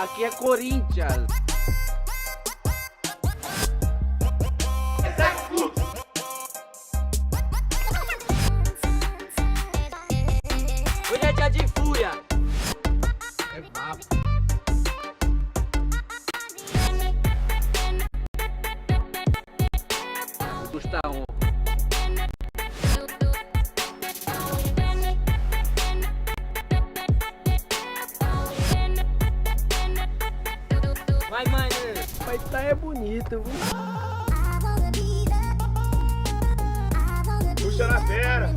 Aqui é Corinthians. Hoje é dia de fúria. É papo. Gustavo. Vai, mano. Mas tá é bonito. Puxa na fera.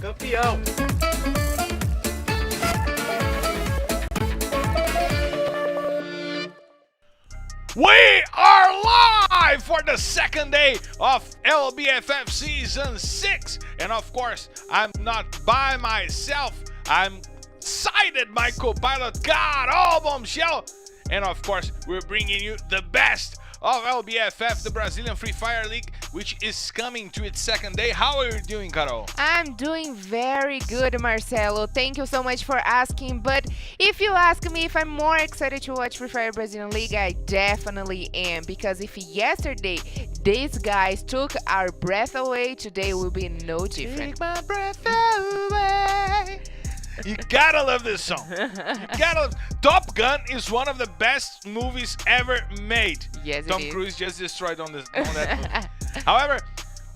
Campeão. We are live for the second day of LBFF Season 6. And of course, I'm not by myself. I'm cited my co-pilot, Carol Bombshell. And of course, we're bringing you the best of LBFF, the Brazilian Free Fire League, which is coming to its second day. How are you doing, Carol? I'm doing very good, Marcelo. Thank you so much for asking. But if you ask me if I'm more excited to watch Free Fire Brazilian League, I definitely am. Because if yesterday these guys took our breath away, today will be no different. Take my breath away. You gotta love this song. You gotta love. Top Gun is one of the best movies ever made. Yes, Tom Cruise just destroyed on that movie. However,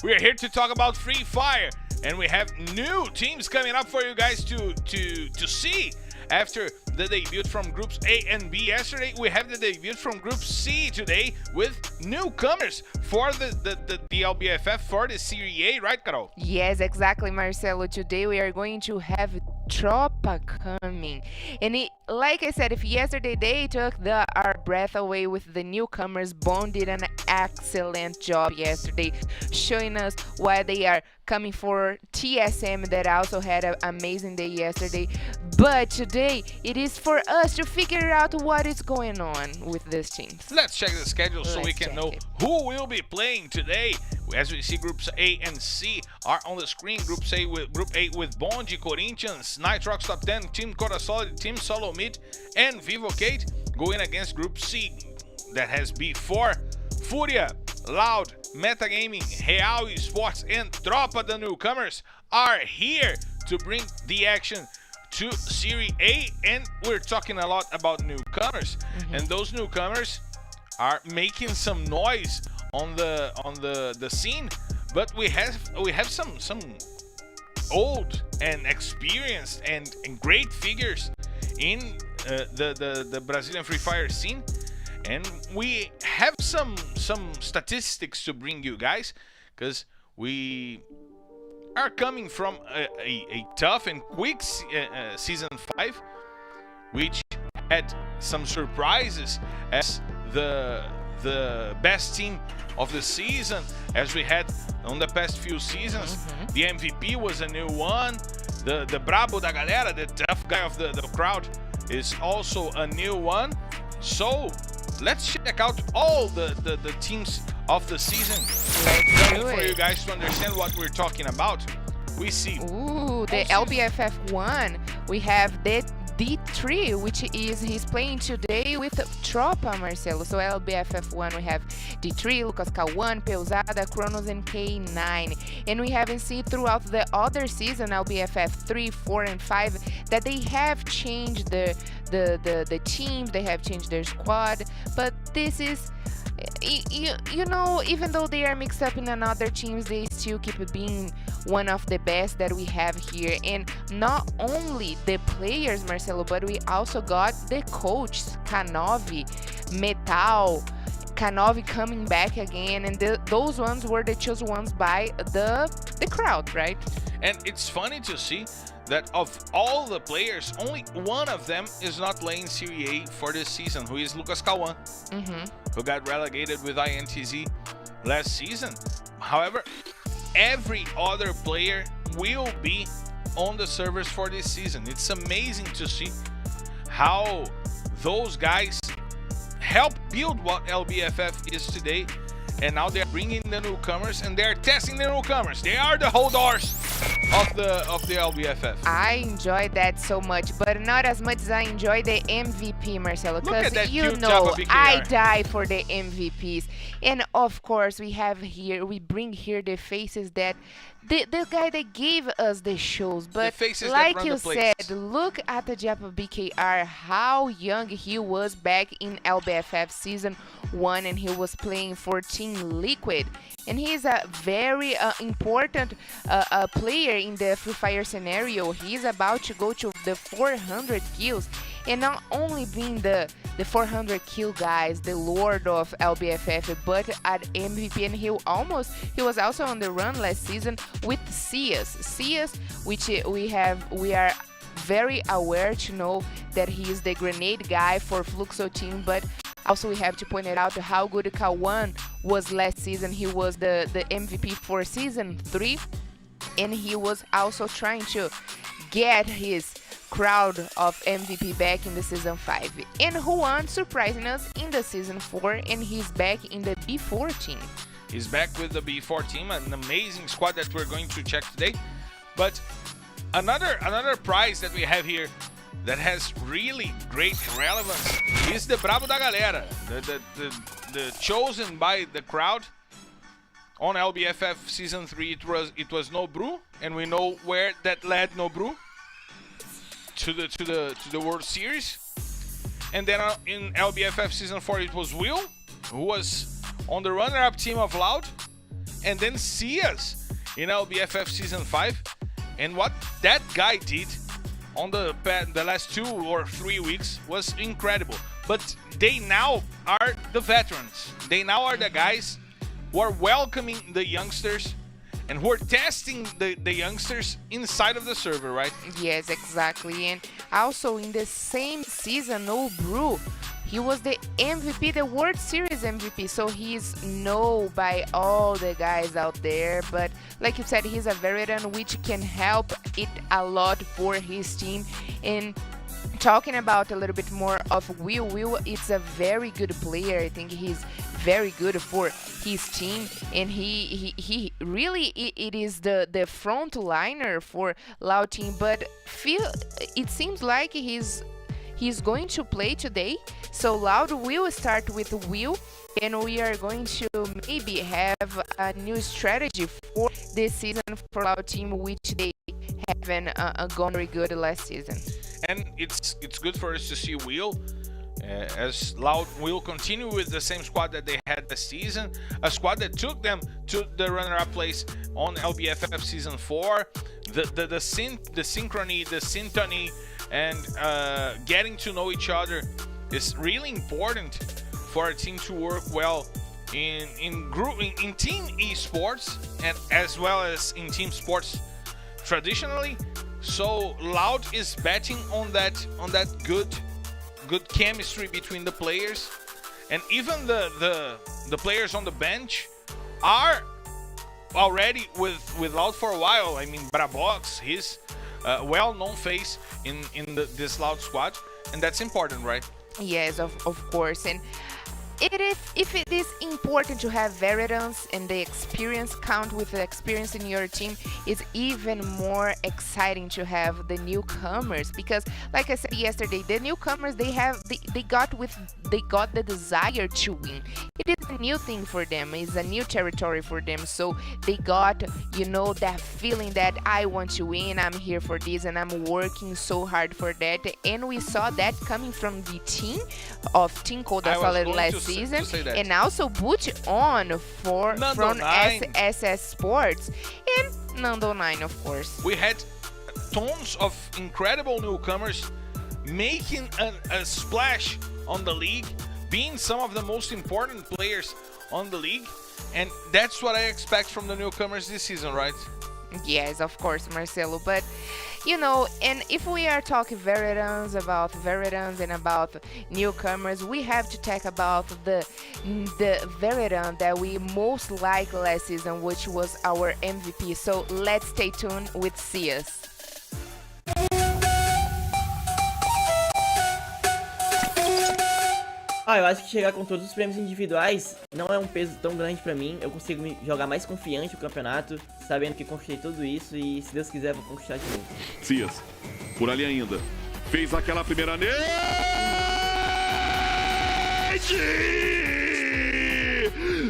we're here to talk about Free Fire, and we have new teams coming up for you guys to see. After the debut from Groups A and B yesterday, we have the debut from Group C today with newcomers for the LBFF for the Serie A, right, Carol? Yes, exactly, Marcelo. Today we are going to have Tropa coming. And like I said, if yesterday they took our breath away with the newcomers, Bond did an excellent job yesterday, showing us why they are coming for TSM that also had an amazing day yesterday. But today it is for us to figure out what is going on with these teams. Let's check the schedule so we can know who will be playing today. As we see, Groups A and C are on the screen. Group A with Bond, Corinthians, Nitrox Top 10, Team Corasolid, Team Solo Mid, and Vivocate going against Group C that has B4, Fúria, Loud, Metagaming, Real Esports, and Tropa, the newcomers, are here to bring the action to Serie A. And we're talking a lot about newcomers, and those newcomers are making some noise on the scene, but we have some old and experienced and great figures in the Brazilian Free Fire scene, and we have some statistics to bring you guys, because we are coming from a tough and quick season 5, which had some surprises as the best team of the season, as we had on the past few seasons. The MVP was a new one. The Brabo da Galera, the tough guy of the crowd, is also a new one. So let's check out all the teams of the season for you guys to understand what we're talking about. We see the LBFF 1. We have the D3, which is he's playing today with Tropa, Marcelo. So LBFF 1, we have D3, Lucas K1, Peusada, Kronos, and K9. And we haven't seen throughout the other season, LBFF 3, 4, and 5, that they have changed the teams, they have changed their squad. But this is, you know, even though they are mixed up in another teams, they still keep being one of the best that we have here. And not only the players, Marcelo, but we also got the coach, Kanovi, Metal, Kanovi coming back again, and those ones were the chosen ones by the crowd, right? And it's funny to see that of all the players, only one of them is not playing Serie A for this season, who is Lucas Cauã, who got relegated with INTZ last season. However, every other player will be on the servers for this season. It's amazing to see how those guys help build what LBFF is today, and now they're bringing the newcomers and they're testing the newcomers. They are the holders of the LBFF. I enjoyed that so much, but not as much as I enjoy the MVP, Marcelo, because you know I die for the MVPs. And of course we bring here the faces that the guy that gave us the shows, but like you said, look at the Japa BKR, how young he was back in LBFF season 1, and he was playing for Team Liquid, and he's a very important player in the Free Fire scenario. He's about to go to the 400 kills, and not only being the 400 kill guys, the lord of LBFF, but at MVP, and he was also on the run last season with Cias, which we are very aware to know that he is the grenade guy for Fluxo team, but also we have to point it out how good Cauã was last season. He was the MVP for season 3, and he was also trying to get his crowd of MVP back in the season 5. And Juan surprising us in the season 4, and he's back in the B4 team. He's back with the B4 team, an amazing squad that we're going to check today. But another prize that we have here that has really great relevance is the Brabo da Galera, the chosen by the crowd on LBFF season 3. It was Nobru, and we know where that led Nobru to the World Series. And then in LBFF season 4 it was Will, who was on the runner-up team of Loud, and then Cias in LBFF season 5. And what that guy did on the last 2 or 3 weeks was incredible. But they now are the veterans. They now are the guys who are welcoming the youngsters and who are testing the youngsters inside of the server, right? Yes, exactly. And also in the same season, No Brew, he was the MVP, the World Series MVP, so he's known by all the guys out there. But like you said, he's a veteran, which can help it a lot for his team. And talking about a little bit more of Will is a very good player. I think he's very good for his team, and he really it is the frontliner for Loud team. But it seems like he's going to play today, so Loud will start with Will, and we are going to maybe have a new strategy for this season for Loud team, which they haven't gone very good last season. And it's good for us to see Will, as Loud will continue with the same squad that they had this season, a squad that took them to the runner-up place on LBFF season 4. The synchrony, the syntony, and getting to know each other is really important for a team to work well in team esports, and as well as in team sports traditionally. So Loud is betting on that good chemistry between the players, and even the players on the bench are already with Loud for a while. I mean, Brabox, he's a well-known face in this Loud squad, and that's important, right? Yes, of course. And if it is important to have veterans, and the experience count with the experience in your team, it's even more exciting to have the newcomers, because like I said yesterday, the newcomers, they got the desire to win. It is a new thing for them, it's a new territory for them, so they got that feeling that I want to win, I'm here for this, and I'm working so hard for that. And we saw that coming from the team of Team Cold Solid last season, and also Boot On from SS Sports and Nando 9, of course. We had tons of incredible newcomers making a splash on the league, being some of the most important players on the league, and that's what I expect from the newcomers this season, right? Yes, of course, Marcelo. But you know, and if we are talking veterans and about newcomers, we have to talk about the veteran that we most liked last season, which was our MVP. So let's stay tuned with CS. Eu acho que chegar com todos os prêmios individuais não é um peso tão grande pra mim. Eu consigo jogar mais confiante o campeonato, sabendo que conquistei tudo isso e, se Deus quiser, vou conquistar de novo. Cias, por ali ainda. Fez aquela primeira nele.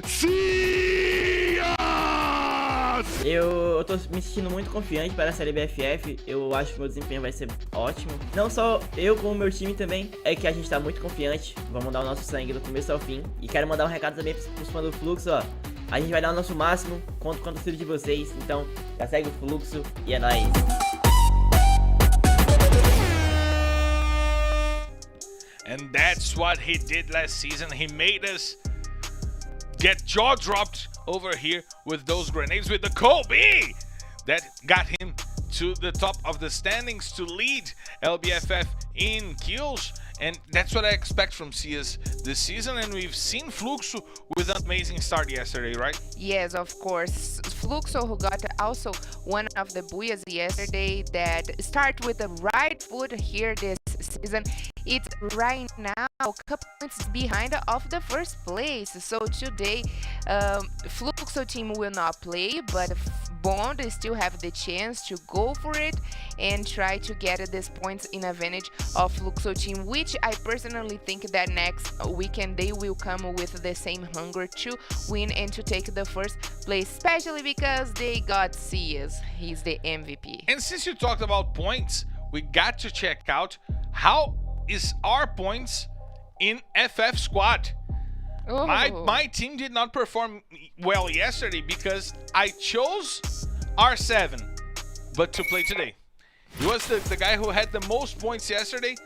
Cias! Eu tô me sentindo muito confiante para essa LBFF. Eu acho que meu desempenho vai ser ótimo. Não só eu, como o meu time também. É que a gente tá muito confiante. Vamos dar o nosso sangue do começo ao fim. E quero mandar um recado também pros fãs do Fluxo, ó. A gente vai dar o nosso máximo. Conto com o auxílio de vocês. Então, já segue o Fluxo e é nóis. And that's what he did last season. He made us get jaw dropped over here with those grenades with the Kobe that got him to the top of the standings to lead LBFF in kills. And that's what I expect from CS this season. And we've seen Fluxo with an amazing start yesterday, right? Yes, of course. Fluxo, who got also one of the booyahs yesterday, that start with the right foot here this season. It's right now a couple points behind of the first place. So today, Fluxo team will not play, but Bond still have the chance to go for it and try to get these points in advantage of Fluxo team, which I personally think that next weekend they will come with the same hunger to win and to take the first place, especially because they got CS. He's the MVP. And since you talked about points, we got to check out how is our points in FF squad. Oh. My team did not perform well yesterday because I chose R7, but to play today. He was the guy who had the most points yesterday,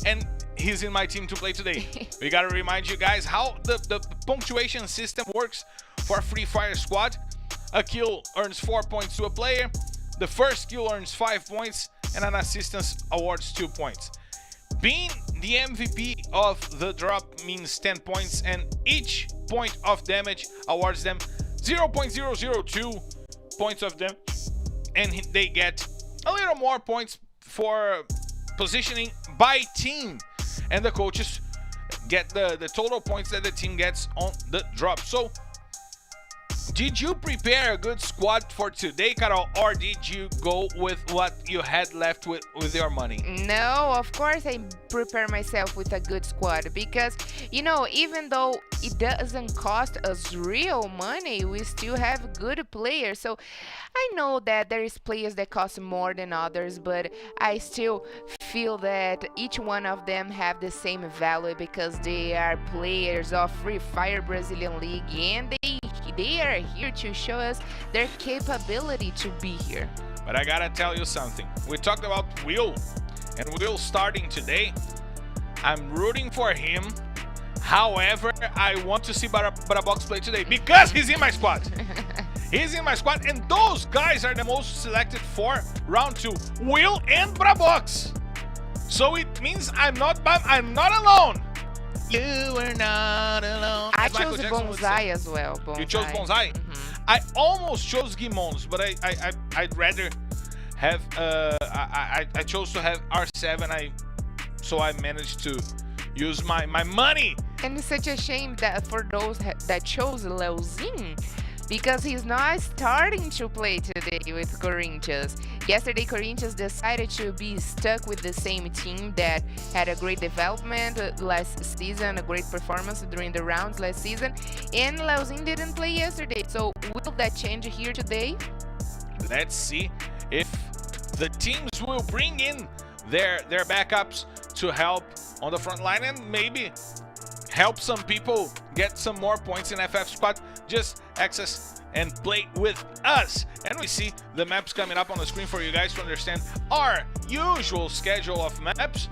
and he's in my team to play today. We gotta remind you guys how the punctuation system works for Free Fire squad. A kill earns 4 points to a player, the first kill earns 5 points, and an assistance awards 2 points. Being the MVP of the drop means 10 points, and each point of damage awards them 0.002 points of damage, and they get a little more points for positioning by team, and the coaches get the total points that the team gets on the drop. So, did you prepare a good squad for today, Carol, or did you go with what you had left with your money? No, of course I prepare myself with a good squad because, you know, even though it doesn't cost us real money, we still have good players. So I know that there is players that cost more than others, but I still feel that each one of them have the same value because they are players of Free Fire Brazilian League, and they are here to show us their capability to be here. But I gotta tell you something. We talked about Will, and Will starting today. I'm rooting for him. However, I want to see Barabox play today because he's in my squad. He's in my squad, and those guys are the most selected for round 2. Will and Barabox. So it means I'm not alone. You were not alone. I chose Bonsai as well. Bonsai. You chose Bonsai? Mm-hmm. I almost chose Gimons, but I'd rather have I chose to have R7. So I managed to use my money. And it's such a shame that for those that chose Leozin, because he's not starting to play today with Corinthians. Yesterday, Corinthians decided to be stuck with the same team that had a great development last season, a great performance during the rounds last season, and Leozin didn't play yesterday. So will that change here today? Let's see if the teams will bring in their backups to help on the front line and maybe help some people get some more points in FF squad. Just access and play with us. And we see the maps coming up on the screen for you guys to understand our usual schedule of maps.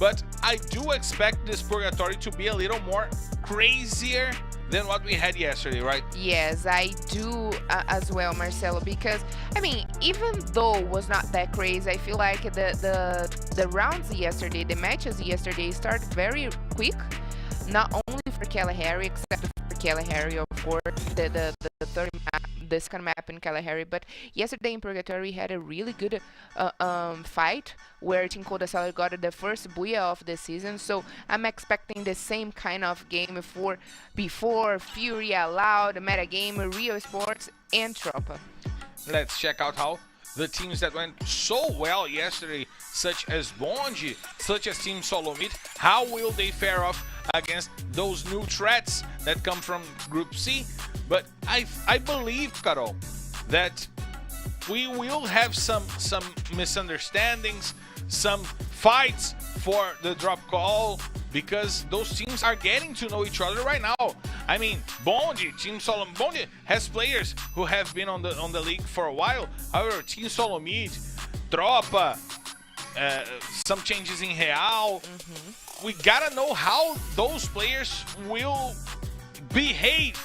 but I do expect this Purgatory to be a little more crazier than what we had yesterday, right? Yes, I do as well, Marcelo, because I mean, even though it was not that crazy, I feel like the rounds yesterday, the matches yesterday started very quick, not only for Kalahari, except for Kalahari, of course, the third map, the second map in Kalahari, but yesterday in Purgatory had a really good fight where Team Cold Solid got the first booyah of the season, so I'm expecting the same kind of game for before Fury, Loud, Metagame, Rio Esports, and Tropa. Let's check out how the teams that went so well yesterday, such as Bonji, such as Team Solomid, how will they fare off against those new threats that come from Group C? But I believe, Carol, that we will have some misunderstandings, some fights for the drop call, because those teams are getting to know each other right now. I mean, Bonji, Team Solomid, Bonji has players who have been on the league for a while. However, Team Solomid, Tropa, some changes in Real. We gotta know how those players will behave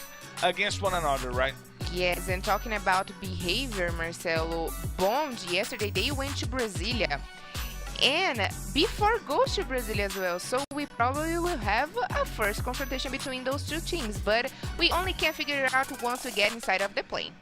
against one another, right? Yes, and talking about behavior, Marcelo, Bond yesterday they went to Brasilia, and before goes to Brasilia as well, so we probably will have a first confrontation between those two teams, but we only can figure it out once we get inside of the plane.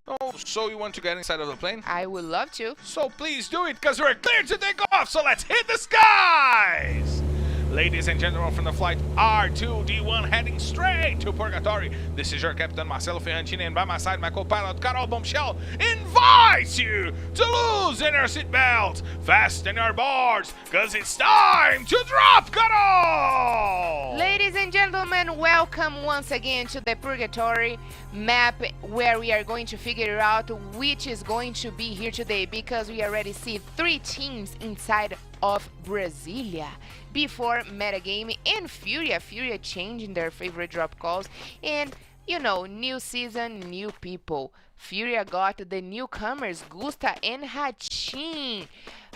Oh, so you want to get inside of the plane? I would love to. So please do it, because we're clear to take off, so let's hit the skies! Ladies and gentlemen, from the flight R2D1 heading straight to Purgatory. This is your captain, Marcelo Ferrantini, and by my side, my co-pilot, Carol Bombshell, invites you to loosen your seatbelts, fasten your boards, because it's time to drop, Carol! Ladies and gentlemen, welcome once again to the Purgatory map, where we are going to figure out which is going to be here today, because we already see 3 teams inside of Brasilia before Metagame and Furia changing their favorite drop calls, and you know, new season, new people. Furia got the newcomers Gusta and Hachin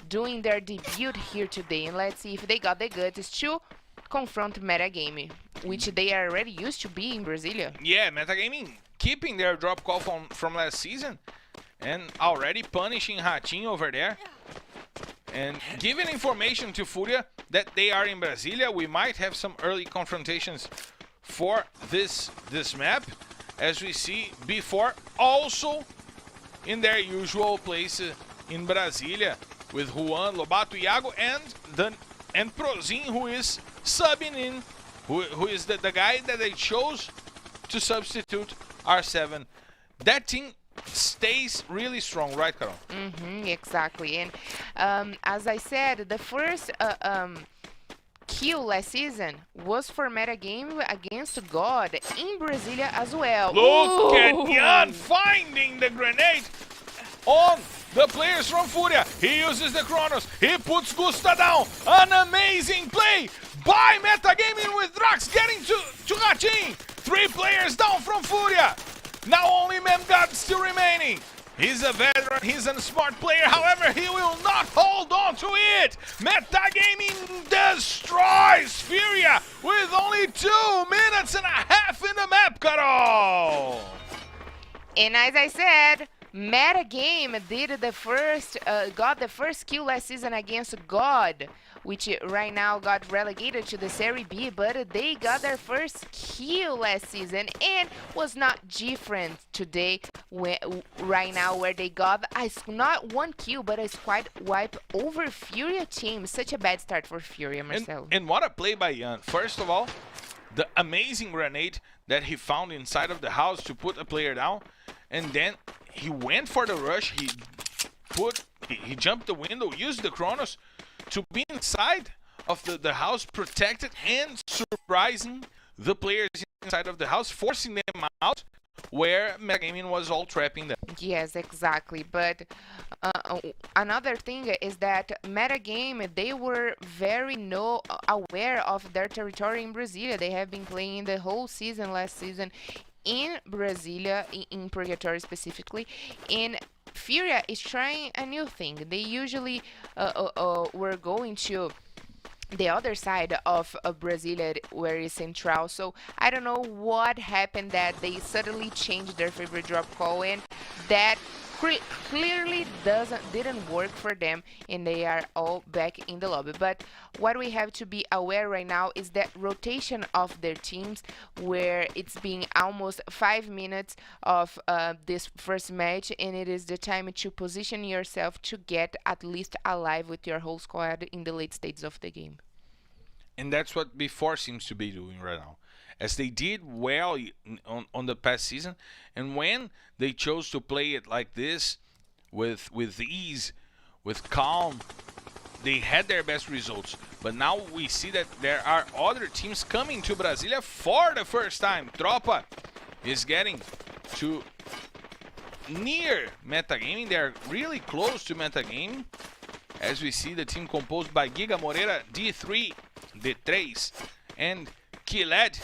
doing their debut here today, and let's see if they got the guts to confront Metagame, which they are already used to be in Brasilia. Yeah, Metagaming keeping their drop call from last season and already punishing Hachin over there. And giving information to Furia that they are in Brasilia. We might have some early confrontations for this map, as we see before, also in their usual place in Brasilia, with Juan, Lobato, Iago, and Prozin, who is subbing in, who is the guy that they chose to substitute R7. That team stays really strong, right, Carol? Exactly. And as I said, the first kill last season was for Metagame against God in Brasilia as well. Look at Jan finding the grenade on the players from Furia. He uses the Chronos. He puts Gusta down. An amazing play by Metagaming, with Drax getting to Hachin. 3 players down from Furia. Now only Memgad still remaining. He's a veteran, he's a smart player, however, he will not hold on to it. Metagaming destroys Furia with only 2 minutes and a half in the map, Carol. And as I said, Metagame did the first, got the first kill last season against God, which right now got relegated to the Serie B, but they got their first kill last season, and was not different today, right now, where they got not 1 kill, but a squad wipe over Furia team. Such a bad start for Furia, Marcelo. And what a play by Jan. First of all, the amazing grenade that he found inside of the house to put a player down, and then he went for the rush. He jumped the window, used the Chronos to be inside of the house, protected and surprising the players inside of the house, forcing them out where Metagaming was all trapping them. Yes, exactly. But another thing is that Metagame, they were very aware of their territory in Brasilia. They have been playing the whole season, last season, in Brasilia, in Purgatory specifically, and Furia is trying a new thing. They usually were going to the other side of Brasilia, where is Central. So I don't know what happened that they suddenly changed their favorite drop call, and that clearly didn't work for them, and they are all back in the lobby. But what we have to be aware right now is that rotation of their teams, where it's been almost 5 minutes of this first match, and it is the time to position yourself to get at least alive with your whole squad in the late stages of the game. And that's what B4 seems to be doing right now, as they did well on the past season. And when they chose to play it like this, with ease, with calm, they had their best results. But now we see that there are other teams coming to Brasilia for the first time. Tropa is getting to near metagaming. They're really close to metagaming, as we see the team composed by Giga Moreira, D3, D3, and Kiled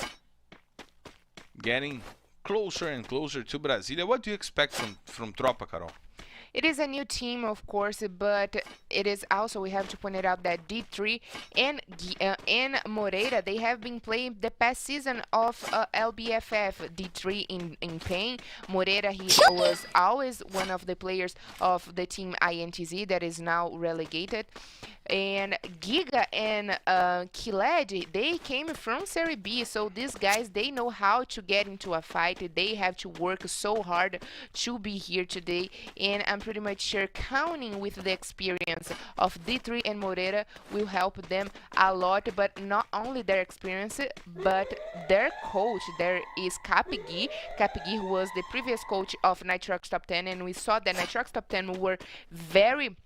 getting closer and closer to Brasilia. What do you expect from Tropa, Carol? It is a new team, of course, but it is also, we have to point it out that D3 and Moreira, they have been playing the past season of LBFF. D3 in pain. Moreira, he was always one of the players of the team INTZ that is now relegated. And Giga and Kiled, they came from Serie B, so these guys, they know how to get into a fight. They have to work so hard to be here today, and I'm pretty much sure counting with the experience of D3 and Moreira will help them a lot. But not only their experience, but their coach. There is Capigui, who was the previous coach of Nitrox Top 10, and we saw that Nitrox Top 10 were very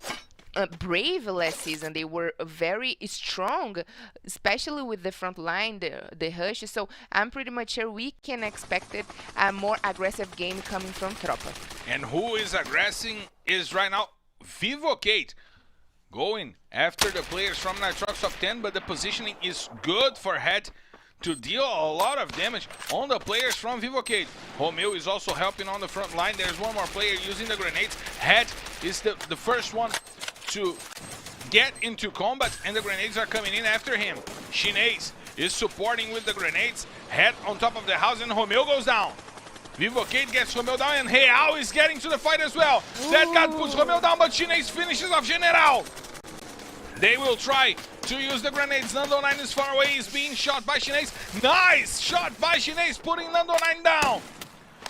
brave last season. They were very strong, especially with the front line, the hush. So I'm pretty much sure we can expect it, a more aggressive game coming from Tropa. And who is aggressing is right now Vivocate, going after the players from Nitrox Top 10, but the positioning is good for Head to deal a lot of damage on the players from Vivocate. Romeo is also helping on the front line. There's one more player using the grenades. Head is the first one to get into combat, and the grenades are coming in after him. Shinez is supporting with the grenades. Head on top of the house, and Romeo goes down. Vivocate gets Romeo down, and Real is getting to the fight as well. Ooh. That guy puts Romeo down, but Shinez finishes off General. They will try to use the grenades. Nando 9 is far away. He's being shot by Shinez. Nice shot by Shinez, putting Nando 9 down.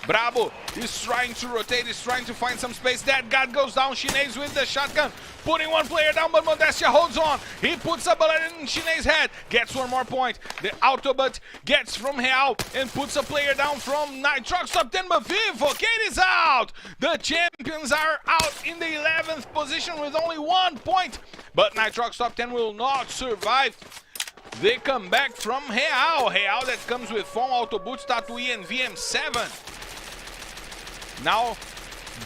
Brabo is trying to rotate, is trying to find some space. That guy goes down. Shinez with the shotgun, putting one player down, but Modestia holds on. He puts a bullet in Shinez's head, gets one more point. The Autobot gets from Real and puts a player down from Nitrox Top 10, but Vivocate is out. The champions are out in the 11th position with only 1 point, but Nitrox Top 10 will not survive. They come back from Real that comes with Fon, Autoboots, Tatuí, and VM7. Now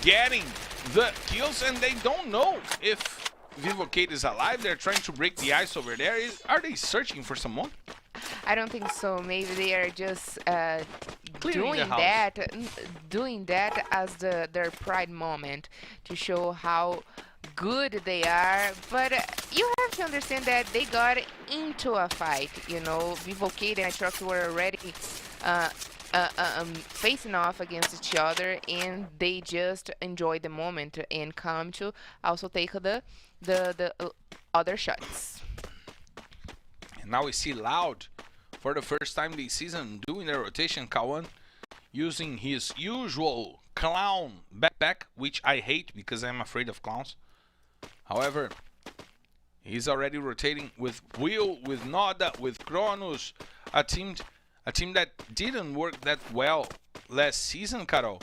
getting the kills, and they don't know if Vivocate is alive. They're trying to break the ice over there. Are they searching for someone? I don't think so. Maybe they are just doing that as their pride moment to show how good they are. But you have to understand that they got into a fight. You know, Vivocate and Nitrox were already facing off against each other, and they just enjoy the moment and come to also take the other shots. And now we see Loud for the first time this season doing the rotation. Kawan using his usual clown backpack, which I hate because I'm afraid of clowns. However, he's already rotating with Will, with Noda, with Kronos, a team that didn't work that well last season, Carol.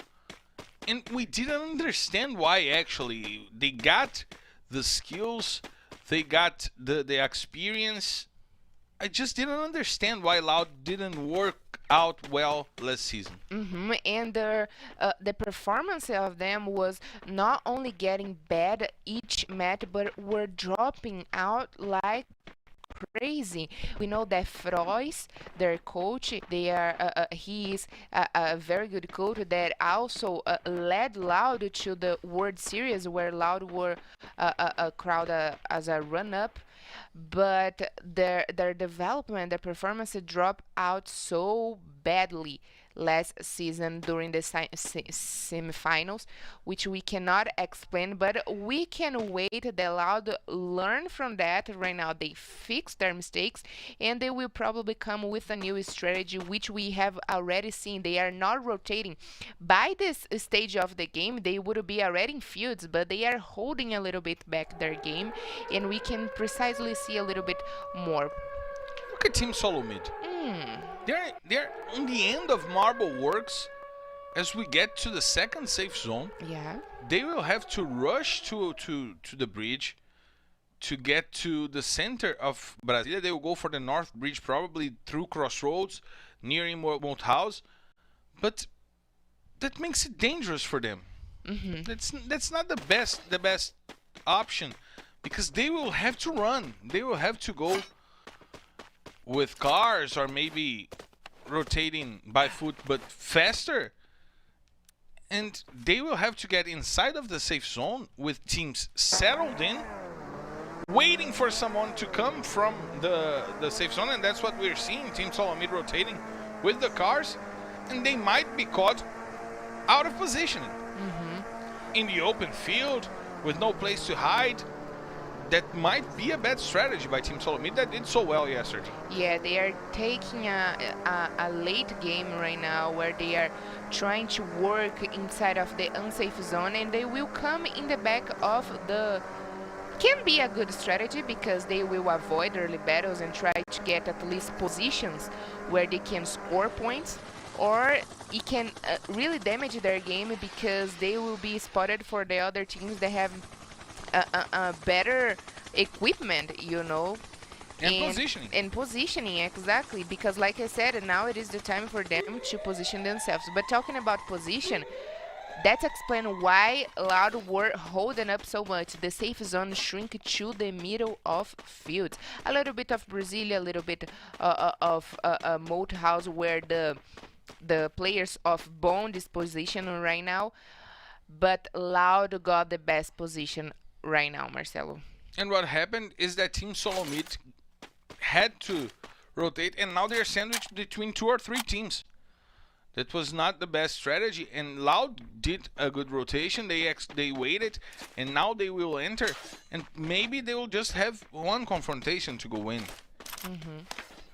And we didn't understand why, actually. They got the skills, they got the experience. I just didn't understand why Loud didn't work out well last season. And the performance of them was not only getting bad each match, but were dropping out like crazy. We know that Frois, their coach, he is a very good coach that also led Loud to the World Series, where Loud were a crowd as a run-up. but their development, their performance dropped out so badly last season during the semifinals, which we cannot explain, but we can wait. They allowed learn from that. Right now they fix their mistakes, and they will probably come with a new strategy, which we have already seen. They are not rotating. By this stage of the game, they would be already in fields, but they are holding a little bit back their game, and we can precisely see a little bit more. Look at Team Solo Mid. They're on the end of Marble Works. As we get to the second safe zone, Yeah. they will have to rush to the bridge to get to the center of Brasilia. They will go for the North Bridge, probably through Crossroads, near Moat House. But that makes it dangerous for them. That's not the best option, because they will have to run. They will have to go with cars, or maybe rotating by foot, but faster. And they will have to get inside of the safe zone with teams settled in, waiting for someone to come from the safe zone. And that's what we're seeing, Team Solomid rotating with the cars, and they might be caught out of positioning in the open field with no place to hide. That might be a bad strategy by Team Solomid that did so well yesterday. Yeah, they are taking a late game right now where they are trying to work inside of the unsafe zone, and they will come in the back of the... Can be a good strategy because they will avoid early battles and try to get at least positions where they can score points, or it can really damage their game because they will be spotted for the other teams that have a better equipment, you know. And positioning, exactly, because like I said, now it is the time for them to position themselves. But talking about position, that's explain why Loud were holding up so much. The safe zone shrink to the middle of field. A little bit of Brasilia, a little bit of Moat House, where the players of Bond is positioned right now, but Loud got the best position right now, Marcelo. And what happened is that Team Solomid had to rotate, and now they're sandwiched between 2 or 3 teams. That was not the best strategy, and Loud did a good rotation. They waited, and now they will enter, and maybe they will just have one confrontation to go in.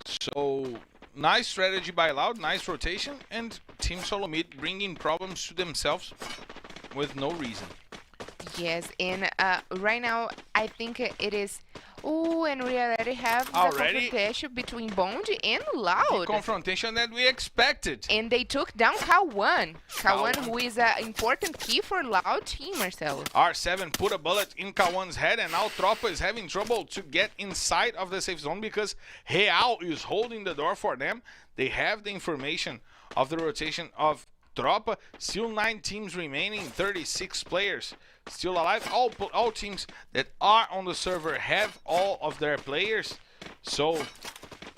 So nice strategy by Loud, nice rotation, and Team Solomid bringing problems to themselves with no reason. Yes, and right now I think it is... Oh, and we already have the confrontation between Bond and Loud. The confrontation that we expected. And they took down K1. K1, who is an important key for Loud team, Marcelo. R7 put a bullet in K1's head, and now Tropa is having trouble to get inside of the safe zone because Real is holding the door for them. They have the information of the rotation of Tropa. Still 9 teams remaining, 36 players still alive. All teams that are on the server have all of their players. So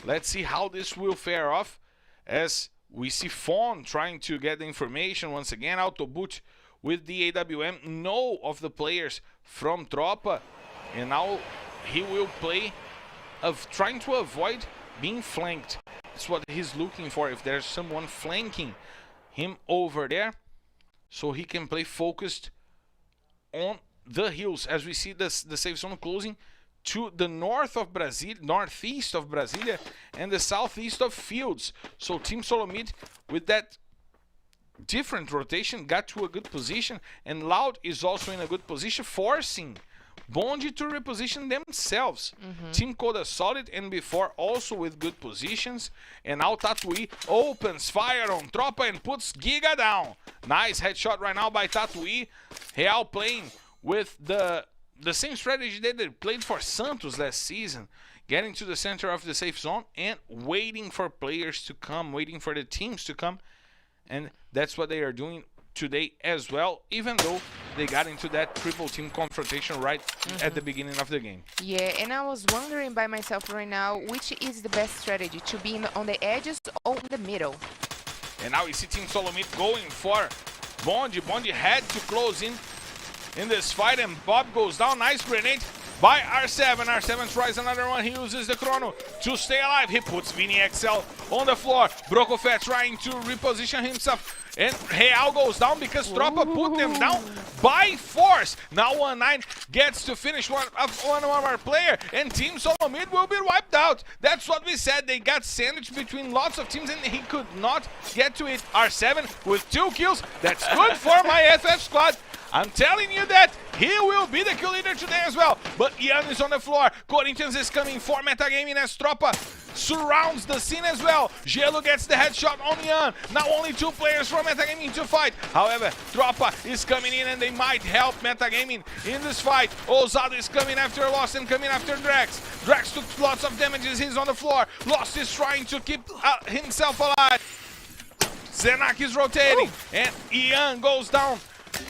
let's see how this will fare off, as we see Fawn trying to get the information once again. Autoboot with the AWM, no of the players from Tropa, and now he will play of trying to avoid being flanked. That's what he's looking for, if there's someone flanking him over there, so he can play focused on the hills, as we see the safe zone closing to the north of Brazil, northeast of Brasilia, and the southeast of Fields. So Team Solomid, with that different rotation, got to a good position, and Loud is also in a good position, forcing Bond to reposition themselves. Team Coda solid, and before also with good positions. And now Tatuí opens fire on Tropa and puts Giga down. Nice headshot right now by Tatuí. Real playing with the same strategy that they played for Santos last season. Getting to the center of the safe zone and waiting for players to come, waiting for the teams to come. And that's what they are doing today as well, even though they got into that triple team confrontation right at the beginning of the game. Yeah, and I was wondering by myself right now, which is the best strategy, to be on the edges or in the middle? And now we see Team Solomid going for Bondi. Bondi had to close in this fight, and Bob goes down. Nice grenade by R7. R7 tries another one. He uses the chrono to stay alive. He puts Vini XL on the floor. Brokofet trying to reposition himself. And Real goes down because Tropa put them down by force. Now 1-9 gets to finish one of our player, and Team Solo Mid will be wiped out. That's what we said. They got sandwiched between lots of teams and he could not get to it. R7 with 2 kills. That's good for my FF squad. I'm telling you that he will be the kill leader today as well. But Ian is on the floor. Corinthians is coming for metagaming as Tropa surrounds the scene as well. Gelo gets the headshot on Ian. Now only 2 players from metagaming to fight. However, Tropa is coming in and they might help metagaming in this fight. Ozado is coming after Lost and coming after Drax. Drax took lots of damages. He's on the floor. Lost is trying to keep himself alive. Zenak is rotating and Ian goes down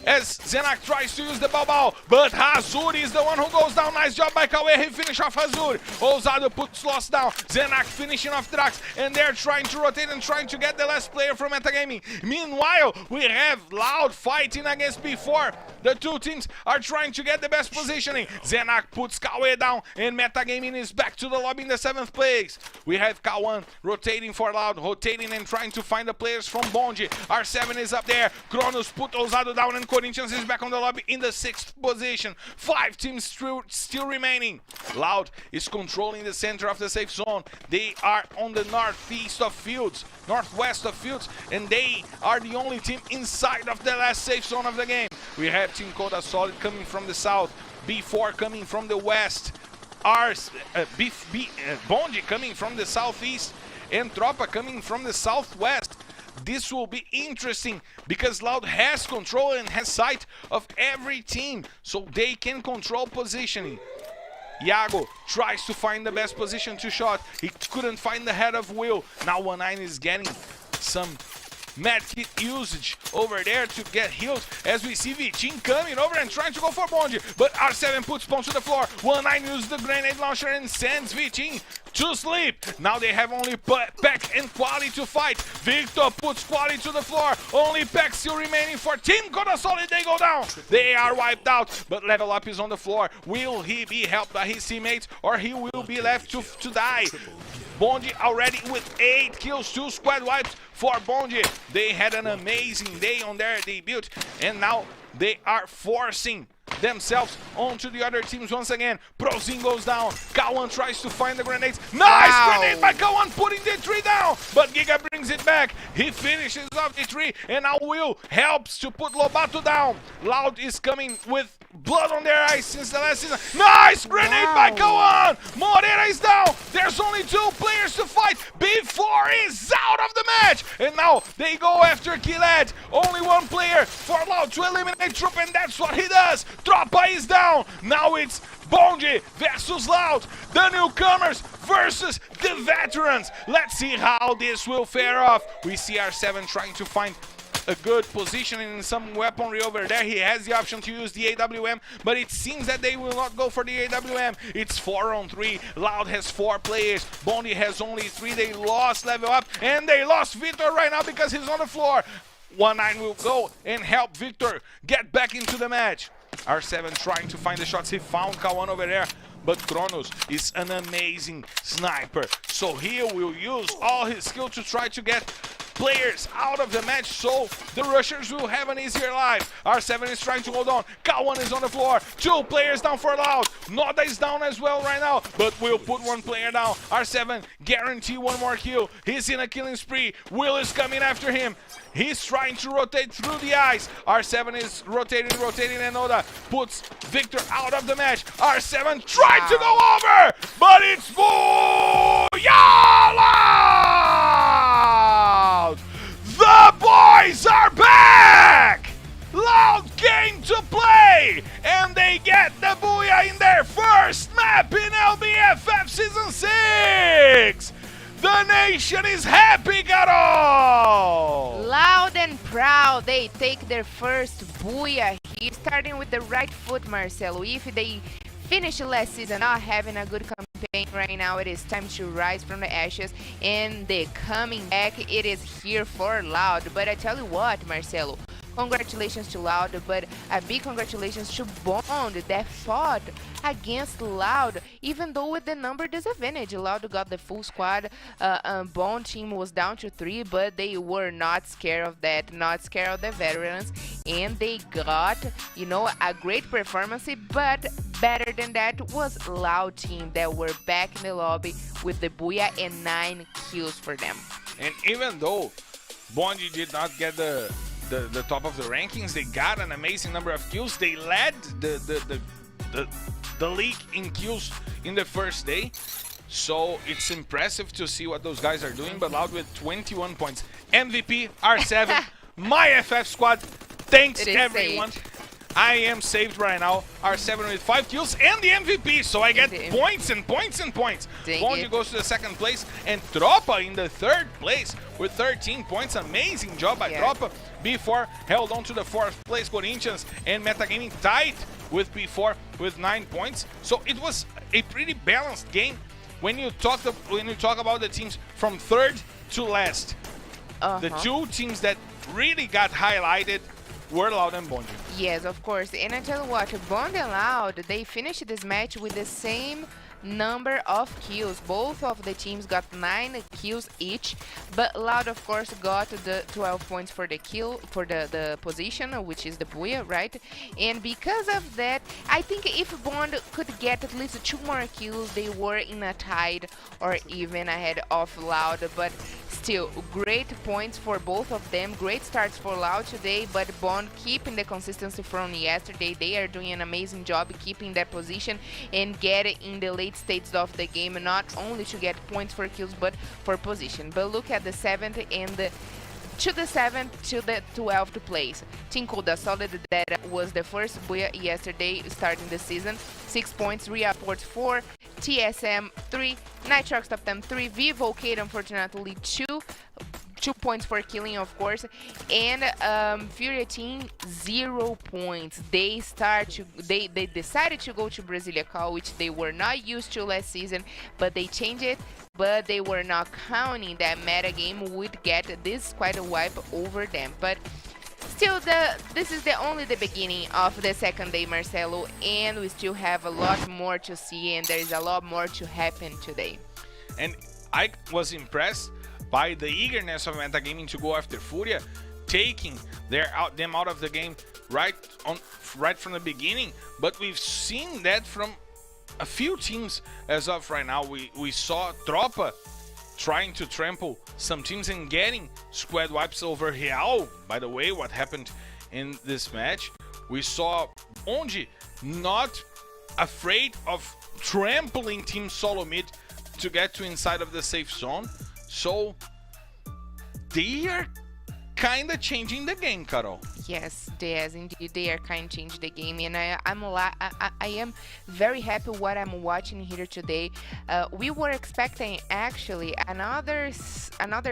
as Zenak tries to use the Bao, but Hazuri is the one who goes down. Nice job by Kawe. He finished off Hazuri. Ozado puts Lost down. Zenak finishing off Drax, and they're trying to rotate and trying to get the last player from metagaming. Meanwhile, we have Loud fighting against B4. The 2 teams are trying to get the best positioning. Zenak puts Kawe down, and metagaming is back to the lobby in the 7th place. We have Kawan rotating for Loud, rotating and trying to find the players from Bonji. R7 is up there. Kronos put Ozado down, and Corinthians is back on the lobby in the 6th position. 5 teams still remaining. Loud is controlling the center of the safe zone. They are on the northwest of Fields, and they are the only team inside of the last safe zone of the game. We have Team Coda Solid coming from the south, B4 coming from the west, Bonji coming from the southeast, and Tropa coming from the southwest. This will be interesting because Loud has control and has sight of every team, so they can control positioning. Iago tries to find the best position to shot. He couldn't find the head of Will. Now 1-9 is getting some medkit usage over there to get healed as we see Vitin coming over and trying to go for Bonji, but R7 puts Bonji to the floor. 1-9 uses the grenade launcher and sends Vitin to sleep. Now they have only Peck and Quali to fight. Victor puts Quali to the floor. Only Peck still remaining for Team Coda Solid. They go down. They are wiped out, but Level Up is on the floor. Will he be helped by his teammates, or he will be left to die? Bonji already with 8 kills, 2 squad wipes for Bonji. They had an amazing day on their debut, and now they are forcing themselves onto the other teams once again. Prozin goes down. Kawan tries to find the grenades. Nice grenade by Kawan, putting the 3 down, but Giga brings it back. He finishes off the 3, and now Will helps to put Lobato down. Loud is coming with blood on their eyes since the last season. Nice grenade by Kawan. Moreira is down. There's only 2 players to fight. B4 is out of the match, and now they go after Killed. Only 1 player for Loud to eliminate Troop, and that's what he does. Tropa is down. Now it's Bonji versus Loud. The newcomers versus the veterans. Let's see how this will fare off. We see R7 trying to find a good position in some weaponry over there. He has the option to use the AWM, but it seems that they will not go for the AWM. It's 4-on-3. Loud has 4 players. Bondi has only 3. They lost Level Up, and they lost Victor right now because he's on the floor. 1-9 will go and help Victor get back into the match. R7 trying to find the shots. He found Kawan over there, but Kronos is an amazing sniper, so he will use all his skill to try to get players out of the match, so the rushers will have an easier life. R7 is trying to hold on. Kawan is on the floor. 2 players down for Loud. Noda is down as well right now, but will put 1 player down. R7 guarantee 1 more kill. He's in a killing spree. Will is coming after him. He's trying to rotate through the ice. R7 is rotating, and Noda puts Victor out of the match. R7 tried to go over, but it's Booyah Loud! The boys are back! Loud came to play, and they get the Booyah in their first map in LBFF Season 6! The nation is happy, Carol! Loud and proud, they take their first booyah here, starting with the right foot, Marcelo. If they finished last season not having a good campaign right now, it is time to rise from the ashes, and the coming back, it is here for Loud. But I tell you what, Marcelo, congratulations to Loud, but a big congratulations to Bond that fought against Loud, even though with the number disadvantage. Loud got the full squad. Bond team was down to 3, but they were not scared of that, not scared of the veterans, and they got, you know, a great performance. But better than that was Loud team that were back in the lobby with the Booyah and 9 kills for them. And even though Bondi did not get the top of the rankings, they got an amazing number of kills. They led the league in kills in the first day. So it's impressive to see what those guys are doing. But Loud with 21 points. MVP, R7, my FF squad. Thanks everyone. Saved. I am saved right now. R7 with 5 kills and the MVP. So I get points and points and points. Bondi goes to the 2nd place and Tropa in the 3rd place with 13 points. Amazing job by Tropa. B4 held on to the 4th place. Corinthians and Metagaming tied with B4 with 9 points. So it was a pretty balanced game when you talk about the teams from 3rd to last. The 2 teams that really got highlighted were Loud and Bondi. Yes, of course. And I tell you what, Bond and Loud, they finished this match with the same number of kills. Both of the teams got 9 kills each, but Loud of course got the 12 points for the kill, for the position, which is the Booyah, right? And because of that, I think if Bond could get at least 2 more kills, they were in a tied or even ahead of Loud. But still, great points for both of them. Great starts for Loud today, but Bond keeping the consistency from yesterday. They are doing an amazing job keeping that position and getting in the late stages of the game, not only to get points for kills, but for position. But look at the 7th and the 7th to the 12th place. Team Kuda Solid, that was the first Booyah yesterday starting the season. 6 points, Reaport 4, TSM 3, Nitrox Top 10 3, Vivo Kate unfortunately 2 points for killing, of course, and Furia team 0 points. They decided to go to Brasilia Call, which they were not used to last season, but they changed it. But they were not counting that meta game would get this quite a wipe over them. But still, this is only the beginning of the 2nd day, Marcelo, and we still have a lot more to see, and there is a lot more to happen today. And I was impressed by the eagerness of Metagaming to go after Furia, taking them out of the game right from the beginning. But we've seen that from a few teams as of right now. We saw Tropa trying to trample some teams and getting squad wipes over Real. By the way, what happened in this match, we saw Onji not afraid of trampling Team Solo Mid to get to inside of the safe zone. So they are kind of changing the game, Carol. Yes, indeed, they are kind of changing the game, and I am very happy what I'm watching here today. We were expecting actually another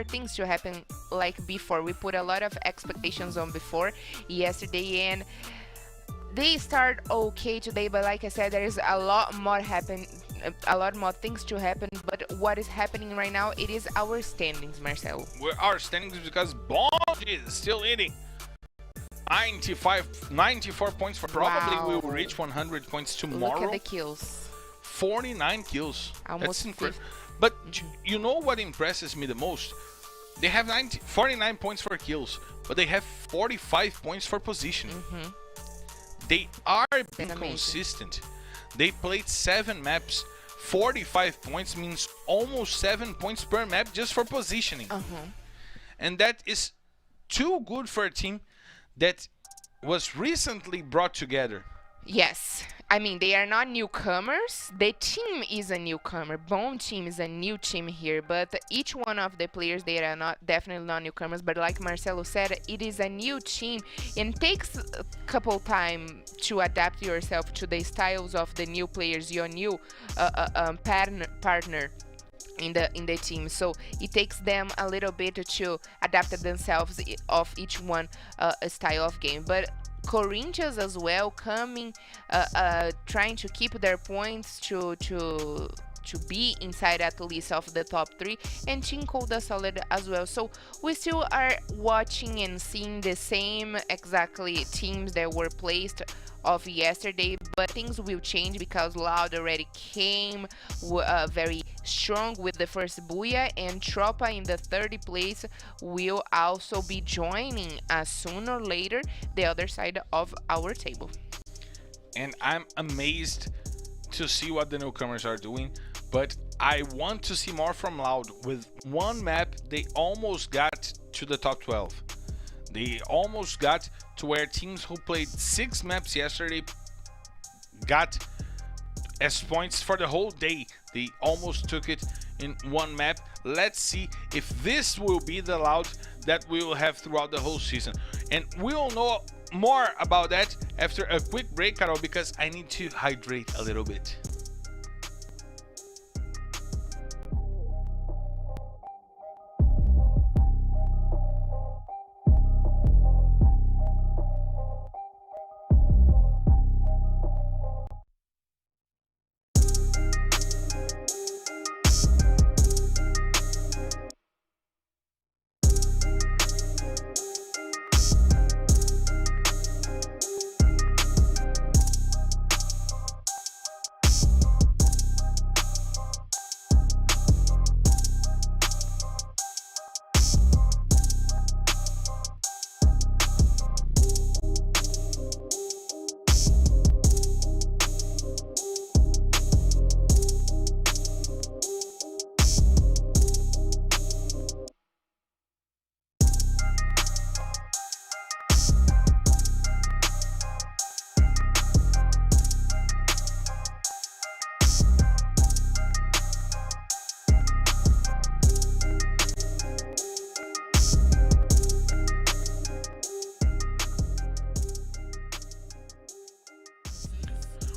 things to happen like before. We put a lot of expectations on before yesterday, and they start okay today, but like I said, there is a lot more things to happen. But what is happening right now, it is our standings, Marcelo. Our standings because Bond is still leading. 94 points for probably will reach 100 points tomorrow. Look at the kills. 49 kills. Almost That's incredible. But you know what impresses me the most? They have 49 points for kills, but they have 45 points for positioning. They are being consistent. They played 7 maps. 45 points means almost 7 points per map just for positioning. And that is too good for a team that was recently brought together. Yes, I mean, they are not newcomers. The team is a newcomer. Bone team is a new team here, but each one of the players, they are definitely not newcomers. But like Marcelo said, it is a new team and takes a couple time to adapt yourself to the styles of the new players, your new partner in the team. So it takes them a little bit to adapt themselves of each one style of game. But Corinthians as well coming, trying to keep their points to to be inside at least of the top 3, and Team Cold Solid as well. So we still are watching and seeing the same exactly teams that were placed of yesterday, but things will change because Loud already came very strong with the first Booyah, and Tropa in the 3rd place will also be joining sooner or later the other side of our table. And I'm amazed to see what the newcomers are doing, but I want to see more from Loud. With one map, they almost got to the top 12. They almost got to where teams who played 6 maps yesterday got as points for the whole day. They almost took it in one map. Let's see if this will be the Loud that we will have throughout the whole season. And we'll know more about that after a quick break, Carol, because I need to hydrate a little bit.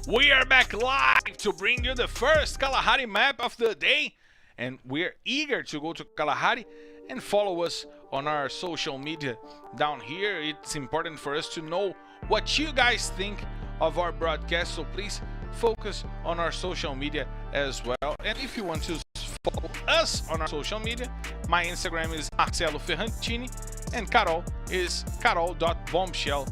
We are back live to bring you the first Kalahari map of the day, and we're eager to go to Kalahari. And follow us on our social media down here. It's important for us to know what you guys think of our broadcast, so please focus on our social media as well. And if you want to follow us on our social media, my Instagram is Marcelo Ferrantini and Carol is carol.bombshell.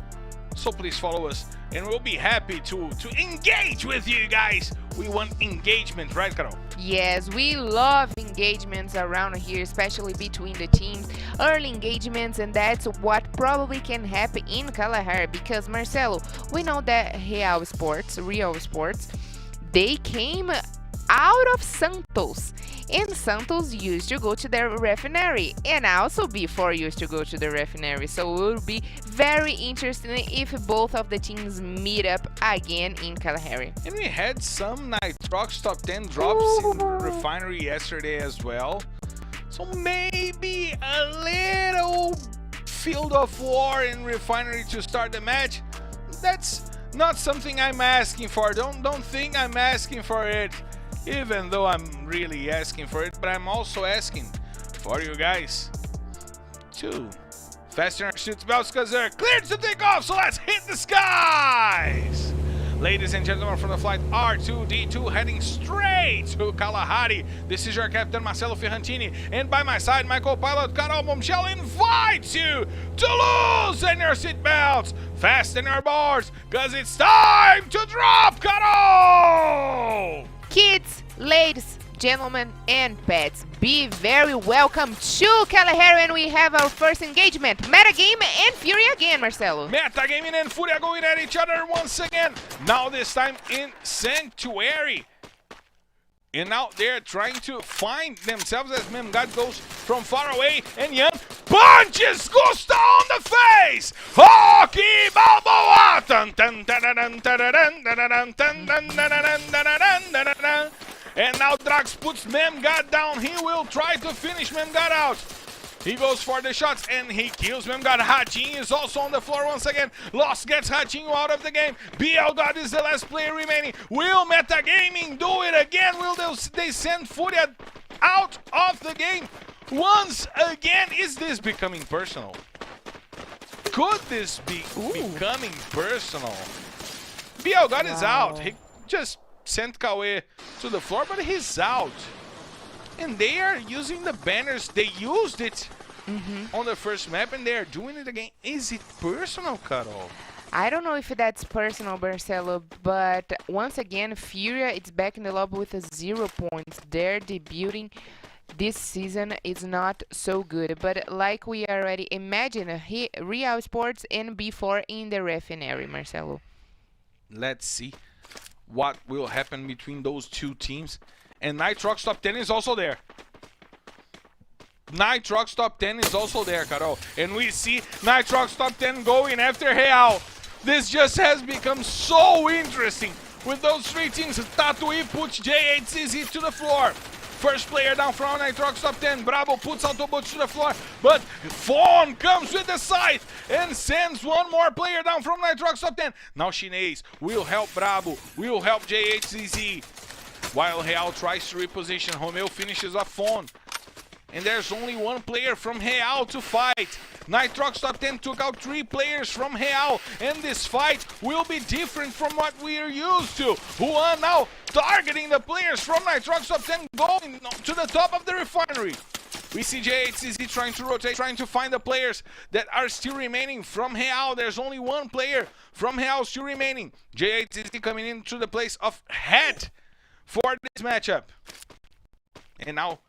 So please follow us, and we'll be happy to engage with you guys. We want engagement, right, Carol? Yes, we love engagements around here, especially between the teams, early engagements, and that's what probably can happen in Kalahari, because Marcelo, we know that Real Sports, they came out of Santos, and Santos used to go to the refinery, and also B4 used to go to the refinery. So it will be very interesting if both of the teams meet up again in Kalahari. And we had some Nitrox top 10 drops in refinery yesterday as well. So maybe a little field of war in refinery to start the match. That's not something I'm asking for. Don't think I'm asking for it, even though I'm really asking for it, but I'm also asking for you guys to fasten our seatbelts because they're cleared to take off, so let's hit the skies! Ladies and gentlemen, from the flight R2D2 heading straight to Kalahari. This is your captain Marcelo Ferrantini, and by my side my co-pilot Carol Bombshell invites you to loosen your seatbelts, fasten your boards, because it's time to drop, Carol! Kids, ladies, gentlemen, and pets, be very welcome to Kalahari, and we have our first engagement, Metagame and Fury again, Marcelo. Metagaming and Fury are going at each other once again, now this time in Sanctuary. And now they're trying to find themselves as Memgad goes from far away, and Yan punches Gusta on the face! Hockey Balboa! And now Drax puts Memgad down. He will try to finish Memgad out. He goes for the shots and he kills Memgad. Hachin is also on the floor once again. Lost gets Hachin out of the game. BL God is the last player remaining. Will Metagaming do it again? Will they send Furia out of the game once again? Is this becoming personal? Could this be becoming personal? BL God is out. He just sent Kawe to the floor, but he's out. And they are using the banners. They used it on the first map, and they are doing it again. Is it personal, Carol? I don't know if that's personal, Marcelo, but once again, Furia is back in the lobby with 0 points. Their debuting this season is not so good, but like we already imagined, Real Sports and B4 in the refinery, Marcelo. Let's see what will happen between those two teams. And Nitrox top 10 is also there. Nitrox top 10 is also there, Carol. And we see Nitrox top 10 going after Real. This just has become so interesting with those three teams. Tatuí puts J8CZ to the floor. First player down from Nitrox top 10. Bravo puts Autobots to the floor. But Fawn comes with the scythe and sends one more player down from Nitrox top 10. Now Chinese will help Bravo, will help J8CZ. While Real tries to reposition, Romeo finishes off Fawn. And there's only one player from Real to fight. Nitrox top 10 took out 3 players from Real, and this fight will be different from what we are used to. Juan now targeting the players from Nitrox top 10, going to the top of the refinery. We see J8CZ trying to rotate, trying to find the players that are still remaining from Real. There's only one player from Real still remaining. J8CZ coming into the place of Head for this matchup. And now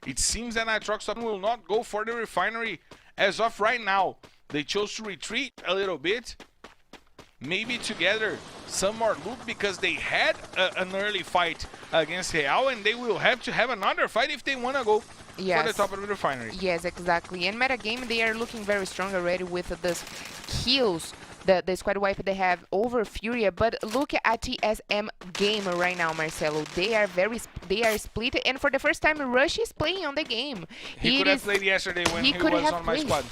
it seems that Nitrox top 10 will not go for the refinery as of right now. They chose to retreat a little bit, maybe to gather some more loot, because they had an early fight against Real, and they will have to have another fight if they want to go for the top of the refinery. Yes, exactly. And metagame, they are looking very strong already with this kills, the squad wipe they have over Furia. But look at TSM game right now, Marcelo. They are split, and for the first time, Rush is playing on the game. He could have played yesterday when he was on my squad.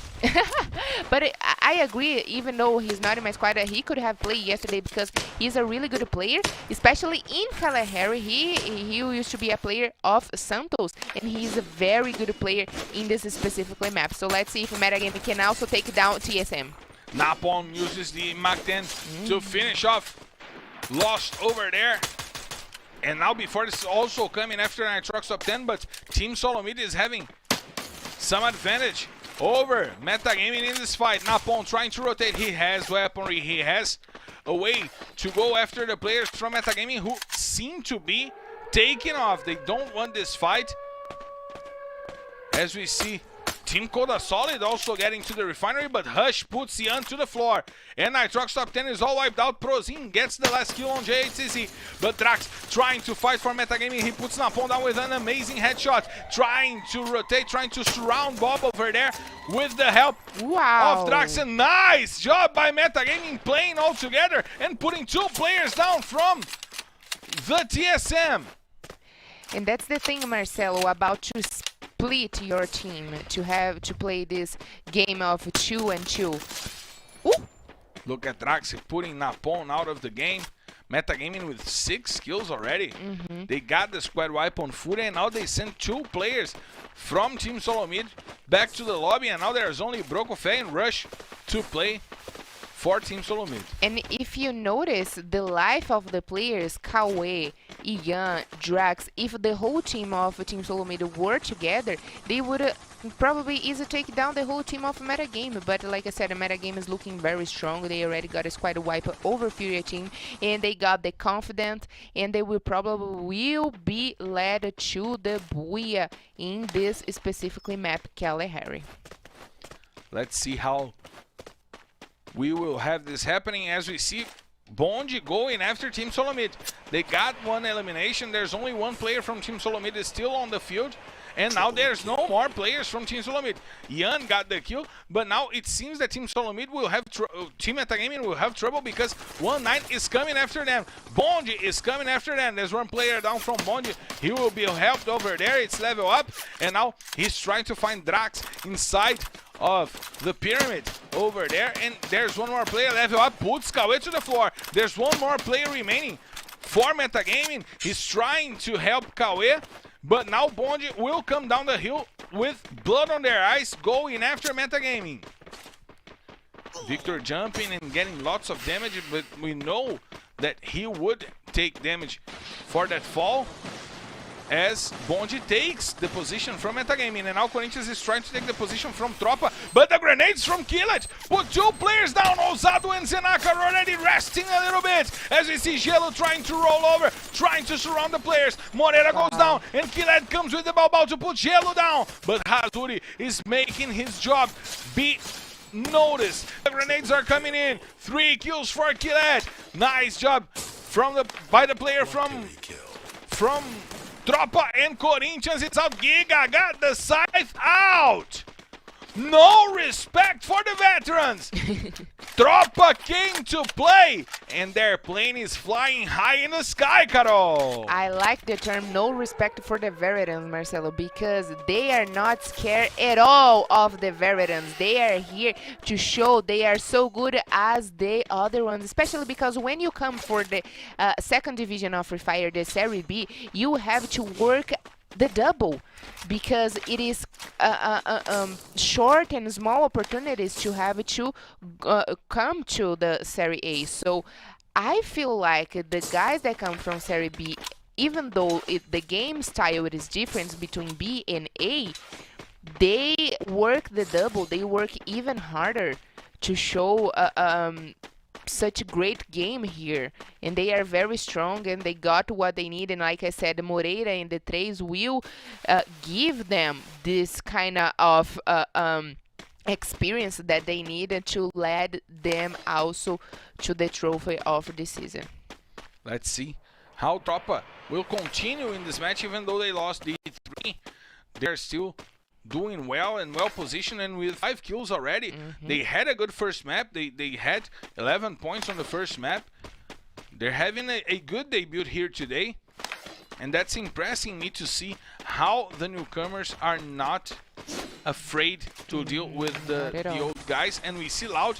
But I agree, even though he's not in my squad, he could have played yesterday because he's a really good player, especially in Kalahari. He used to be a player of Santos, and he's a very good player in this specific map. So let's see if metagame can also take down TSM. Napalm uses the Mach 10 to finish off Lost over there. And now before this is also coming after Nitrox top 10, but Team Solomid is having some advantage over Metagaming in this fight. Napalm trying to rotate. He has weaponry. He has a way to go after the players from Metagaming who seem to be taking off. They don't want this fight. As we see Team Coda Solid also getting to the refinery, but Hush puts Ian to the floor. And Nitrox top 10 is all wiped out. Prozin gets the last kill on J8CZ. But Drax trying to fight for Metagaming. He puts Napalm down with an amazing headshot. Trying to rotate, trying to surround Bob over there with the help of Drax. A nice job by Metagaming playing all together and putting 2 players down from the TSM. And that's the thing, Marcelo, about to split your team, to play this game of 2 and 2. Ooh. Look at Drax putting Napalm out of the game. Metagaming with 6 kills already. They got the squad wipe on Furia, and now they sent 2 players from Team Solomid back to the lobby, and now there's only Brokofe and Rush to play for Team Solomid. And if you notice the life of the players, Kawe, Ian, Drax, if the whole team of Team Solomid were together, they would probably easily take down the whole team of Metagame. But like I said, the Metagame is looking very strong. They already got a squad wipe over Furia team, and they got the confidence, and they will probably be led to the Booyah in this specifically map, Kalahari. Let's see how we will have this happening as we see Bonji going after Team Solomid. They got 1 elimination. There's only 1 player from Team Solomid is still on the field. And now there's no more players from Team Solomid. Yan got the kill, but now it seems that Team Solomid will have Team Metagaming will have trouble because 1-9 is coming after them. Bonji is coming after them. There's 1 player down from Bonji. He will be helped over there. It's level up, and now he's trying to find Drax inside of the pyramid over there, and there's 1 more player level up, puts Kawe to the floor. There's 1 more player remaining for Metagaming. He's trying to help Kawe, but now Bonji will come down the hill with blood on their eyes, going after Metagaming. Victor jumping and getting lots of damage, but we know that he would take damage for that fall, as Bonde takes the position from Metagaming, and now Corinthians is trying to take the position from Tropa, but the grenades from Killet put 2 players down. Ousado and Zenaka are already resting a little bit, as we see Gelo trying to roll over, trying to surround the players. Moreira goes down, and Killet comes with the Balbal to put Gelo down, but Hazuri is making his job be noticed. The grenades are coming in. 3 kills for Killet. Nice job by the player from Tropa, and Corinthians. It's out. Giga got the scythe out. No respect for the veterans. Tropa came to play, and their plane is flying high in the sky, Carol. I like the term no respect for the veterans, Marcelo, because they are not scared at all of the veterans. They are here to show they are so good as the other ones, especially because when you come for the second division of Free Fire, the Serie B, you have to work the double, because it is short and small opportunities to have to come to the Serie A. So I feel like the guys that come from Serie B, even though the game style is different between B and A, they work the double, they work even harder to show such a great game here, and they are very strong, and they got what they need. And like I said, Moreira and the Três will give them this kind of experience that they need to lead them also to the trophy of the season. Let's see how Tropa will continue in this match. Even though they lost the 3, they're still doing well and well positioned, and with 5 kills already. They had a good first map. They had 11 points on the first map. They're having a good debut here today, and that's impressing me to see how the newcomers are not afraid to deal with the old guys. And we see Loud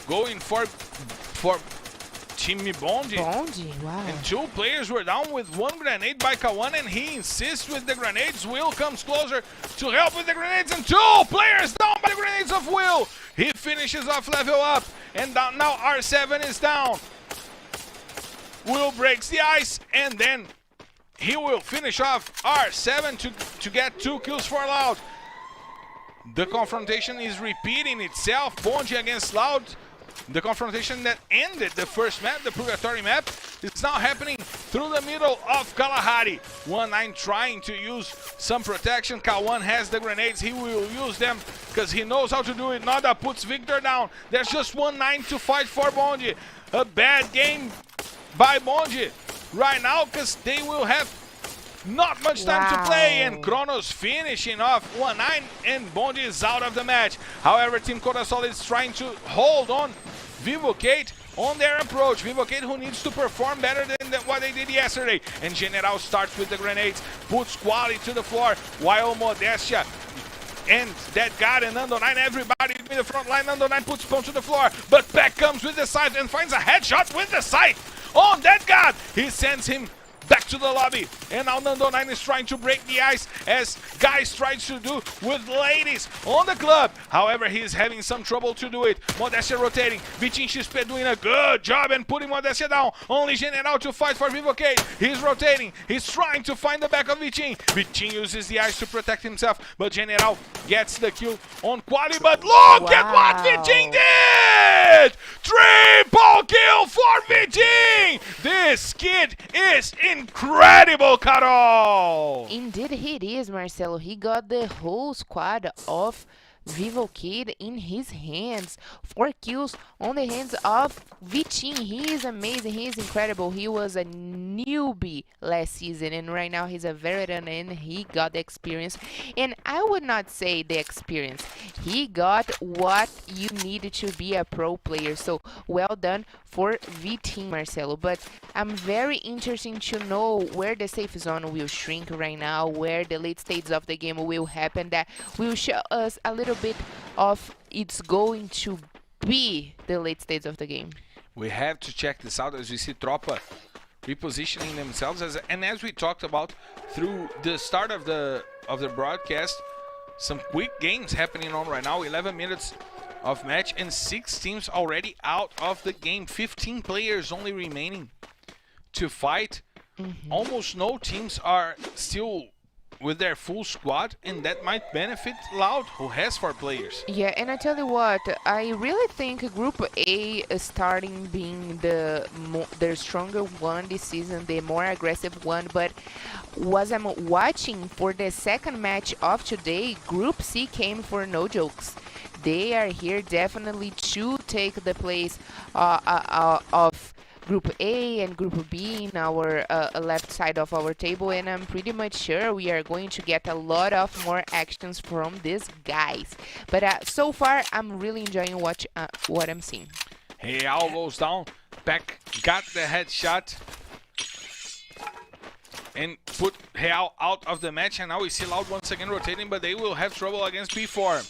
going for Timmy Bonde. Wow. And 2 players were down with 1 grenade by Kawan, and he insists with the grenades. Will comes closer to help with the grenades, and 2 players down by the grenades of Will. He finishes off level up, and now R7 is down. Will breaks the ice, and then he will finish off R7 to get 2 kills for Loud. The confrontation is repeating itself. Bonde against Loud. The confrontation that ended the first map, the Purgatory map, is now happening through the middle of Kalahari. 1-9 trying to use some protection. Kawan has the grenades. He will use them because he knows how to do it. Nada puts Victor down. There's just 1-9 to fight for Bonde. A bad game by Bonde right now, because they will have not much time to play, and Kronos finishing off 1-9, and Bonde is out of the match. However, Team Corazol is trying to hold on Vivocate on their approach. Vivocate, who needs to perform better than what they did yesterday. And General starts with the grenades, puts Quali to the floor, while Modestia and that guy and Nando 9, everybody in the front line. Nando 9 puts Pão to the floor, but Beck comes with the scythe and finds a headshot with the scythe on that guard. He sends him back to the lobby, and now Nando 9 is trying to break the ice, as Guys tries to do with ladies on the club. However, he's having some trouble to do it. Modestia rotating. Vitinho XP doing a good job and putting Modestia down. Only General to fight for Vivocate. He's rotating. He's trying to find the back of Vitinho. Vitinho uses the ice to protect himself, but General gets the kill on Quali. But look at what Vitinho did! Triple kill for Vitinho! This kid is incredible, Carol! Indeed he is, Marcelo. He got the whole squad of Vivocate in his hands. 4 kills on the hands of Vitinho. He is amazing. He is incredible. He was a newbie last season, and right now he's a veteran, and he got the experience. And I would not say the experience. He got what you needed to be a pro player. So well done for Vitinho, Marcelo. But I'm very interested to know where the safe zone will shrink right now, where the late stages of the game will happen. That will show us a little bit of it's going to be the late stage of the game. We have to check this out as we see Tropa repositioning themselves, and as we talked about through the start of the broadcast, some quick games happening on right now. 11 minutes of match and 6 teams already out of the game. 15 players only remaining. to fight. Almost no teams are still with their full squad, and that might benefit Loud, who has 4 players. Yeah, and I tell you what, I really think Group A is starting being the stronger one this season, the more aggressive one. But was I'm watching for the second match of today, Group C came for no jokes. They are here definitely to take the place of Group A and Group B in our left side of our table, and I'm pretty much sure we are going to get a lot of more actions from these guys. But so far, I'm really enjoying what I'm seeing. Real goes down. Peck got the headshot and put Real out of the match, and now we see Loud once again rotating, but they will have trouble against B4.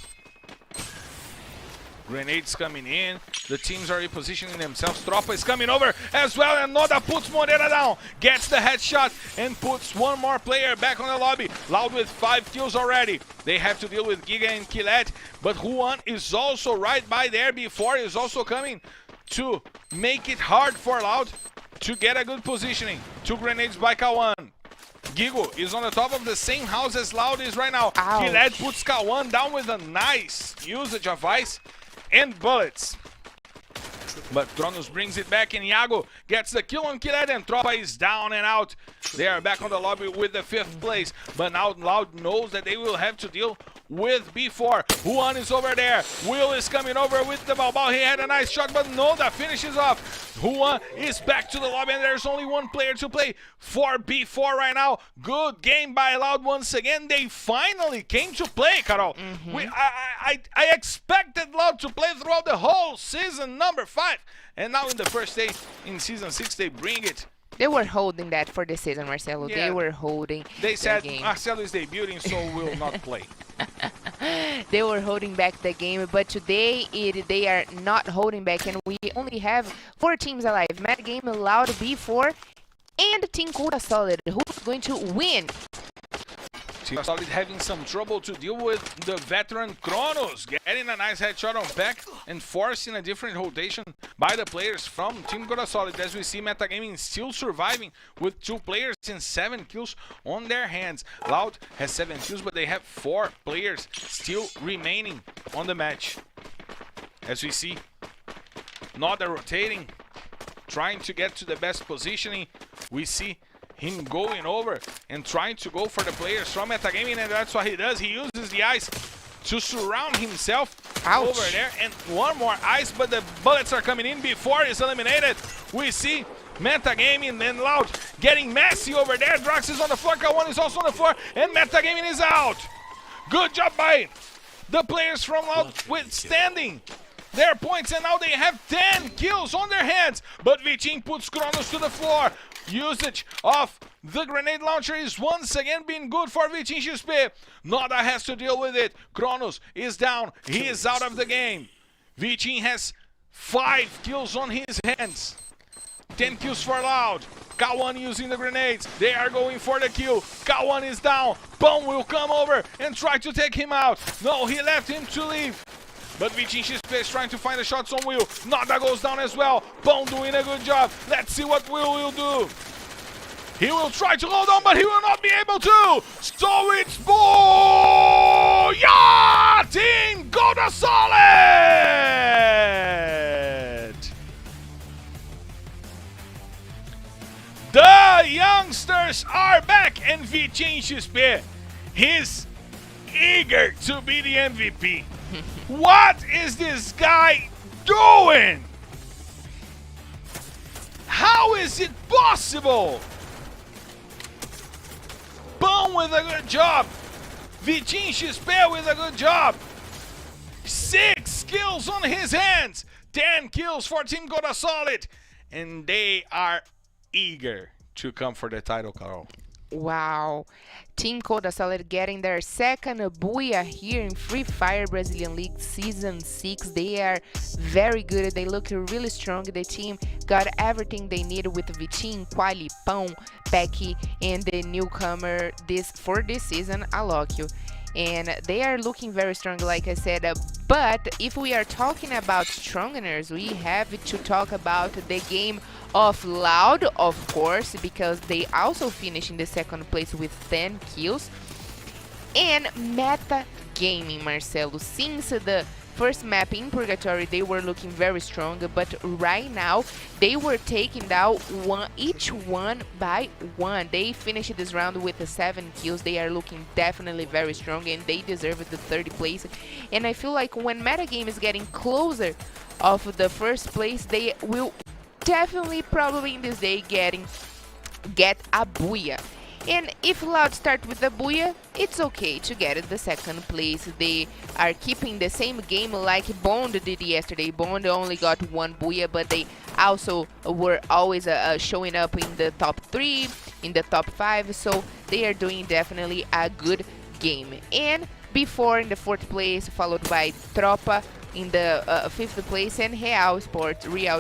Grenades coming in. The teams are repositioning themselves. Tropa is coming over as well, and Noda puts Moreira down. Gets the headshot and puts one more player back on the lobby. Loud with 5 kills already. They have to deal with Giga and Killet, but Juan is also right by there. Before is also coming to make it hard for Loud to get a good positioning. 2 grenades by Kawan. Gigo is on the top of the same house as Loud is right now. Killet puts Kawan down with a nice usage of ice and bullets. But Kronos brings it back, and Iago gets the kill on Killet, and Tropa is down and out. They are back on the lobby with the 5th place, but now Loud knows that they will have to deal with B4. Juan is over there. Will is coming over with the ball. He had a nice shot, but Noda finishes off. Juan is back to the lobby, and there's only 1 player to play for B4 right now. Good game by Loud once again. They finally came to play, Carol. I expected Loud to play throughout the whole season number 5, and now in the first day in season 6 they bring it. They were holding that for the season, Marcelo. Yeah. They were holding. They said game. Marcelo is debuting, so will not play. They were holding back the game, but today they are not holding back, and we only have 4 teams alive. Mad Game, Loud, B4, and Team Coda Solid. Who's going to win? Team Solid having some trouble to deal with the veteran Kronos, getting a nice headshot on Peck and forcing a different rotation by the players from Team Coda Solid. As we see, Metagaming still surviving with 2 players and 7 kills on their hands. Loud has 7 kills, but they have 4 players still remaining on the match. As we see, Noda rotating, trying to get to the best positioning. We see him going over and trying to go for the players from Metagaming, and that's what he does. He uses the ice to surround himself over there, and 1 more ice, but the bullets are coming in before he's eliminated. We see Metagaming and Loud getting messy over there. Drax is on the floor, Kawan is also on the floor, and Metagaming is out. Good job by the players from Loud withstanding their points, and now they have 10 kills on their hands, but Vitin puts Kronos to the floor. Usage of the grenade launcher is once again being good for Vitin XP. Noda has to deal with it. Kronos is down. He is out of the game. Vitin has 5 kills on his hands. 10 kills for Loud. Kawan using the grenades. They are going for the kill. Kawan is down. Bone will come over and try to take him out. No, he left him to leave. But Vitin XP is trying to find the shots on Will. Noda goes down as well. Bone doing a good job. Let's see what Will do. He will try to hold on, but he will not be able to. So it's Booyah! Team Coda Solid! The youngsters are back, and Vitin XP is eager to be the MVP. What is this guy doing? How is it possible? Bone with a good job. Vitin XP with a good job. 6 kills on his hands. 10 kills for Team Coda Solid. And they are eager to come for the title, Carol. Wow. Team Coda Solid getting their second booyah here in Free Fire Brazilian League Season 6. They are very good. They look really strong. The team got everything they needed with Vitin, Quali, Pão, Pecky, and the newcomer for this season, Alokio. And they are looking very strong, like I said. But if we are talking about strongers, we have to talk about the game of Loud, of course, because they also finished in the second place with 10 kills. And Meta Gaming, Marcelo, since the first map in Purgatory, they were looking very strong, but right now they were taking down each one by one. They finished this round with 7 kills. They are looking definitely very strong, and they deserve the third place. And I feel like when Metagame is getting closer of the first place, they will definitely, probably in this day, get a booyah. And if Loud start with the booyah, it's okay to get the second place. They are keeping the same game like Bond did yesterday. Bond only got 1 booyah, but they also were always showing up in the top 3, in the top 5, so they are doing definitely a good game. And before in the 4th place, followed by Tropa in the 5th place, and Real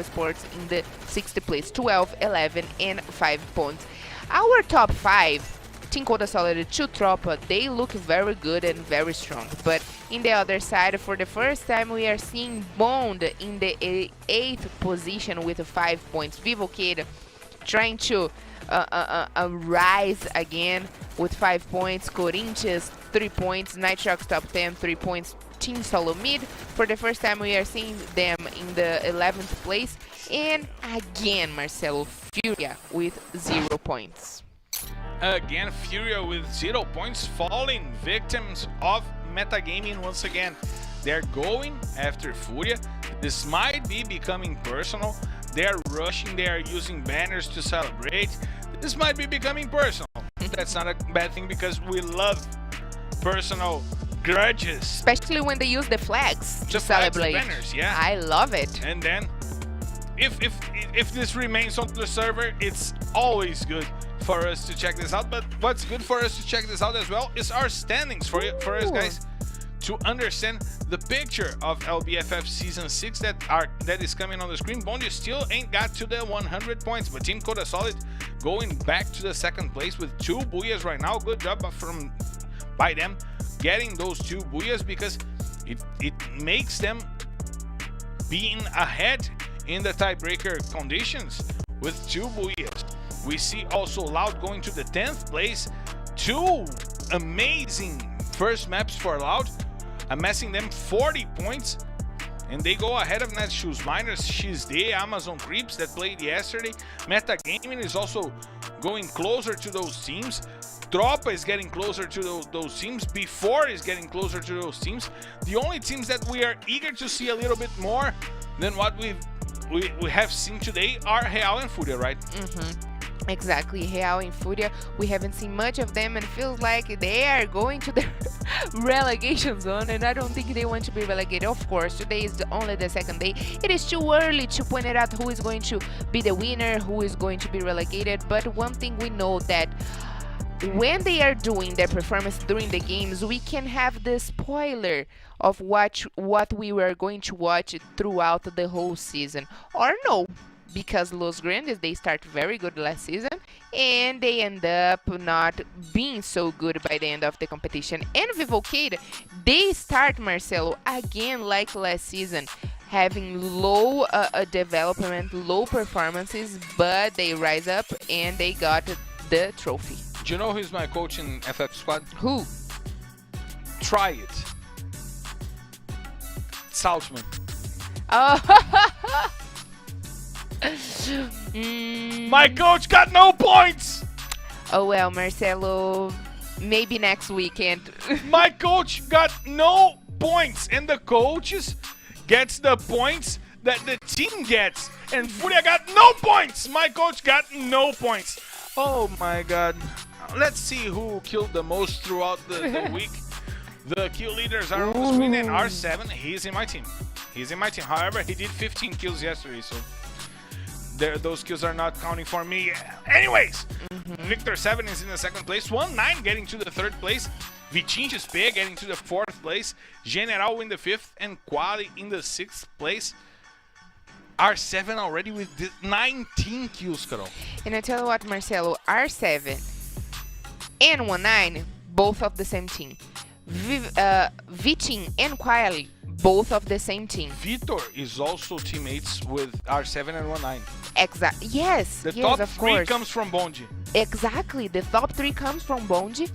Sports in the 6th place, 12, 11, and 5 points. Our top 5, Team Coda Solid to Tropa, they look very good and very strong. But in the other side, for the first time, we are seeing Bond in the 8th position with 5 points. Vivo Kid trying to rise again with 5 points. Corinthians, 3 points. Nitrox top 10, 3 points. Team Solo Mid, for the first time we are seeing them in the 11th place. And again, Marcelo, Furia with 0 points. Again, Furia with 0 points, falling victims of metagaming once again. They're going after Furia. This might be becoming personal. They're rushing, they are using banners to celebrate. This might be becoming personal. That's not a bad thing, because we love personal grudges. Especially when they use the flags to celebrate. Banners, yeah. I love it. And then, if this remains on the server, it's always good for us to check this out. But what's good for us to check this out as well is our standings for us, guys, to understand the picture of LBFF Season 6 that is coming on the screen. Bondi still ain't got to the 100 points, but Team Coda Solid going back to the 2nd place with 2 booyahs right now. Good job by them getting those 2 booyahs, because it makes them being ahead in the tiebreaker conditions with 2 booyahs. We see also Loud going to the 10th place. 2 amazing first maps for Loud, amassing them 40 points, and they go ahead of Netshoes Miners, XD, Amazon Creeps that played yesterday. Metagaming is also going closer to those teams. Tropa is getting closer to those teams. Before is getting closer to those teams. The only teams that we are eager to see a little bit more than what we have seen today are Real and Furia, right? Exactly, Real and Furia. We haven't seen much of them, and feels like they are going to the relegation zone, and I don't think they want to be relegated. Of course, today is only the 2nd day. It is too early to point it out who is going to be the winner, who is going to be relegated. But one thing we know, that when they are doing their performance during the games, we can have the spoiler of what we were going to watch throughout the whole season. Or no, because Los Grandes, they start very good last season, and they end up not being so good by the end of the competition. And Vivocade, they start, Marcelo, again like last season, having low development, low performances, but they rise up and they got the trophy. Do you know who's my coach in FF Squad? Who? Try it. Saltzman. Oh. My coach got no points! Oh well, Marcelo, maybe next weekend. My coach got no points, and the coaches gets the points that the team gets, and Furia got no points. My coach got no points. Oh my god. Let's see who killed the most throughout the week. The kill leaders are on the screen, and R7, he's in my team. He's in my team. However, he did 15 kills yesterday, so those kills are not counting for me. Anyways, Victor 7 is in the 2nd place. 1-9 getting to the 3rd place. Vitinhas P getting to the 4th place. General in the 5th, and Quali in the 6th place. R7 already with 19 kills, Carol. And I tell you what, Marcelo, R7 and 1-9, both of the same team. Vitin and Quali, both of the same team. Vitor is also teammates with R7 and 19. Exactly. Yes. The yes, top of 3 course. comes from Bonji. Exactly. The top 3 comes from Bonji.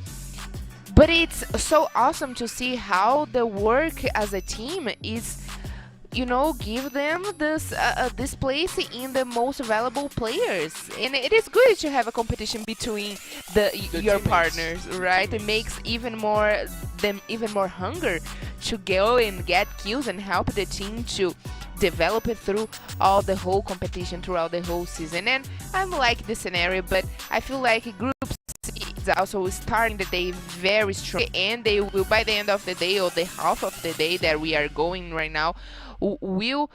But it's so awesome to see how the work as a team is, you know, give them this place in the most valuable players. And it is good to have a competition between your teammates. Partners, right? It makes even more hunger to go and get kills and help the team to develop it through all the whole competition throughout the whole season. And I like this scenario, but I feel like Group C is also starting the day very strong, and they will, by the end of the day or the half of the day that we are going right now, will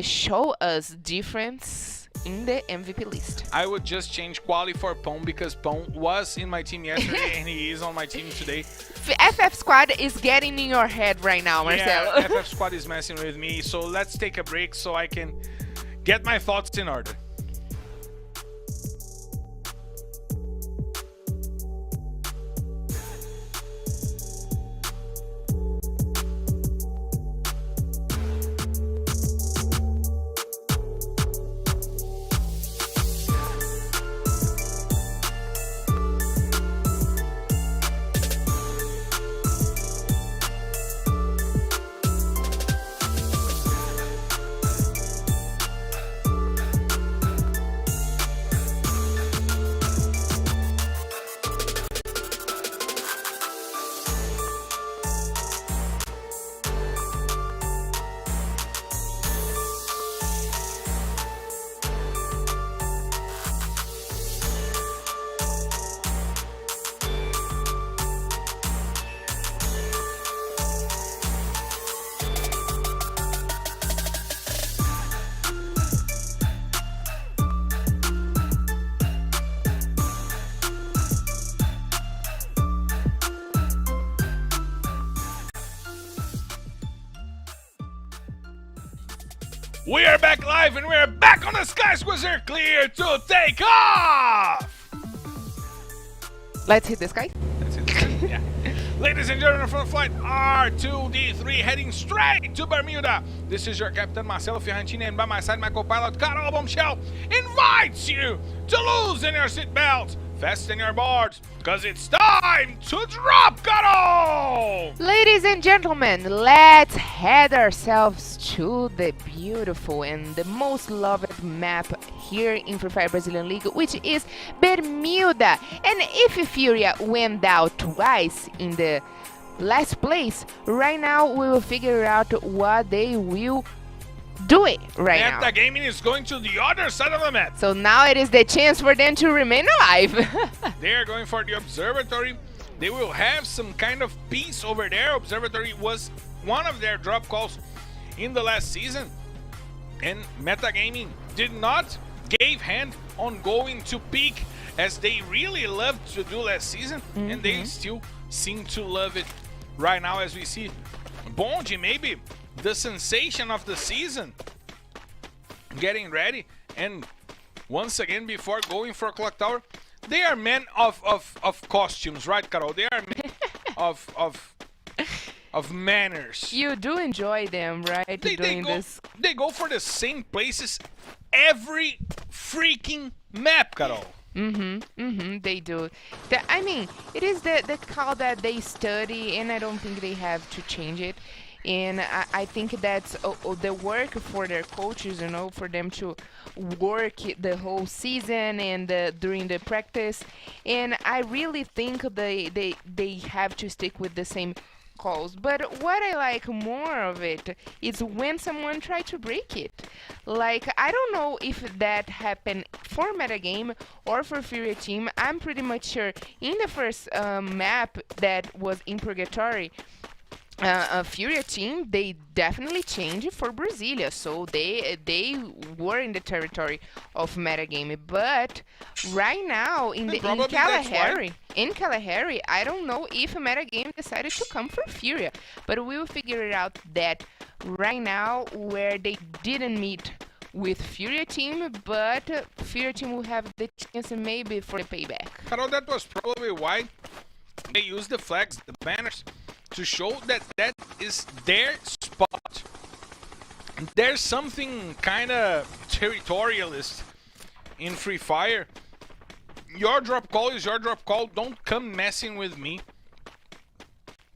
show us difference in the MVP list. I would just change Quali for Pong because Pong was in my team yesterday and he is on my team today. FF Squad is getting in your head right now, Marcelo. Yeah, FF Squad is messing with me, so let's take a break so I can get my thoughts in order. We are back live and we are back on the Sky Squeezer, clear to take off! Let's hit the sky. That's it. Yeah. Ladies and gentlemen, from flight R2D3 heading straight to Bermuda. This is your Captain Marcelo Fiorentini, and by my side my co-pilot Carol Bombshell invites you to loosen your seatbelts, fasten your boards, because it's time to drop, Carol! Ladies and gentlemen, let's head ourselves to the beautiful and the most loved map here in Free Fire Brazilian League, which is Bermuda. And if Furia went out twice in the last place, right now we will figure out what they will do it right now. Metagaming is going to the other side of the map. So now it is the chance for them to remain alive. They are going for the observatory. They will have some kind of peace over there. Observatory was one of their drop calls in the last season, and Metagaming did not give hand on going to peak as they really loved to do last season, and they still seem to love it right now as we see Bonji, maybe the sensation of the season, getting ready. And once again, before going for Clock Tower, they are men of costumes, right, Carol? They are men of manners. You do enjoy them, right? They go for the same places every freaking map, Carol. They do. I mean, it is the call that they study, and I don't think they have to change it. And I think that's the work for their coaches, you know, for them to work the whole season and during the practice. And I really think they have to stick with the same calls. But what I like more of it is when someone tries to break it. Like, I don't know if that happened for Metagame or for Furia Team. I'm pretty much sure in the first map that was in Purgatory, Furia Team, they definitely changed for Brasilia, so they were in the territory of Metagame. But right now in Kalahari, I don't know if Metagame decided to come for Furia, but we will figure it out that right now, where they didn't meet with Furia Team, but Furia Team will have the chance maybe for the payback. Carol, that was probably why they used the flags, the banners, to show that that is their spot. there's something kind of territorialist in Free Fire. Your drop call is your drop call. Don't come messing with me.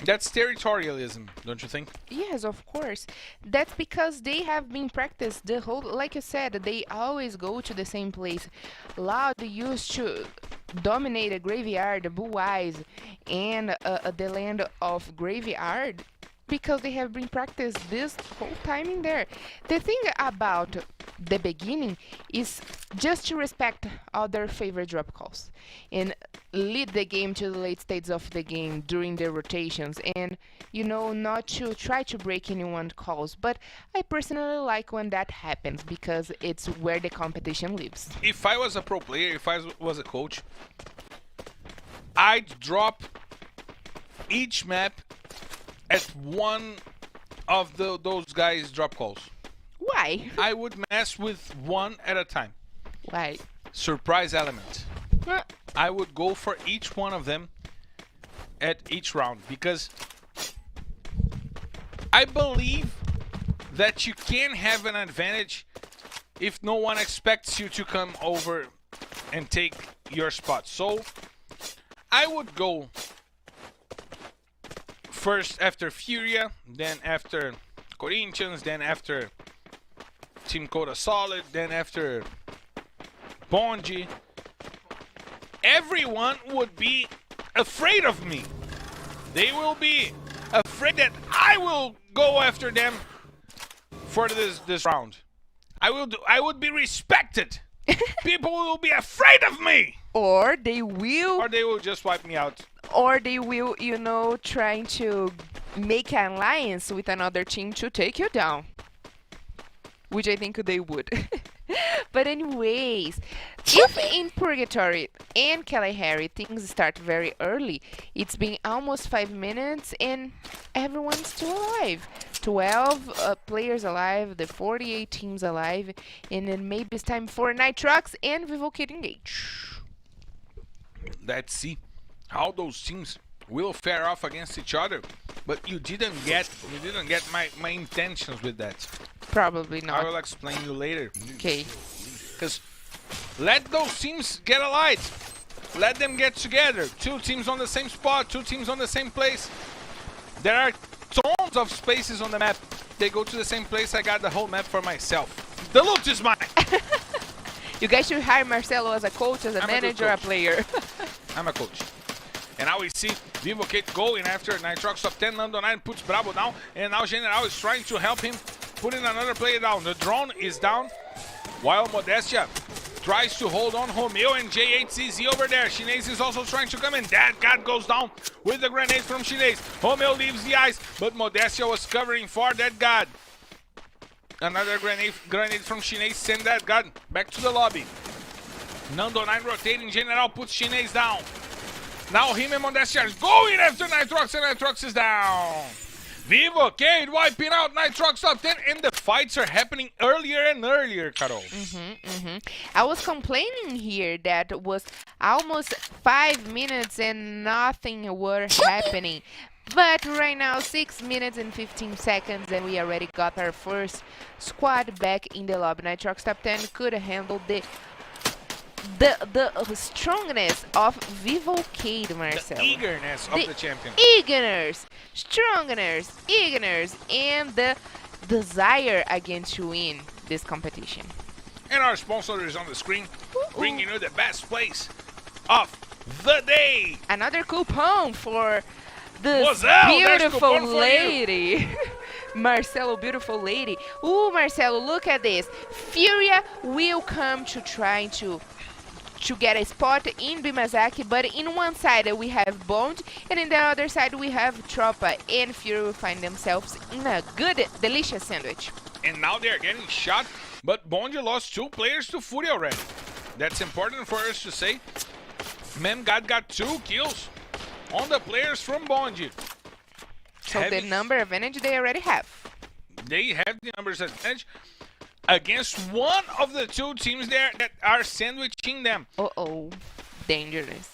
That's territorialism, don't you think? Yes, of course. That's because they have been practiced the whole, like you said, they always go to the same place. Loud used to dominate the graveyard, the Blue Eyes, and the land of graveyard because they have been practiced this whole time in there. The thing about the beginning is just to respect other favorite drop calls and lead the game to the late stages of the game during the rotations, and you know, not to try to break anyone's calls. But I personally like when that happens because it's where the competition lives. If I was a pro player, if I was a coach, I'd drop each map at one of those guys' drop calls. Why? I would mess with one at a time. Why? Surprise element. I would go for each one of them at each round because I believe that you can have an advantage if no one expects you to come over and take your spot. So I would go first after Furia, then after Corinthians, then after Team Coda Solid, then after Bonji. Everyone would be afraid of me. They will be afraid that I will go after them for this round. I would be respected. People will be afraid of me. Or they will just wipe me out. Or they will, you know, trying to make an alliance with another team to take you down. Which I think they would. But anyways, if in Purgatory and Kalahari things start very early, it's been almost 5 minutes and everyone's still alive. 12 players alive, the 48 teams alive, and then maybe it's time for Nitrox and Vivo Kid engage. Let's see how those teams will fare off against each other. But you didn't get my intentions with that. Probably not. I will explain you later. Okay. Because let those teams get allied. Let them get together. 2 teams on the same spot, 2 teams on the same place. There are tons of spaces on the map. They go to the same place. I got the whole map for myself. The loot is mine. You guys should hire Marcelo as a coach, as a manager, a player. I'm a coach. And now we see Vivo Kate going after Nitrox top 10. Nando 9 puts Bravo down. And now General is trying to help him putting another player down. The drone is down while Modestia tries to hold on Romeo and J8CZ over there. Shinase is also trying to come in. That God goes down with the grenade from Shinase. Romeo leaves the ice, but Modestia was covering for that God. Another grenade from Shinase send that God back to the lobby. Nando 9 rotating. General puts Shinase down. Now him and Modestia are going after Nitrox, and Nitrox is down. Vivo Cade wiping out Nitrox top 10, and the fights are happening earlier and earlier, Carol. I was complaining here that it was almost 5 minutes and nothing were happening. But right now, 6 minutes and 15 seconds, and we already got our first squad back in the lobby. Nitrox top 10 could handle the strongness of Vivo Cade, Marcel. The eagerness of the champion. Eagerness, and the desire again to win this competition. And our sponsor is on the screen, bringing you the best place of the day. Another coupon for this Moselle, beautiful lady. Marcelo, beautiful lady. Ooh, Marcelo, look at this. Furia will come to try to get a spot in Bimazaki, but in one side we have Bond, and in the other side we have Tropa, and Fury will find themselves in a good, delicious sandwich. And now they are getting shot, but Bond lost 2 players to Fury already. That's important for us to say. Memgod got 2 kills on the players from Bond. So the number advantage they already have. They have the numbers advantage against one of the 2 teams there that are sandwiching them. Uh-oh, dangerous.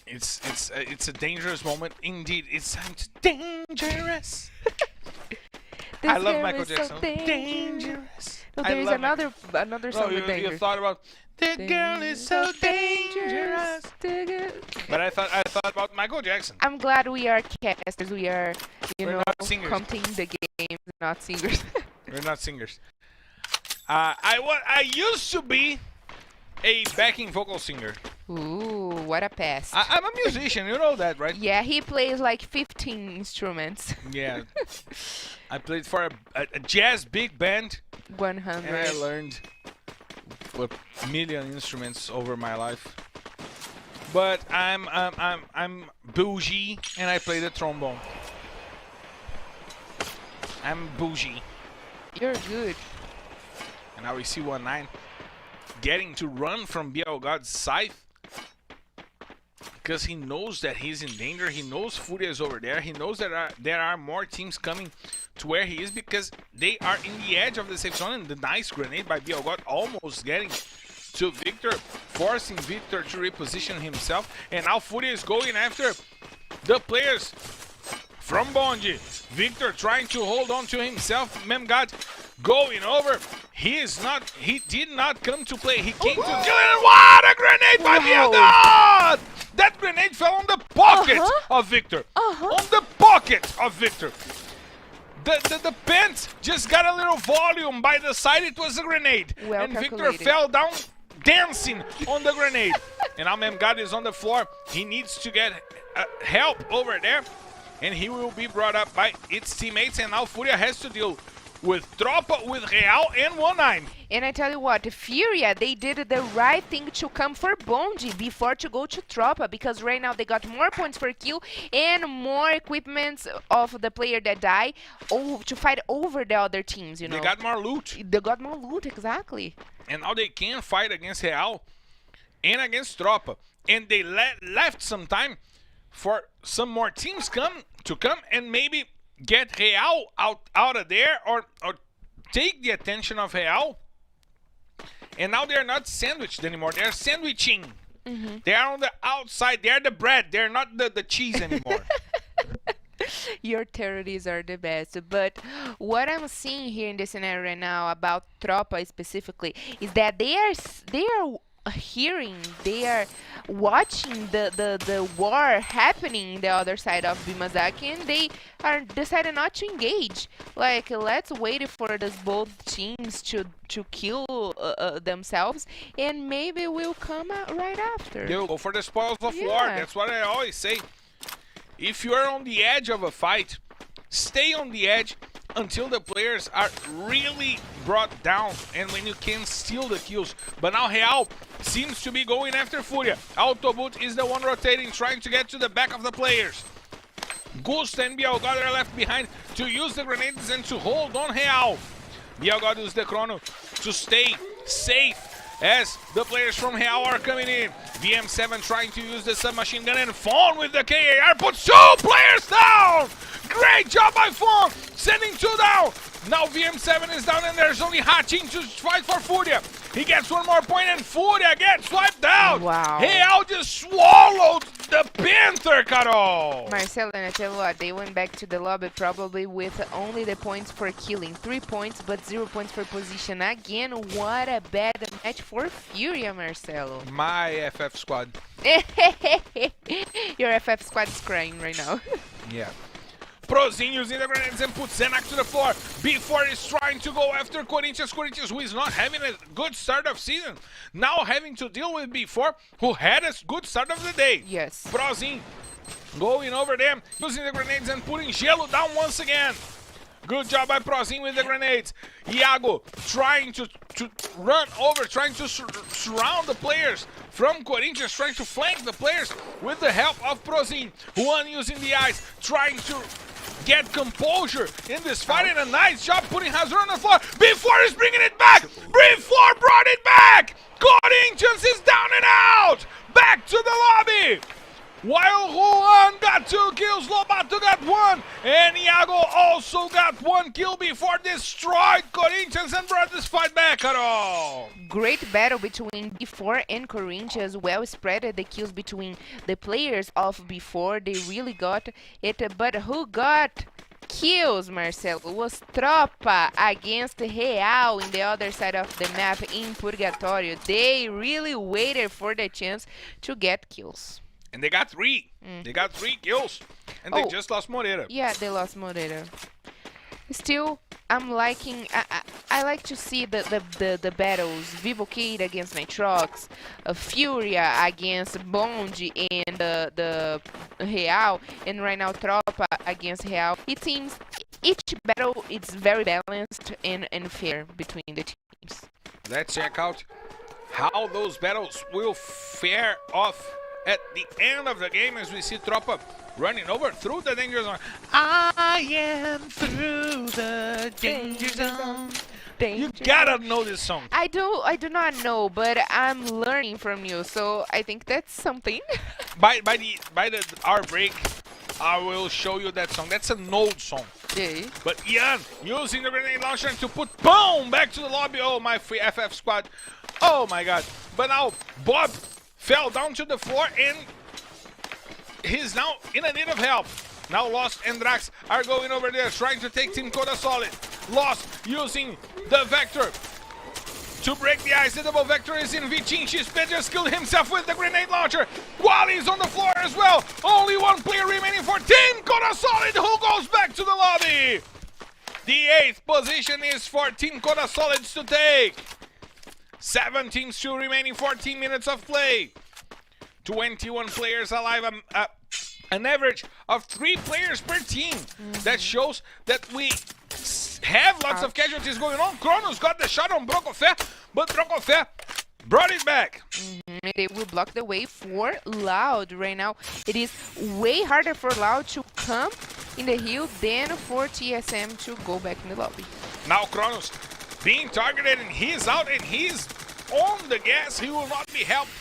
It's a dangerous moment indeed. It sounds dangerous. I love girl Michael is so Jackson. dangerous. No, I there is love another No, song with you danger. thought about the girl is so dangerous. But I thought about Michael Jackson. I'm glad we are casters. We are, We're not singers. commenting the games, not singers. We're not singers. I used to be a backing vocal singer. Ooh, what a past. I'm a musician, you know that, right? Yeah, he plays like 15 instruments. Yeah. I played for a jazz big band, 100. and I learned a million instruments over my life. But I'm bougie, and I play the trombone. I'm bougie. You're good. And now we see 1-9 getting to run from Bielgod's side because he knows that he's in danger. He knows Furia is over there. He knows that there are more teams coming to where he is because they are in the edge of the safe zone. And the nice grenade by Bielgod almost getting to Victor, forcing Victor to reposition himself. And now Furia is going after the players from Bonji. Victor trying to hold on to himself. Memgad going over. He did not come to play. He came to kill it. What a grenade by Bielgod! That grenade fell on the pocket of Victor. On the pocket of Victor. The pants just got a little volume by the side. It was a grenade. Well and Victor calculated. fell down dancing on the grenade. And now Memgad is on the floor. He needs to get help over there. And he will be brought up by its teammates. And now Furia has to deal with Tropa, with Real, and 1-9. And I tell you what, Furia, they did the right thing to come for Bonji before to go to Tropa, because right now they got more points per kill and more equipments of the player that die to fight over the other teams, you know. They got more loot. They got more loot, exactly. And now they can fight against Real and against Tropa. And they left some time for some more teams to come and maybe get Real out of there or take the attention of Real. And now they're not sandwiched anymore. They're sandwiching. They are on the outside. They're the bread. They're not the cheese anymore. Your theories are the best. But what I'm seeing here in the scenario right now about Tropa specifically is that they are hearing, they are watching the war happening the other side of Bimazaki, and they are decided not to engage. Like, let's wait for those both teams to kill themselves, and maybe we'll come out right after. They'll go for the spoils of war. That's what I always say. If you're on the edge of a fight, stay on the edge until the players are really brought down and when you can steal the kills. But now Real seems to be going after Furia. Autoboot is the one rotating, trying to get to the back of the players. Ghost and Bielgod are left behind to use the grenades and to hold on Real. Bielgod uses the chrono to stay safe as the players from Real are coming in. VM7 trying to use the submachine gun, and Fawn with the KAR puts 2 players down! Great job by Fawn, sending 2 down. Now VM7 is down and there's only Hachin to fight for Furia. He gets 1 more point and Furia gets wiped out. Wow. Real just swallowed the Panther, Carol. Marcelo, and I tell you what, they went back to the lobby probably with only the points for killing. 3 points, but 0 points for position. Again, what a bad match for Furia, Marcelo. My FF squad. Your FF squad is crying right now. Yeah. Prozin using the grenades and puts Zenak to the floor. B4 is trying to go after Corinthians. Corinthians, who is not having a good start of season, now having to deal with B4, who had a good start of the day. Yes. Prozin going over them, using the grenades and putting Gelo down once again. Good job by Prozin with the grenades. Iago trying to run over, trying to surround the players from Corinthians, trying to flank the players with the help of Prozin. Juan using the eyes, trying to get composure in this fight, and a nice job putting Hazard on the floor. B4 is bringing it back. B4 brought it back. Corinthians is down and out. Back to the lobby. While Juan got 2 kills, Lobato got 1, and Iago also got 1 kill before destroyed Corinthians and brought this fight back at all. Great battle between B4 and Corinthians, well spread the kills between the players of B4. They really got it, but who got kills, Marcelo, was Tropa against Real in the other side of the map in Purgatorio. They really waited for the chance to get kills. And they got 3. They got 3 kills. And they just lost Moreira. Yeah, they lost Moreira. Still, I'm liking. I like to see the battles. Vivocade against Nitrox, Furia against Bond and the Real, and right now Tropa against Real. It seems each battle is very balanced and fair between the teams. Let's check out how those battles will fare off at the end of the game as we see Tropa running over through the danger zone. I am through the danger zone. You gotta know this song. I do not know, but I'm learning from you, so I think that's something. by our break, I will show you that song. That's an old song. Yeah. But Ian using the grenade launcher to put boom back to the lobby. Oh, my free FF squad. Oh my god. But now Bob fell down to the floor and he's now in a need of help. Now Lost and Drax are going over there trying to take Team Coda Solid. Lost using the Vector to break the ice. The double Vector is in Vichin. Sped just killed himself with the grenade launcher. Wally's on the floor as well. Only one player remaining for Team Coda Solid, who goes back to the lobby. The 8th position is for Team Coda Solids to take. 7 teams still remaining, 14 minutes of play. 21 players alive, an average of 3 players per team. That shows that we have lots of casualties going on. Kronos got the shot on Brokofé, but Brokofé brought it back. They will block the way for Loud right now. It is way harder for Loud to come in the hill than for TSM to go back in the lobby. Now Kronos being targeted and he's out and he's on the gas. He will not be helped.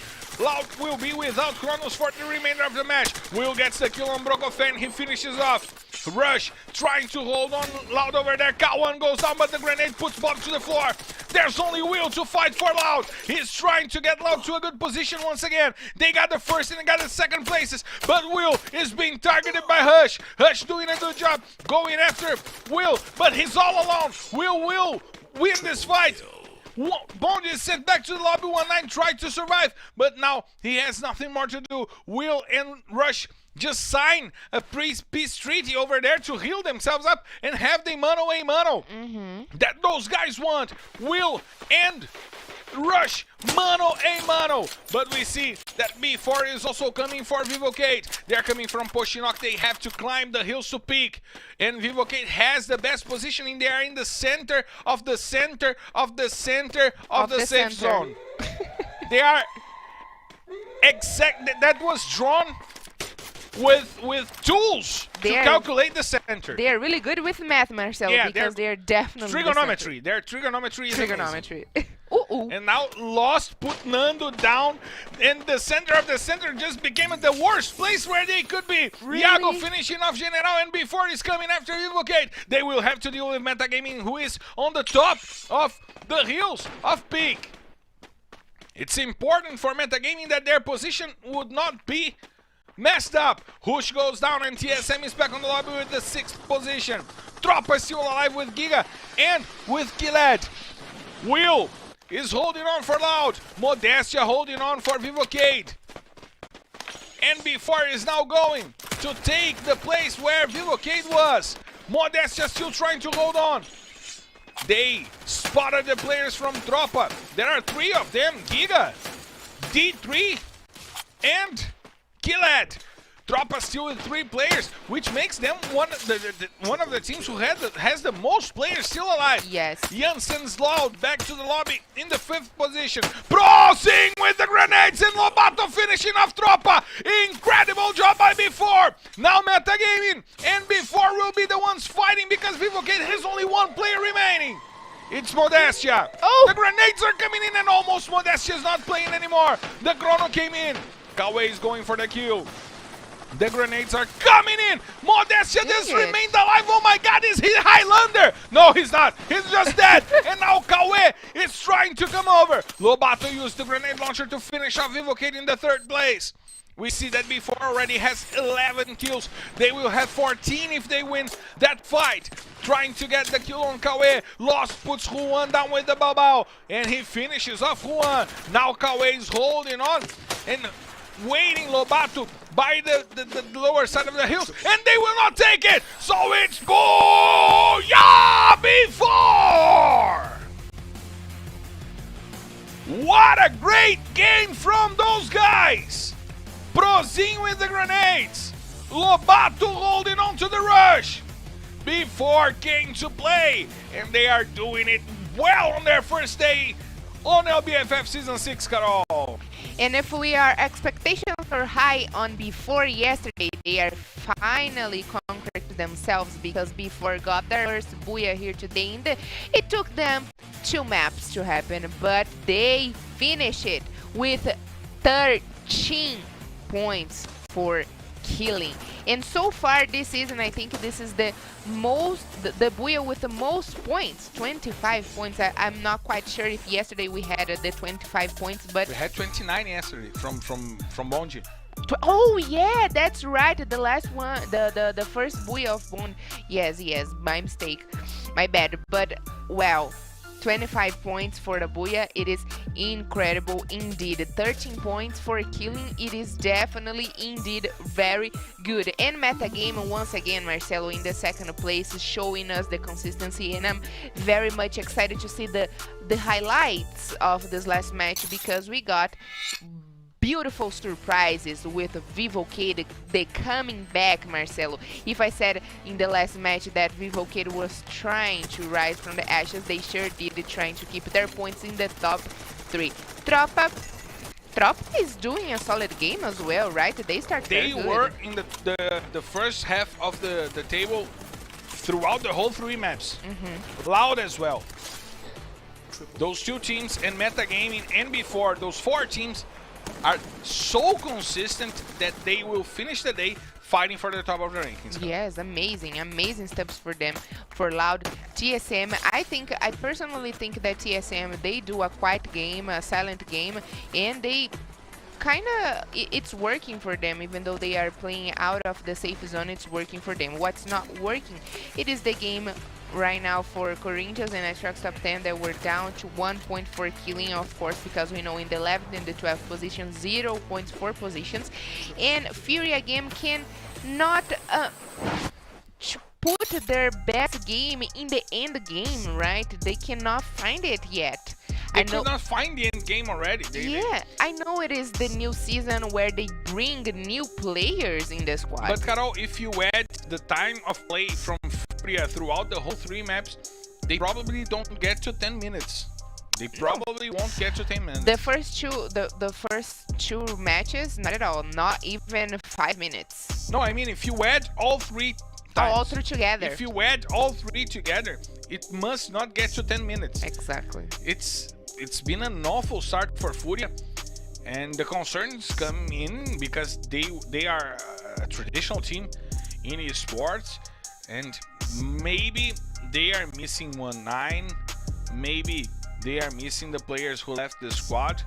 Loud will be without Kronos for the remainder of the match. Will gets the kill on Brokofé and he finishes off. Rush trying to hold on Loud over there. K1 goes down, but the grenade puts Bob to the floor. There's only Will to fight for Loud. He's trying to get Loud to a good position once again. They got the first and they got the second places, but Will is being targeted by Hush. Hush doing a good job going after Will, but he's all alone. Will win this fight. Bond is sent back to the lobby. 1-9 tried to survive, but now he has nothing more to do. Will and Rush just sign a peace treaty over there to heal themselves up and have the mano-a-mano that those guys want. Will and Rush, mano-a-mano. But we see that B4 is also coming for Vivocade. They're coming from Poshinok. They have to climb the hills to peak. And Vivocade has the best positioning. They are in the center of the center of the center of the safe zone. They are that was drawn with tools to calculate the center. They are really good with math, Marcelo, because they're definitely trigonometry. Their trigonometry is trigonometry. And now Lost put Nando down, and the center of the center just became the worst place where they could be. Really? Iago finishing off General, and before he's coming after Vivocade. They will have to deal with Metagaming, who is on the top of the hills of Peak. It's important for Metagaming that their position would not be messed up. Hush goes down and TSM is back on the lobby with the 6th position. Tropa is still alive with Giga and with Gilad. Will is holding on for Loud. Modestia holding on for Vivocade. And B4 is now going to take the place where Vivocade was. Modestia still trying to hold on. They spotted the players from Tropa. There are 3 of them. Giga, D3, and Gilad. Tropa still with 3 players, which makes them one of the teams who has the most players still alive. Yes. Jansen's Loud back to the lobby in the 5th position. Prosing with the grenades and Lobato finishing off Tropa. Incredible job by B4. Now Metagaming and B4 will be the ones fighting because Vivocade has only 1 player remaining. It's Modestia. Oh! The grenades are coming in and almost Modestia is not playing anymore. The Chrono came in. Kawe is going for the kill. The grenades are coming in. Modestia just remained alive. Oh my god, is he Highlander? No, he's not. He's just dead. And now Kawe is trying to come over. Lobato used the grenade launcher to finish off Vivocade in the 3rd place. We see that before already has 11 kills. They will have 14 if they win that fight. Trying to get the kill on Kawe. Lost puts Juan down with the Babao. And he finishes off Juan. Now Kawe is holding on and waiting Lobato by the lower side of the hills. And they will not take it. So it's go! Yeah! Before! What a great game from those guys! Prozinho with the grenades. Lobato holding on to the rush. Before came to play. And they are doing it well on their first day on LBFF Season 6, Carol. And if we are expectations are high on Before yesterday, they are finally conquered themselves because Before got their first Booyah here today. And it took them 2 maps to happen, but they finished it with 13 points for killing. And so far this season, I think this is the Booyah with the most points, 25 points. I'm not quite sure if yesterday we had the 25 points, but we had 29 yesterday from Bonji. Oh yeah, that's right. The last one, the first Booyah of Bond. Yes, my mistake, my bad. But well, 25 points for the Booyah, it is incredible indeed. 13 points for killing, it is definitely indeed very good. And metagame once again, Marcelo in the second place is showing us the consistency, and I'm very much excited to see the highlights of this last match because we got beautiful surprises with Vivo Kid, they coming back, Marcelo. If I said in the last match that Vivo Kid was trying to rise from the ashes, they sure did, trying to keep their points in the top 3. Tropa is doing a solid game as well, right? They start They very were good. in the first half of the table throughout the whole 3 maps. Loud as well. Those 2 teams and Metagaming and Before, those 4 teams are so consistent that they will finish the day fighting for the top of the rankings. Yes, amazing steps for them, for Loud. TSM, I personally think that TSM, they do a quiet game, a silent game, and they it's working for them. Even though they are playing out of the safe zone, it's working for them. What's not working, it is the game right now for Corinthians and Atrax Top 10 that we're down to 1 point for killing, of course, because we know in the 11th and the 12th position, 0 points for positions. And Fury again can not put their best game in the end game, right? They cannot find it yet. They could not find the end game already. I know it is the new season where they bring new players in the squad. But Carol, if you add the time of play from Furia throughout the whole 3 maps, they probably don't get to 10 minutes. They probably won't get to 10 minutes. The first two matches, not at all, not even 5 minutes. No, I mean if you add all 3 times, all 3 together. If you add all 3 together, it must not get to 10 minutes. Exactly. It's been an awful start for Furia, and the concerns come in because they are a traditional team in esports, and maybe they are missing 1-9, maybe they are missing the players who left the squad.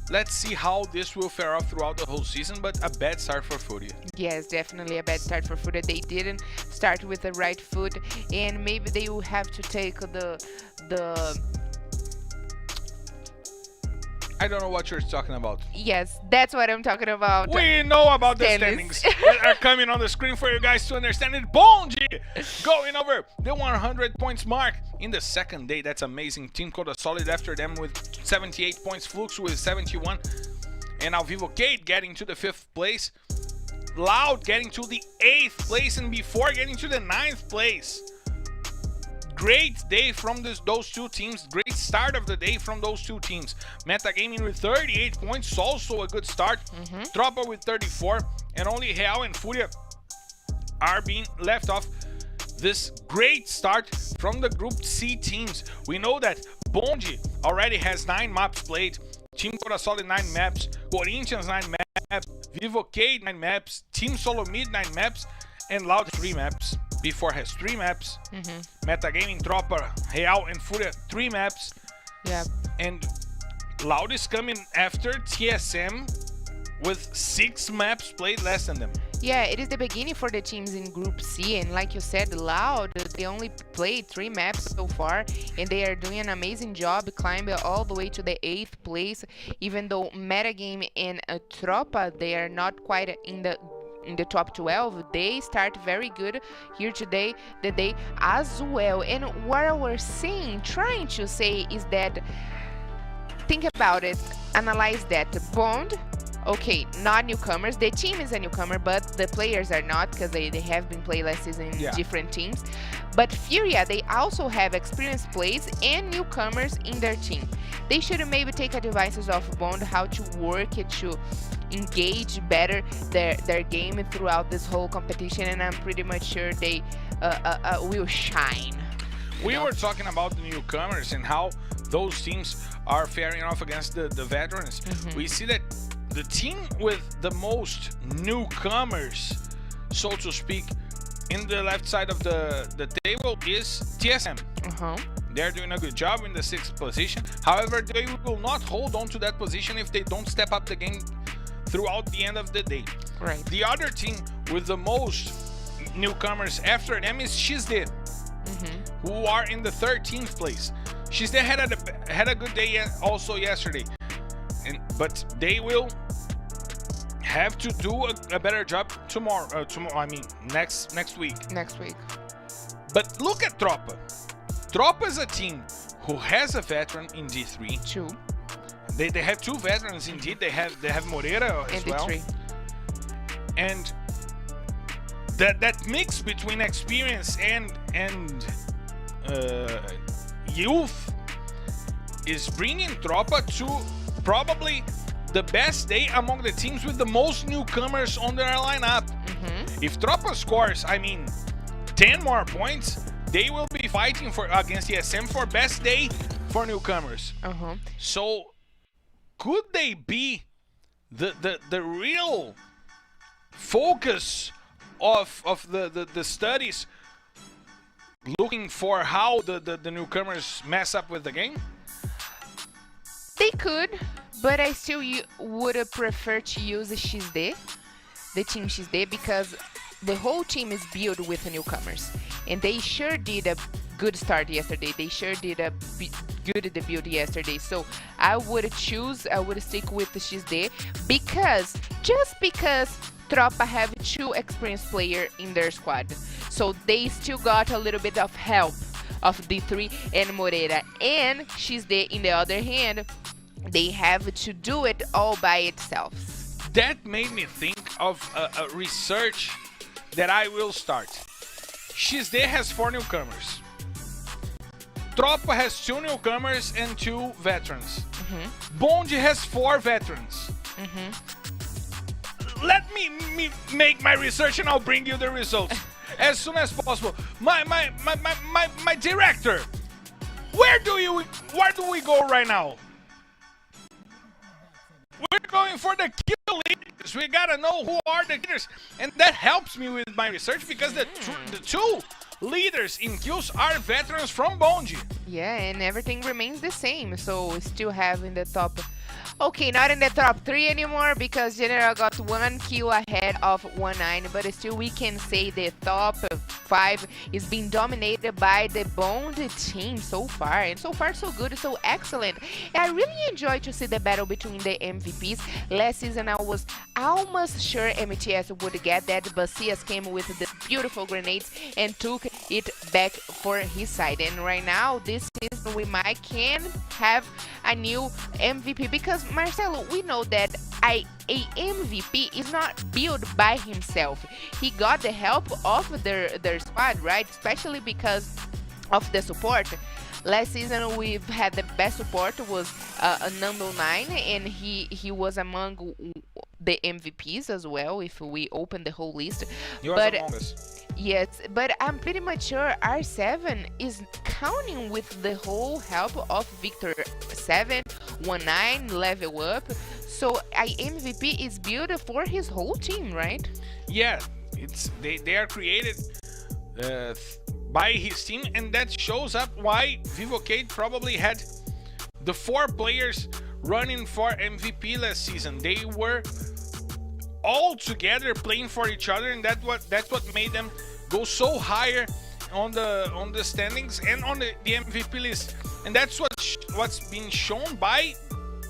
Let's see how this will fare off throughout the whole season, but a bad start for Furia. Yes, definitely a bad start for Furia. They didn't start with the right foot, and maybe they will have to take the I don't know what you're talking about. Yes, that's what I'm talking about. We know about the standings that are coming on the screen for you guys to understand it. Bonji going over the 100 points mark in the second day. That's amazing. Team Coda Solid after them with 78 points. Flux with 71. And now Vivo Kate getting to the 5th place. Loud getting to the 8th place, and Before getting to the 9th place. Great day from those 2 teams. Great start of the day from those 2 teams. Metagaming with 38 points, also a good start. Tropa with 34, and only Real and Furia are being left off this great start from the Group C teams. We know that Bonji already has 9 maps played. Team Coda Solid 9 maps. Corinthians 9 maps. Vivo K 9 maps. Team Solo Mid 9 maps. And Loud 3 maps. Before has 3 maps. Metagaming, Tropa, Real, and Furia 3 maps. Yeah. And Loud is coming after TSM with 6 maps played less than them. Yeah, it is the beginning for the teams in Group C, and like you said, Loud, they only played 3 maps so far, and they are doing an amazing job climbing all the way to the 8th place, even though Metagame and Tropa, they are not quite in the top 12. They start very good here today, the day as well. And what we're trying to say is that, think about it, analyze that. Bond, okay, not newcomers. The team is a newcomer, but the players are not, because they have been playing last season in different teams. But Furia, they also have experienced players and newcomers in their team. They should maybe take advices of Bond how to work it to engage better their game throughout this whole competition, and I'm pretty much sure they will shine. We were talking about the newcomers and how those teams are faring off against the veterans. We see that the team with the most newcomers, so to speak, in the left side of the table is TSM. They're doing a good job in the 6th position. However, they will not hold on to that position if they don't step up the game throughout the end of the day. Right. The other team with the most newcomers after them is XD, who are in the 13th place. XD had a good day also yesterday, but they will have to do a better job tomorrow. I mean next week. Next week. But look at Tropa. Tropa is a team who has a veteran in D3. 2. They have 2 veterans indeed. They have Moreira as well. And that mix between experience and youth is bringing Tropa to probably the best day among the teams with the most newcomers on their lineup. If Tropa scores, I mean, 10 more points, they will be fighting against ESM for best day for newcomers. So could they be the real focus of the studies, looking for how the newcomers mess up with the game? They could, but I still would prefer to use XD, the team XD, because the whole team is built with newcomers, and they sure did a good start yesterday. They sure did a good debut yesterday. So I would stick with the XD, because Tropa have 2 experienced players in their squad, so they still got a little bit of help of D3 and Moreira. And XD, in the other hand, they have to do it all by itself. That made me think of a research that I will start. XD has 4 newcomers. Tropa has 2 newcomers and 2 veterans. Bondi has 4 veterans. Let me make my research and I'll bring you the results as soon as possible. My director, where do we go right now? We're going for the kill leaders. We gotta know who are the leaders, and that helps me with my research, because the 2 leaders in kills are veterans from Bondi. Yeah, and everything remains the same. So we still have in the top. Okay, not in the top 3 anymore, because General got 1 kill ahead of 1-9, but still we can say the top 5 is being dominated by the Bond team so far, and so far so good, so excellent. And I really enjoy to see the battle between the MVPs. Last season I was almost sure MTS would get that, but CS came with the beautiful grenades and took it back for his side. And right now, this season, we can have a new MVP, because Marcelo, we know that a MVP is not built by himself. He got the help of their squad, right? Especially because of the support. Last season we've had the best support was number 9, and he was among the MVPs as well if we open the whole list. But among us. Yes, but I'm pretty much sure R7 is counting with the whole help of Victor 7, 1-9, level up. So a MVP is built for his whole team, right? Yeah, they are created by his team, and that shows up why Vivocade probably had the 4 players running for MVP last season. They were all together playing for each other, and that's what made them go so higher on the standings and on the MVP list. And that's what's been shown by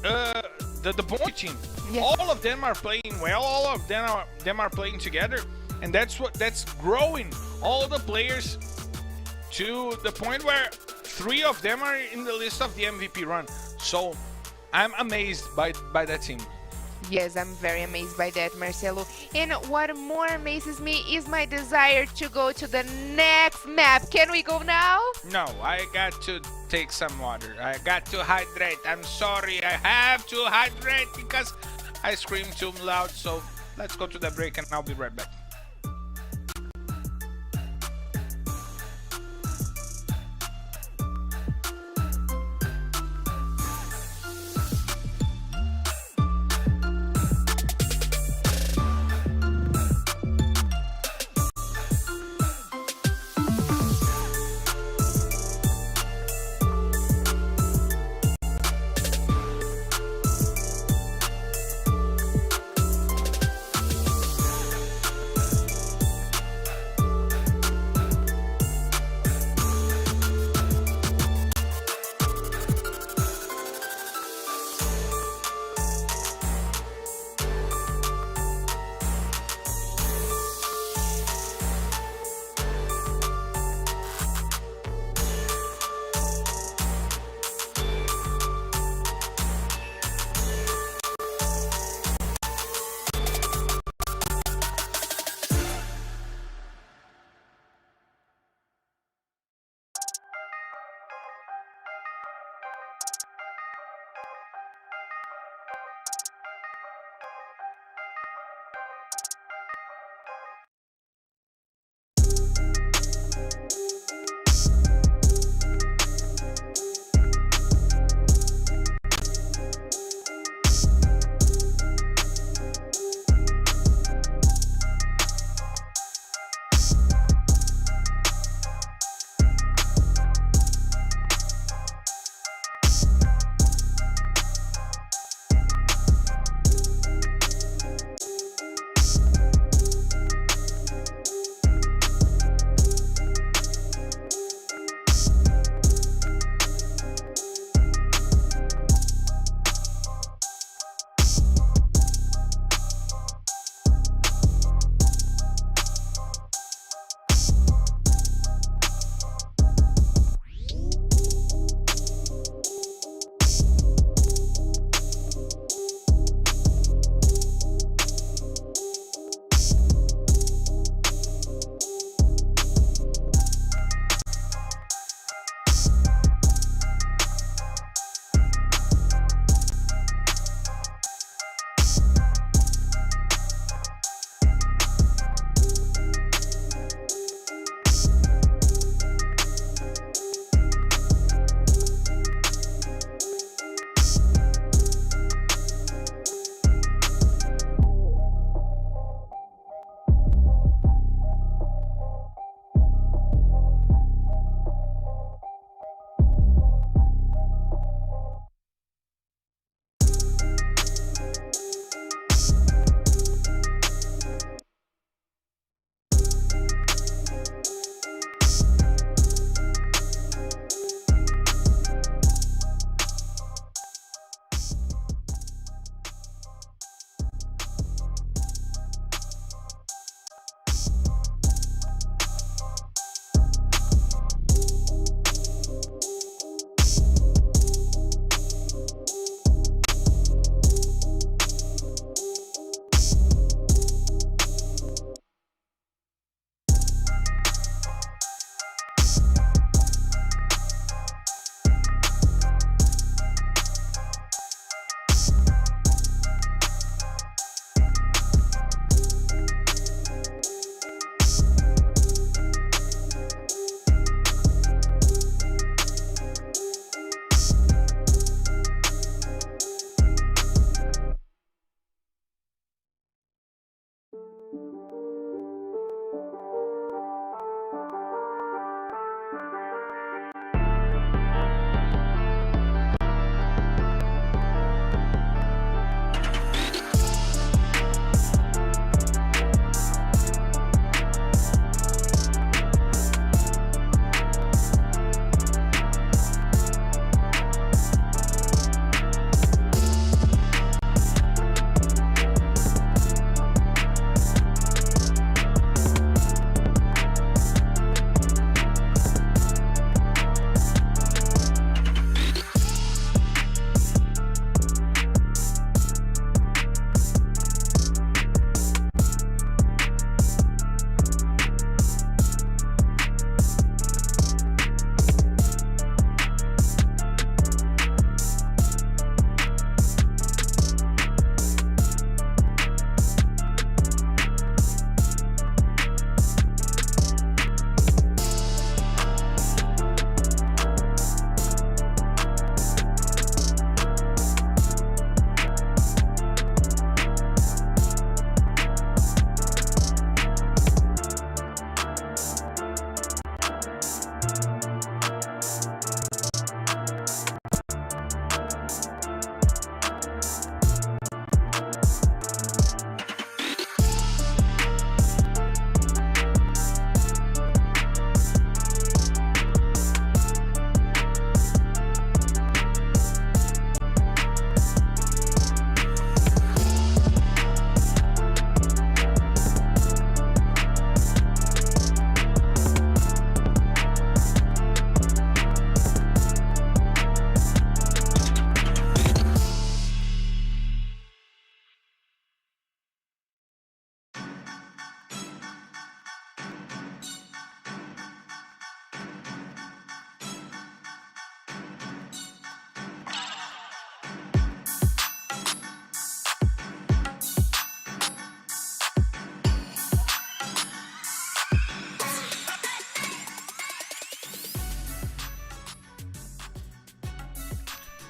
the Bonji team. Yeah. All of them are playing well. All of them are playing together, and that's growing all the players to the point where 3 of them are in the list of the MVP run. So I'm amazed by that team. Yes, I'm very amazed by that, Marcelo. And what more amazes me is my desire to go to the next map. Can we go now? No, I got to take some water. I got to hydrate. I'm sorry, I have to hydrate because I screamed too loud. So let's go to the break and I'll be right back.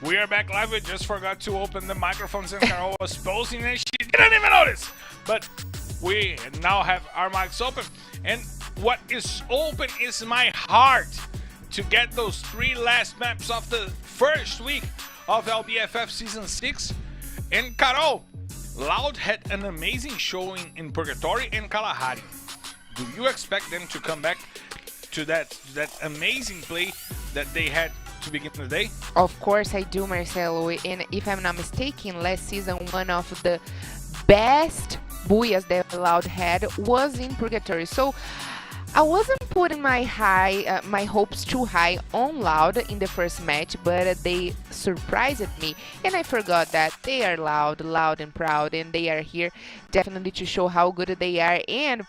We are back live. We just forgot to open the microphones and Carol was posting and she didn't even notice. But we now have our mics open. And what is open is my heart to get those 3 last maps of the first week of LBFF Season 6. And Carol, Loud had an amazing showing in Purgatory and Kalahari. Do you expect them to come back to that amazing play that they had to begin the day? Of course I do, Marcelo. And if I'm not mistaken, last season one of the best booyahs that Loud had was in Purgatory. So I wasn't putting my hopes too high on Loud in the first match, but they surprised me, and I forgot that they are loud and proud, and they are here definitely to show how good they are. And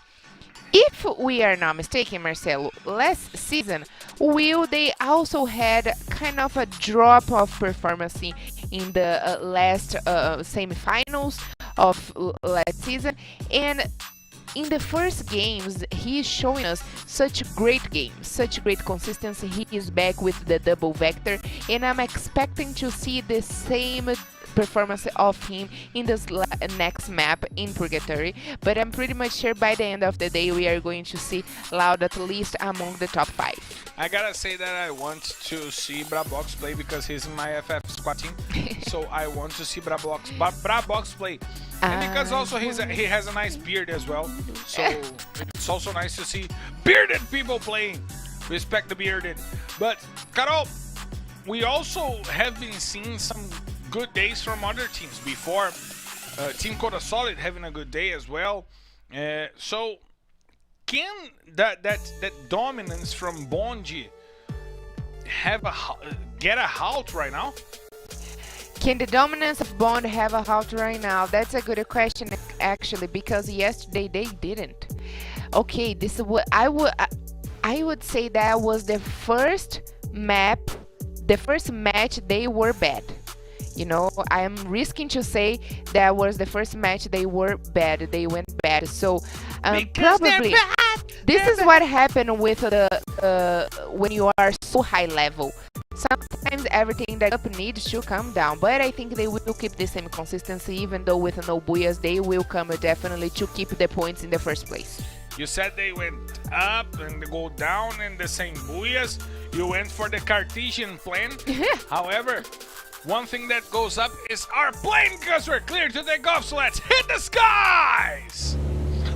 if we are not mistaken, Marcelo, last season, they also had kind of a drop of performance in the last semifinals of last season, and in the first games, he is showing us such great games, such great consistency. He is back with the double vector, and I'm expecting to see the same performance of him in this next map in Purgatory. But I'm pretty much sure by the end of the day, we are going to see Loud at least among the top 5. I gotta say that I want to see Brabox play because he's in my FF squad team. So I want to see Brabox play. And because also he has a nice beard as well. So it's also nice to see bearded people playing. Respect the bearded. But Carol, we also have been seeing some good days from other teams before. Team Coda Solid having a good day as well. So can that dominance from Bonji get a halt right now? Can the dominance of Bond have a halt right now? That's a good question, actually, because yesterday they didn't. Okay, this is what I would say that was the first map, the first match they were bad. You know, I'm risking to say that was the first match they were bad. They went bad. So probably this is what happened with when you are so high level. Sometimes everything that up needs to come down, but I think they will keep the same consistency, even though with no booyahs, they will come definitely to keep the points in the first place. You said they went up and they go down in the same booyahs. You went for the Cartesian plan. However, one thing that goes up is our plane because we're clear to take off, so let's hit the skies!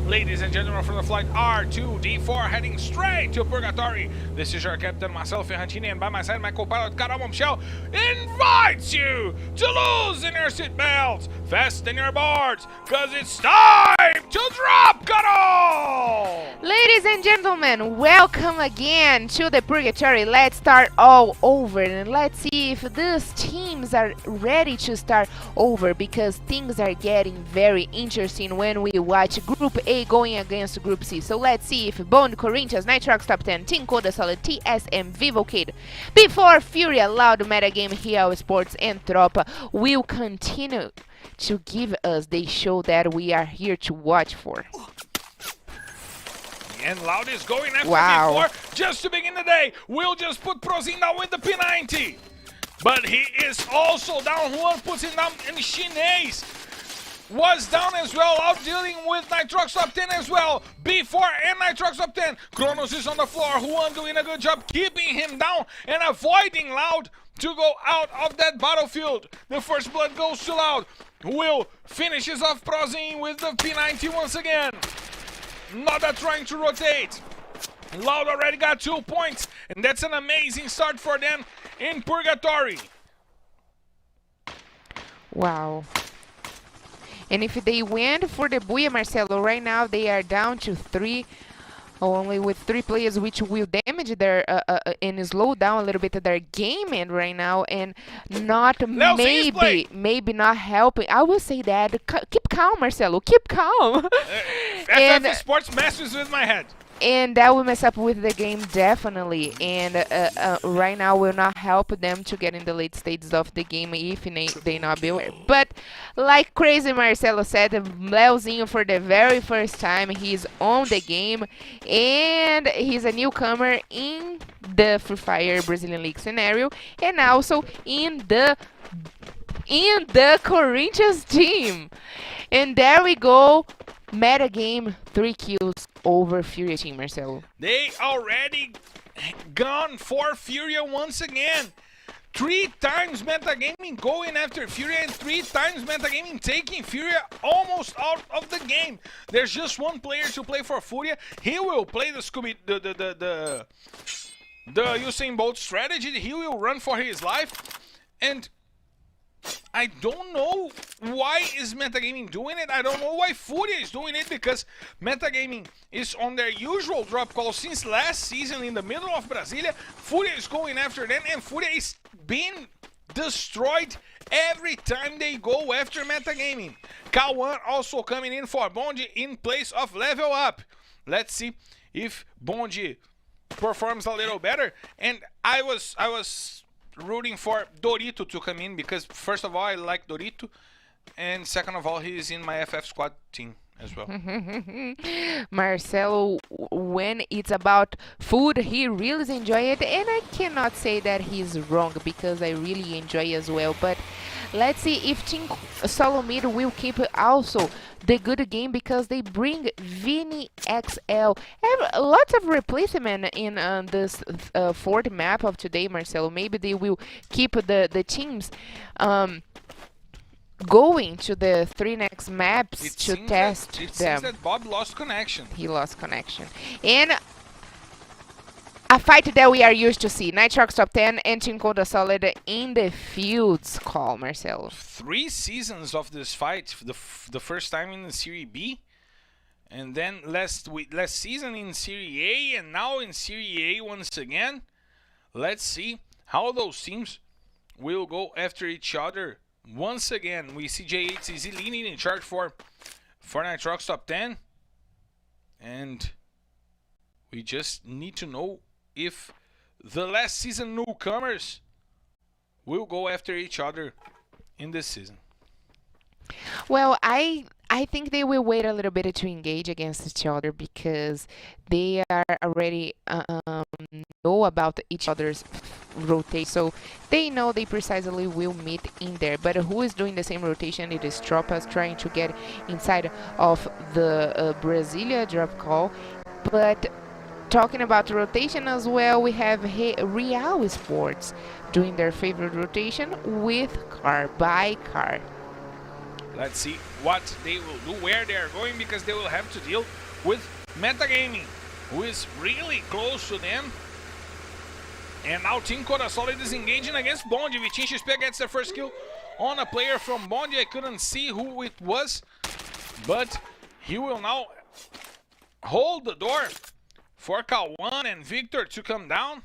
Ladies and gentlemen, from the flight R2D4 heading straight to Purgatory. This is your captain, Marcelo Ferrantini, and by my side, my co-pilot, Carol Michel, invites you to loosen your seatbelts, fasten your boards, because it's time to drop, Carol! Ladies and gentlemen, welcome again to the Purgatory. Let's start all over, and let's see if these teams are ready to start over, because things are getting very interesting when we watch Group A going against Group C. So let's see if Bond, Corinthians, Nitrox Top 10, Team Coda Solid, TSM, Vivo Kid, Before Furia, Loud, Metagame, Real Esports, and Tropa will continue to give us the show that we are here to watch for. And Loud is going after Wow. Before just to begin the day. We'll just put Prozin down with the P90. But he is also down. Juan puts him down in Chinese. Was down as well, out dealing with Nitrox Top 10 as well. Before and Nitrox Top 10. Kronos is on the floor. Juan doing a good job keeping him down and avoiding Loud to go out of that battlefield. The first blood goes to Loud. Will finishes off Prozin with the P90 once again. Nada trying to rotate. Loud already got 2 points, and that's an amazing start for them in Purgatory. Wow. And if they went for the Booyah, Marcelo, right now they are down to 3, only with 3 players, which will damage their and slow down a little bit their game end right now, and not maybe not helping. I will say that keep calm, Marcelo, keep calm. FF Sports messes with my head. And that will mess up with the game definitely, and right now will not help them to get in the late stages of the game if they not be aware. But like crazy Marcelo said, Leozinho for the very first time he's on the game, and he's a newcomer in the Free Fire Brazilian League scenario, and also in the Corinthians team. And there we go. Meta game, 3 kills over Furia team, Marcelo. They already gone for Furia once again. 3 times metagaming going after Furia, and 3 times metagaming taking Furia almost out of the game. There's just one player to play for Furia. He will play the Usain Bolt strategy. He will run for his life, and I don't know why is Metagaming doing it. I don't know why Furia is doing it, because Metagaming is on their usual drop call since last season in the middle of Brasilia. Furia is going after them, and Furia is being destroyed every time they go after Metagaming. K1 also coming in for Bonji in place of Level Up. Let's see if Bonji performs a little better. And I was rooting for Dorito to come in, because first of all I like Dorito, and second of all he's in my FF squad team as well. Marcelo, when it's about food, he really enjoy it, and I cannot say that he's wrong, because I really enjoy as well. But let's see if Team Solo Mid will keep also the good game, because they bring Vini XL. Lots of replacement in this fourth map of today, Marcelo. Maybe they will keep the teams going to the 3 next maps to test them. It seems that Bob lost connection. He lost connection. And a fight that we are used to see. Nitrox top 10 and Team Coda Solid in the fields call, Marcelo. 3 seasons of this fight. The first time in the Serie B, and then last season in Serie A, and now in Serie A once again. Let's see how those teams will go after each other. Once again, we see J8CZ leading in charge for Nitrox top 10, and we just need to know if the last season newcomers will go after each other in this season. Well, I think they will wait a little bit to engage against each other, because they are already know about each other's rotation, so they know they precisely will meet in there. But who is doing the same rotation? It is Tropas trying to get inside of the Brasilia drop call. But talking about rotation as well, we have Real Esports doing their favorite rotation with car by car. Let's see what they will do, where they are going, because they will have to deal with Metagaming, who is really close to them. And now Team Coda Solid is engaging against Bond. Vitinho XP gets their first kill on a player from Bond. I couldn't see who it was, but he will now hold the door for K1 and Victor to come down.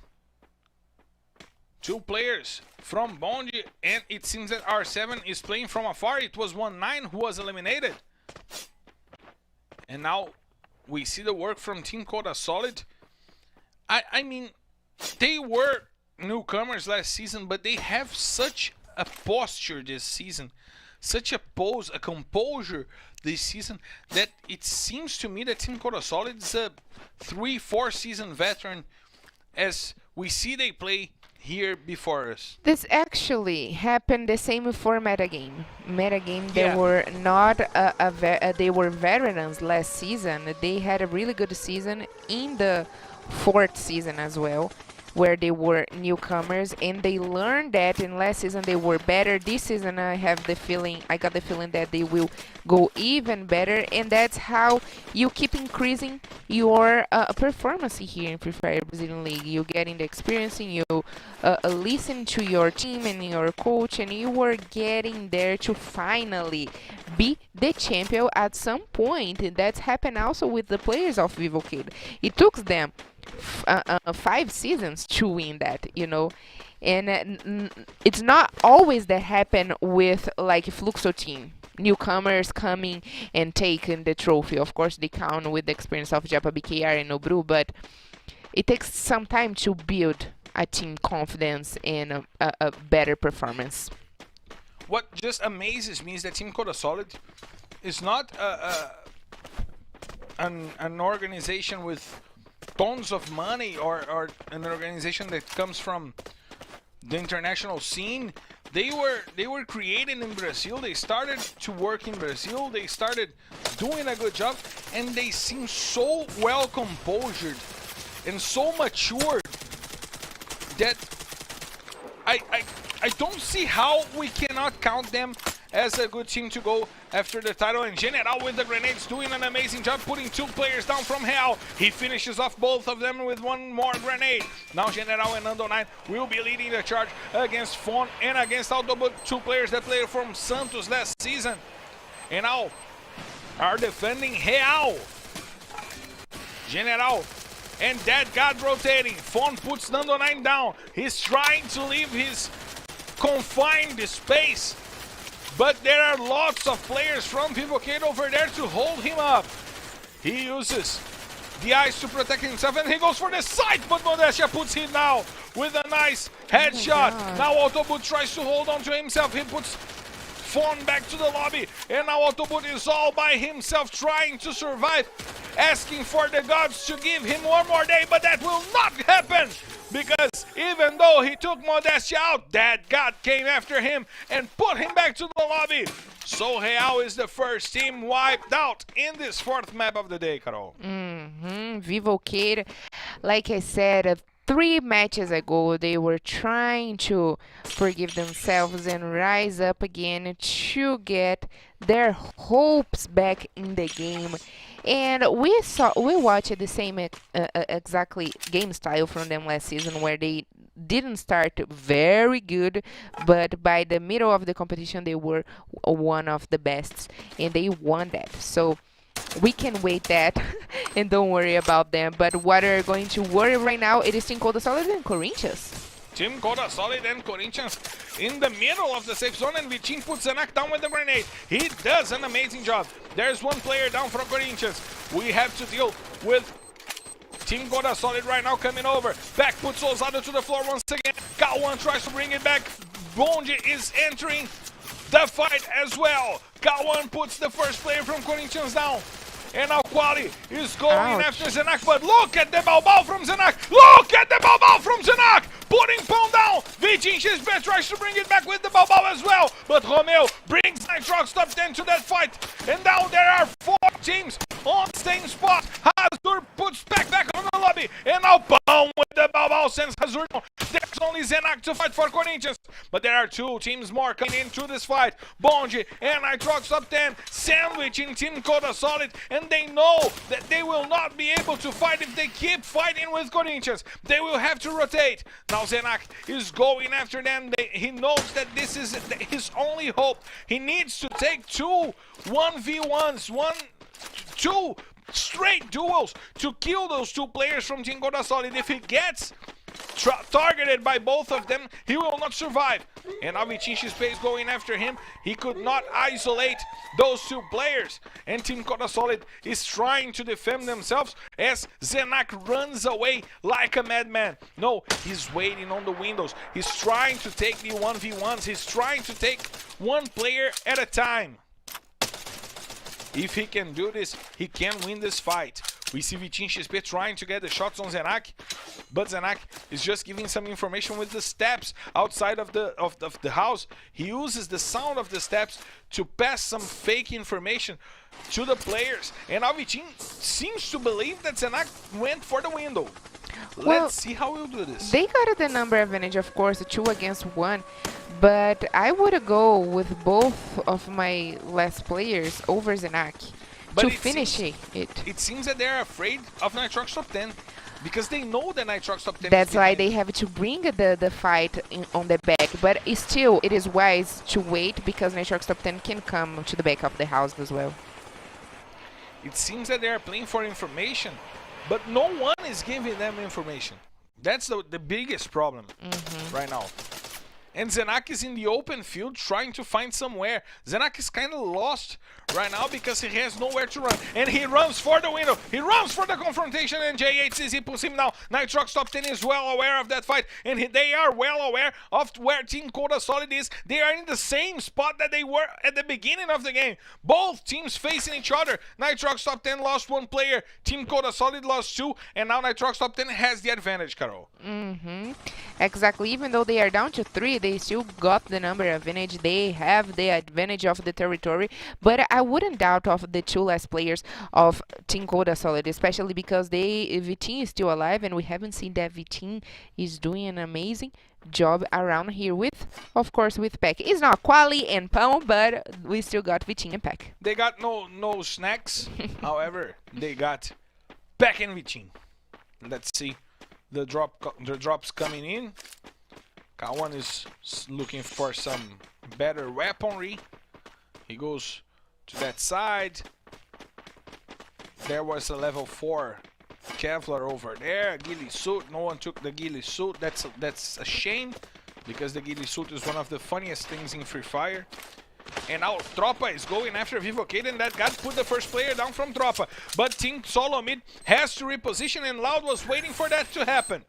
2 players from Bondi, and it seems that R7 is playing from afar. It was 1-9 who was eliminated. And now we see the work from Team Coda Solid. I mean, they were newcomers last season, but they have such a posture this season, such a pose, a composure this season, that it seems to me that Team Coda Solid is a 3-4 season veteran, as we see they play here before us. This actually happened the same for Metagame. Metagame, they Yeah. were not they were veterans last season. They had a really good season in the 4th season as well, where they were newcomers, and they learned that in last season they were better. This season I got the feeling that they will go even better, and that's how you keep increasing your performance here in Free Fire Brazilian League. You getting the experience, and you listen to your team and your coach, and you were getting there to finally be the champion at some point. And that's happened also with the players of Vivo Kid. It took them 5 seasons to win that, you know. And it's not always that happen with like Fluxo team. Newcomers coming and taking the trophy. Of course, they count with the experience of Japa BKR and Nobru, but it takes some time to build a team confidence and a better performance. What just amazes me is that Team Coda Solid is not an organization with tons of money or an organization that comes from the international scene. They were created in Brazil. They started to work in Brazil. They started doing a good job, and they seem so well composed and so matured that I don't see how we cannot count them as a good team to go after the title. And General with the grenades doing an amazing job, putting 2 players down from hell. He finishes off both of them with 1 more grenade. Now General and Nando 9 will be leading the charge against Fon and against Autobot, 2 players that played from Santos last season. And now are defending Real. General and Dead God rotating. Fon puts Nando 9 down. He's trying to leave his confined space, but there are lots of players from Pivocade over there to hold him up. He uses the ice to protect himself, and he goes for the side, but Modestia puts him down with a nice headshot. Now Autobot tries to hold on to himself. He puts Fon back to the lobby, and now Autobot is all by himself trying to survive, asking for the gods to give him 1 more day, but that will not happen, because even though he took Modestia out, that god came after him and put him back to the lobby. So Real is the first team wiped out in this 4th map of the day, Carol. Vivocade, like I said, 3 matches ago, they were trying to forgive themselves and rise up again to get their hopes back in the game. And we watched the same exactly game style from them last season, where they didn't start very good, but by the middle of the competition they were one of the best, and they won that. So we can wait that and don't worry about them. But what are going to worry right now, it is Team Coda Solid and Corinthians. Team Coda Solid and Corinthians in the middle of the safe zone, and Vitinho puts Zenak down with the grenade. He does an amazing job. There's 1 player down from Corinthians. We have to deal with Team Coda Solid right now coming over. Back puts Ousado to the floor once again. K1 tries to bring it back. Bonji is entering the fight as well. K1 puts the first player from Corinthians down. And now Quali is going after Zenak, but look at the Balbal from Zenak! Look at the Balbal from Zenak! Putting Pão down! Vitinho's best tries to bring it back with the Balbal as well, but Romeo brings Nitrox top 10 to that fight. And now there are 4 teams on the same spot. Hazur puts back on the lobby, and now Pão with the Balbal sends Hazur down. There's only Zenak to fight for Corinthians, but there are 2 teams more coming into this fight. Bonji and Nitrox top 10 sandwiching Team Coda Solid, and they know that they will not be able to fight if they keep fighting with Corinthians. They will have to rotate. Now Zenak is going after them. He knows that this is his only hope. He needs to take 2 1v1s, 2 straight duels to kill those 2 players from Team Coda Solid. If he gets targeted by both of them, he will not survive. And now Vitinho's space going after him. He could not isolate those 2 players, and Team Coda Solid is trying to defend themselves as Zenak runs away like a madman. No, he's waiting on the windows. He's trying to take the 1v1s. He's trying to take 1 player at a time. If he can do this, he can win this fight. We see Vitinho XP trying to get the shots on Zenak, but Zenak is just giving some information with the steps outside of the house. He uses the sound of the steps to pass some fake information to the players. And now Vitinho seems to believe that Zenak went for the window. Well, let's see how we'll do this. They got the number advantage, of course, 2 against 1. But I would go with both of my last players over Zenak to finish it. It seems that they're afraid of Nitrox top 10 because they know that Nitrox top 10 That's why they have to bring the fight on the back. But still, it is wise to wait because Nitrox top 10 can come to the back of the house as well. It seems that they are playing for information, but no one is giving them information. That's the biggest problem right now. And Zenak is in the open field trying to find somewhere. Zenak is kind of lost right now because he has nowhere to run. And he runs for the window. He runs for the confrontation, and J8CZ puts him down. Nitrox Top 10 is well aware of that fight, and they are well aware of where Team Coda Solid is. They are in the same spot that they were at the beginning of the game. Both teams facing each other. Nitrox Top 10 lost one player. Team Coda Solid lost two, and now Nitrox Top 10 has the advantage, Carol. Exactly. Even though they are down to 3, they still got the number advantage. They have the advantage of the territory, but I wouldn't doubt of the 2 last players of Team Coda Solid, especially because Vitin is still alive, and we haven't seen that Vitin is doing an amazing job around here with, of course, with Peck. It's not Quali and Pão, but we still got Vitin and Peck. They got no snacks. However, they got Peck and Vitin. Let's see the drops coming in. K1 is looking for some better weaponry. He goes to that side. There was a level 4 Kevlar over there. Ghillie suit. No one took the Ghillie suit. That's a shame, because the Ghillie suit is one of the funniest things in Free Fire. And now Tropa is going after Vivocade, and that got put the first player down from Tropa. But Team Solo Mid has to reposition, and Loud was waiting for that to happen.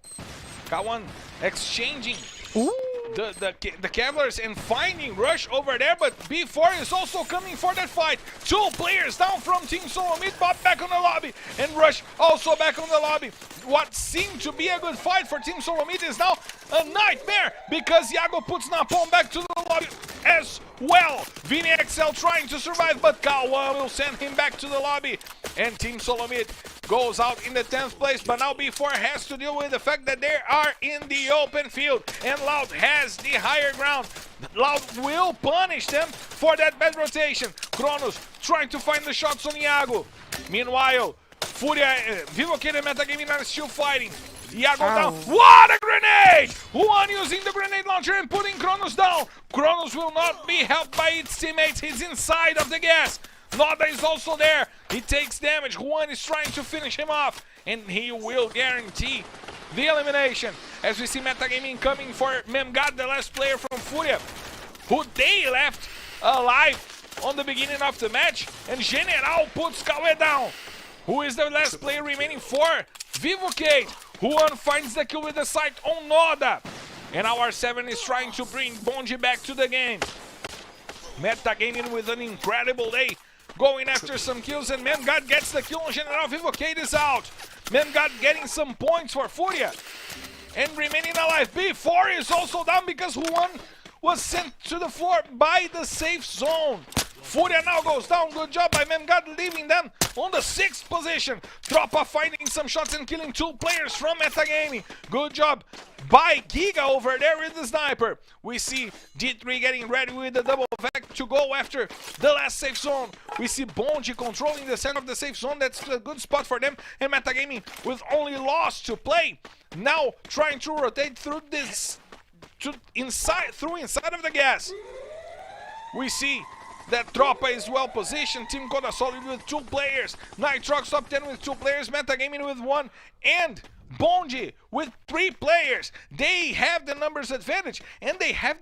K1 exchanging the Kevlars and finding Rush over there, but B4 is also coming for that fight. 2 players down from Team Solo Mid, Bob back on the lobby, and Rush also back on the lobby. What seemed to be a good fight for Team Solo Mid is now a nightmare, because Iago puts Napalm back to the lobby as well. Vini XL trying to survive, but K1 will send him back to the lobby, and Team Solo Mid goes out in the 10th place. But now B4 has to deal with the fact that they are in the open field, and Loud has the higher ground. Loud will punish them for that bad rotation. Kronos trying to find the shots on Iago. Meanwhile, Furia, Vivocade and Metagaming are still fighting. Iago down. What a grenade! One using the grenade launcher and putting Kronos down. Kronos will not be helped by its teammates. He's inside of the gas. Noda is also there. He takes damage. Juan is trying to finish him off, and he will guarantee the elimination. As we see Metagaming coming for Memgad, the last player from Furia, who they left alive on the beginning of the match, and General puts Kawe down. Who is the last player remaining for Vivocade? Juan finds the kill with the sight on Noda. And our R7 is trying to bring Bonji back to the game. Metagaming with an incredible day, going after some kills, and Memgad gets the kill on General. Vivocade is out. Memgad getting some points for Furia and remaining alive. B4 is also down because Juan was sent to the floor by the safe zone. Furia now goes down. Good job by Memgad, leaving them on the 6th position. Tropa finding some shots and killing 2 players from Metagaming. Good job by Giga over there with the sniper. We see D3 getting ready with the double vac to go after the last safe zone. We see Bonji controlling the center of the safe zone. That's a good spot for them. And Metagaming with only loss to play, now trying to rotate through this inside of the gas. We see that Tropa is well positioned. Team Coda Solid with 2 players. Nitrox Top 10 with 2 players. Metagaming with 1. And Bonji with 3 players. They have the numbers advantage, and they have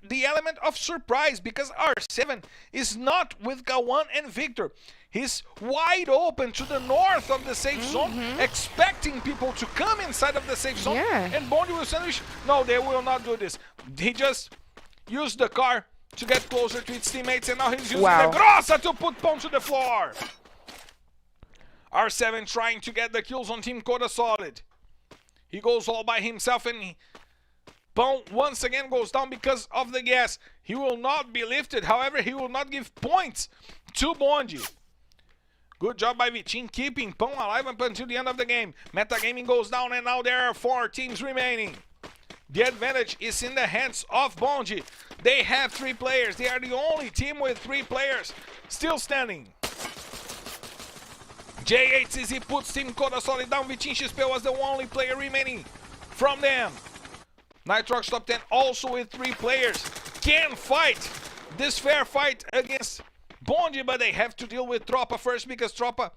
the element of surprise, because R7 is not with K1 and Victor. He's wide open to the north of the safe zone, expecting people to come inside of the safe zone. And Bonji will sandwich. No, they will not do this. He just used the car to get closer to its teammates, and now he's using the Grossa to put Pão to the floor. R7 trying to get the kills on Team Coda Solid. He goes all by himself, and Pão once again goes down because of the gas. He will not be lifted. However, he will not give points to Bonji. Good job by Vitin, keeping Pão alive up until the end of the game. Metagaming goes down, and now there are 4 teams remaining. The advantage is in the hands of Bonji. They have 3 players. They are the only team with 3 players still standing. J8CZ puts Team Coda Solid down. Vitin XP was the only player remaining from them. Nitrox Top 10 also with 3 players can fight this fair fight against Bonji, but they have to deal with Tropa first, because Tropa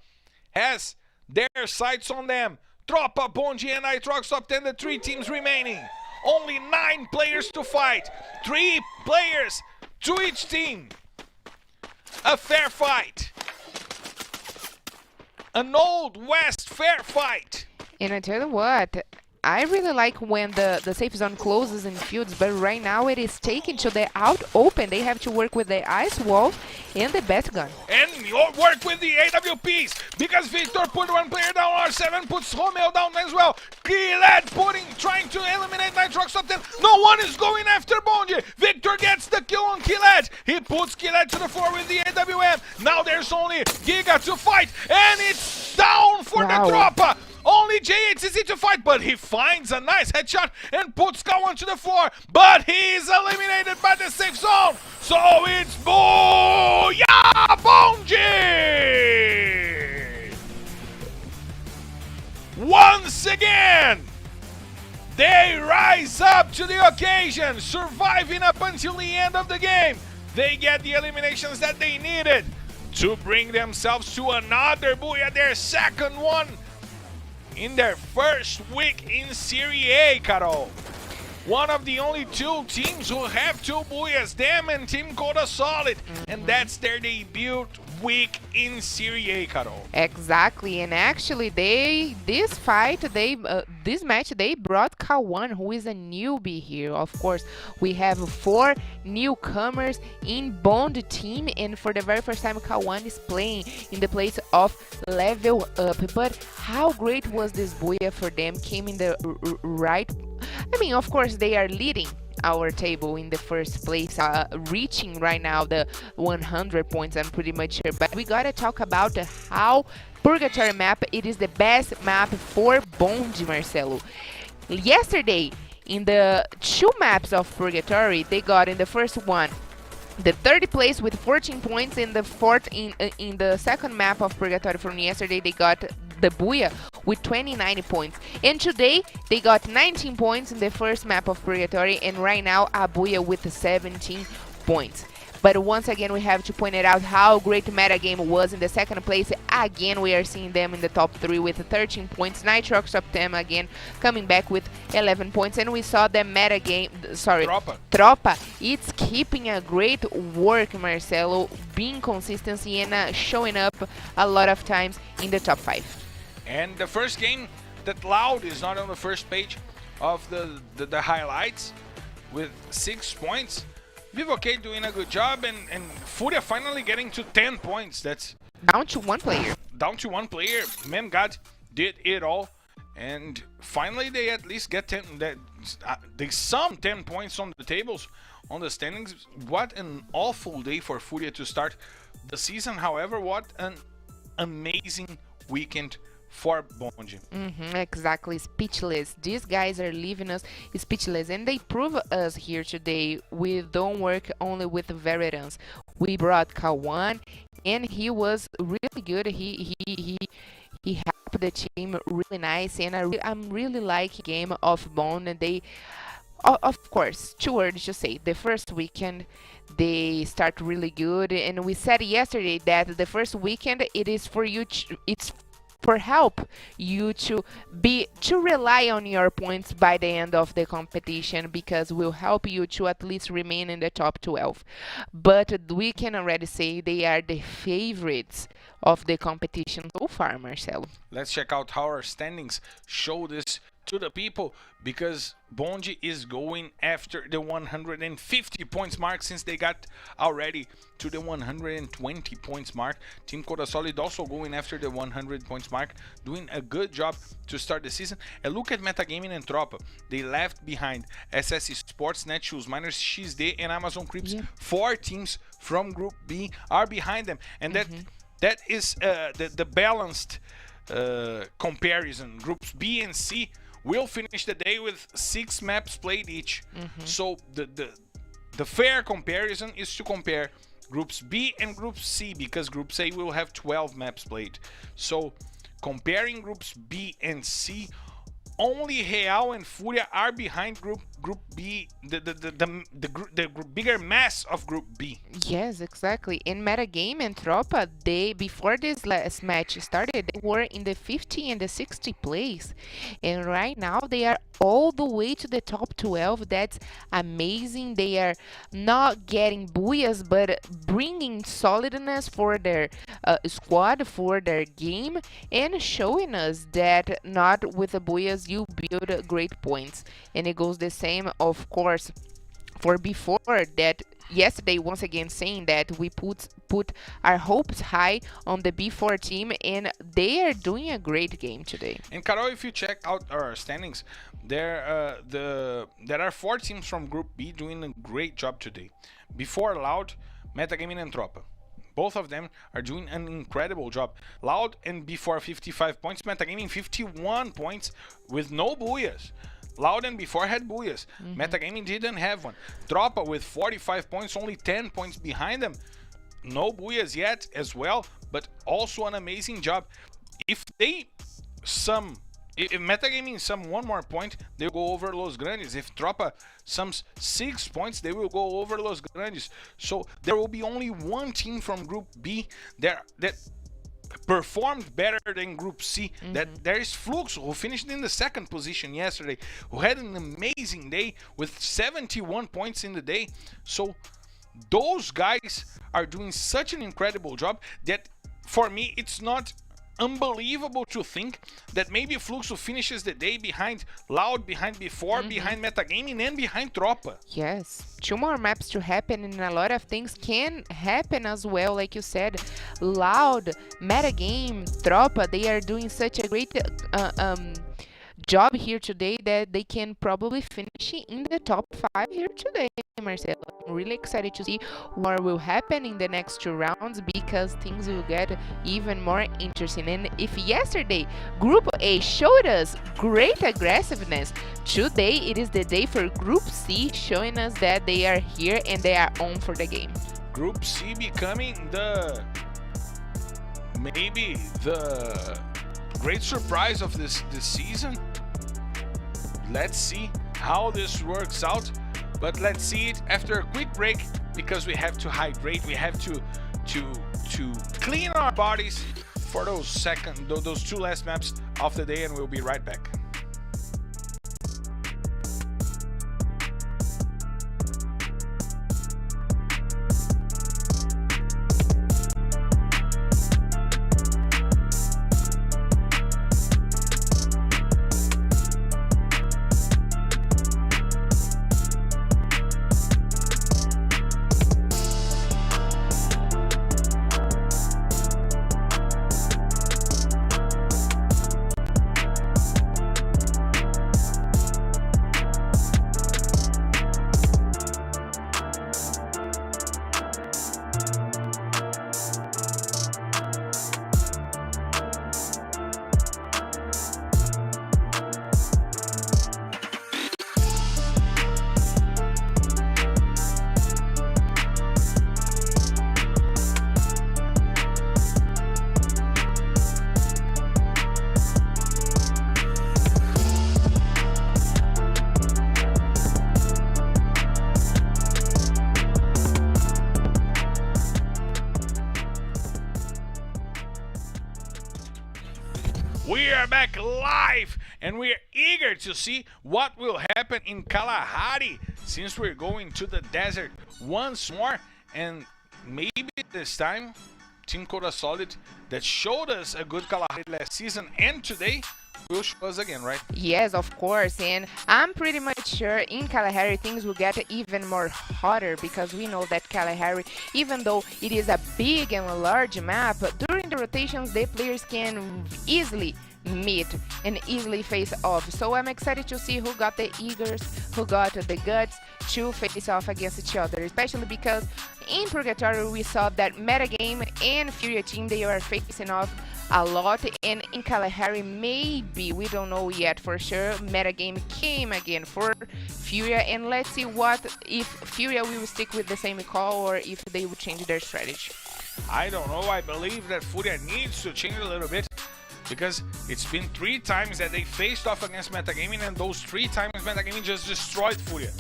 has Their sights on them. Tropa, Bonji, and Nitrox top 10, the 3 teams remaining. Only 9 players to fight. 3 players to each team. A fair fight. An Old West fair fight. And I tell you what, I really like when the safe zone closes in fields, but right now it is taken to the out open. They have to work with the ice wall and the bat gun. And you work with the AWPs because Victor put one player down, R7 puts Romeo down as well. Gillette trying to eliminate Nitrox top 10. No one is going after Bonji. Victor gets the kill on Gillette. He puts Gillette to the floor with the AWM. Now there's only Giga to fight, and it's down for the Tropa. Only J8CC to fight, but he finds a nice headshot and puts Kawan to the floor, but he's eliminated by the safe zone. So it's Booyah Bonji! Once again, they rise up to the occasion, surviving up until the end of the game. They get the eliminations that they needed to bring themselves to another Booyah, their second one in their first week in Serie A, Carol. One of the only 2 teams who have 2 Booyahs, them and Team Coda Solid, and that's their debut week in Serie A, Carol. Exactly, and actually this match they brought Kawan, who is a newbie here. Of course, we have 4 newcomers in Bond team, and for the very first time Kawan is playing in the place of Level Up. But how great was this Booyah for them? Came in the right, I mean, of course they are leading our table in the first place, reaching right now the 100 points, I'm pretty much sure. But we gotta talk about how Purgatory map, it is the best map for Bond, Marcelo. Yesterday, in the 2 maps of Purgatory, they got in the first one the 30th place with 14 points. In the second map of Purgatory from yesterday, they got the Booyah with 29 points. And today, they got 19 points in the first map of Purgatory, and right now, a Booyah with 17 points. But once again, we have to point it out how great metagame was in the second place. Again, we are seeing them in the top 3 with 13 points. Nitrox top 10 again coming back with 11 points. And we saw the metagame, Tropa. It's keeping a great work, Marcelo, being consistency and showing up a lot of times in the top 5. And the first game that Loud is not on the first page of the highlights with 6 points. Vivoke doing a good job, and Furia finally getting to 10 points. That's down to 1 player. Down to 1 player. Memgad did it all, and finally they at least get 10. They sum 10 points on the tables, on the standings. What an awful day for Furia to start the season. However, what an amazing weekend for Bonji. Exactly, speechless. These guys are leaving us speechless, and they prove us here today. We don't work only with veterans. We brought Kawan, and he was really good. He helped the team really nice, and I'm really liking game of Bond. And they, of course, too early to say. The first weekend they start really good, and we said yesterday that the first weekend it is for you. It's for help you to rely on your points by the end of the competition, because will help you to at least remain in the top 12. But we can already say they are the favorites of the competition so far, Marcelo. Let's check out how our standings show this to the people, because Bonji is going after the 150 points mark since they got already to the 120 points mark. Team Coda Solid also going after the 100 points mark, doing a good job to start the season. And look at Metagaming and Tropa. They left behind SS Esports, Netshoes, Miners, XD, and Amazon Creeps. 4 teams from Group B are behind them, and that is the balanced comparison. Groups B and C will finish the day with 6 maps played each. So the fair comparison is to compare Groups B and Group C, because Group A will have 12 maps played. So comparing Groups B and C, only Real and Furia are behind Group Group B, the bigger mass of Group B. Yes, exactly. In Metagame and Tropa, they before this last match started, they were in the 50 and the 60 place, and right now they are all the way to the top 12. That's amazing. They are not getting booyahs, but bringing solidness for their squad, for their game, and showing us that not with the booyahs you build great points. And it goes the same, of course, for before that. Yesterday, once again, saying that we put our hopes high on the B4 team, and they are doing a great game today. And Carol, if you check out our standings, there are 4 teams from Group B doing a great job today. Before Loud, Metagaming, and Tropa. Both of them are doing an incredible job. Loud and B4 55 points, Metagaming 51 points with no booyahs. Loud and before had booyahs. Metagaming didn't have one. Tropa with 45 points, only 10 points behind them. No booyahs yet as well, but also an amazing job. If Metagaming sum 1 more point, they'll go over Los Grandes. If Tropa sums 6 points, they will go over Los Grandes. So there will be only one team from Group B that performed better than Group C. That there is Flux, who finished in the 2nd position yesterday, who had an amazing day with 71 points in the day. So those guys are doing such an incredible job that for me it's not unbelievable to think that maybe Fluxo finishes the day behind Loud, behind B4, behind Metagaming, and behind Tropa. Yes, 2 more maps to happen, and a lot of things can happen as well. Like you said, Loud, Metagame, Tropa, they are doing such a great job here today that they can probably finish in the top 5 here today, Marcelo. I'm really excited to see what will happen in the next 2 rounds, because things will get even more interesting. And if yesterday Group A showed us great aggressiveness, today it is the day for Group C, showing us that they are here and they are on for the game. Group C becoming maybe the great surprise of this season. Let's see how this works out, but let's see it after a quick break, because we have to hydrate. We have to clean our bodies for those 2 last maps of the day, and we'll be right back. We are back live, and we are eager to see what will happen in Kalahari, since we're going to the desert once more, and maybe this time Team Coda Solid, that showed us a good Kalahari last season and today, will show us again, right? Yes, of course, and I'm pretty much sure in Kalahari things will get even more hotter, because we know that Kalahari, even though it is a big and large map, during the rotations the players can easily meet and easily face off. So I'm excited to see who got the eagers, who got the guts to face off against each other, especially because in Purgatory we saw that Metagame and Furia team, they are facing off a lot, and in Kalahari maybe, we don't know yet for sure, Metagame came again for Furia, and let's see what if Furia will stick with the same call or if they will change their strategy. I don't know. I believe that Furia needs to change a little bit. because it's been 3 times that they faced off against Metagaming, and those 3 times Metagaming just destroyed Furia.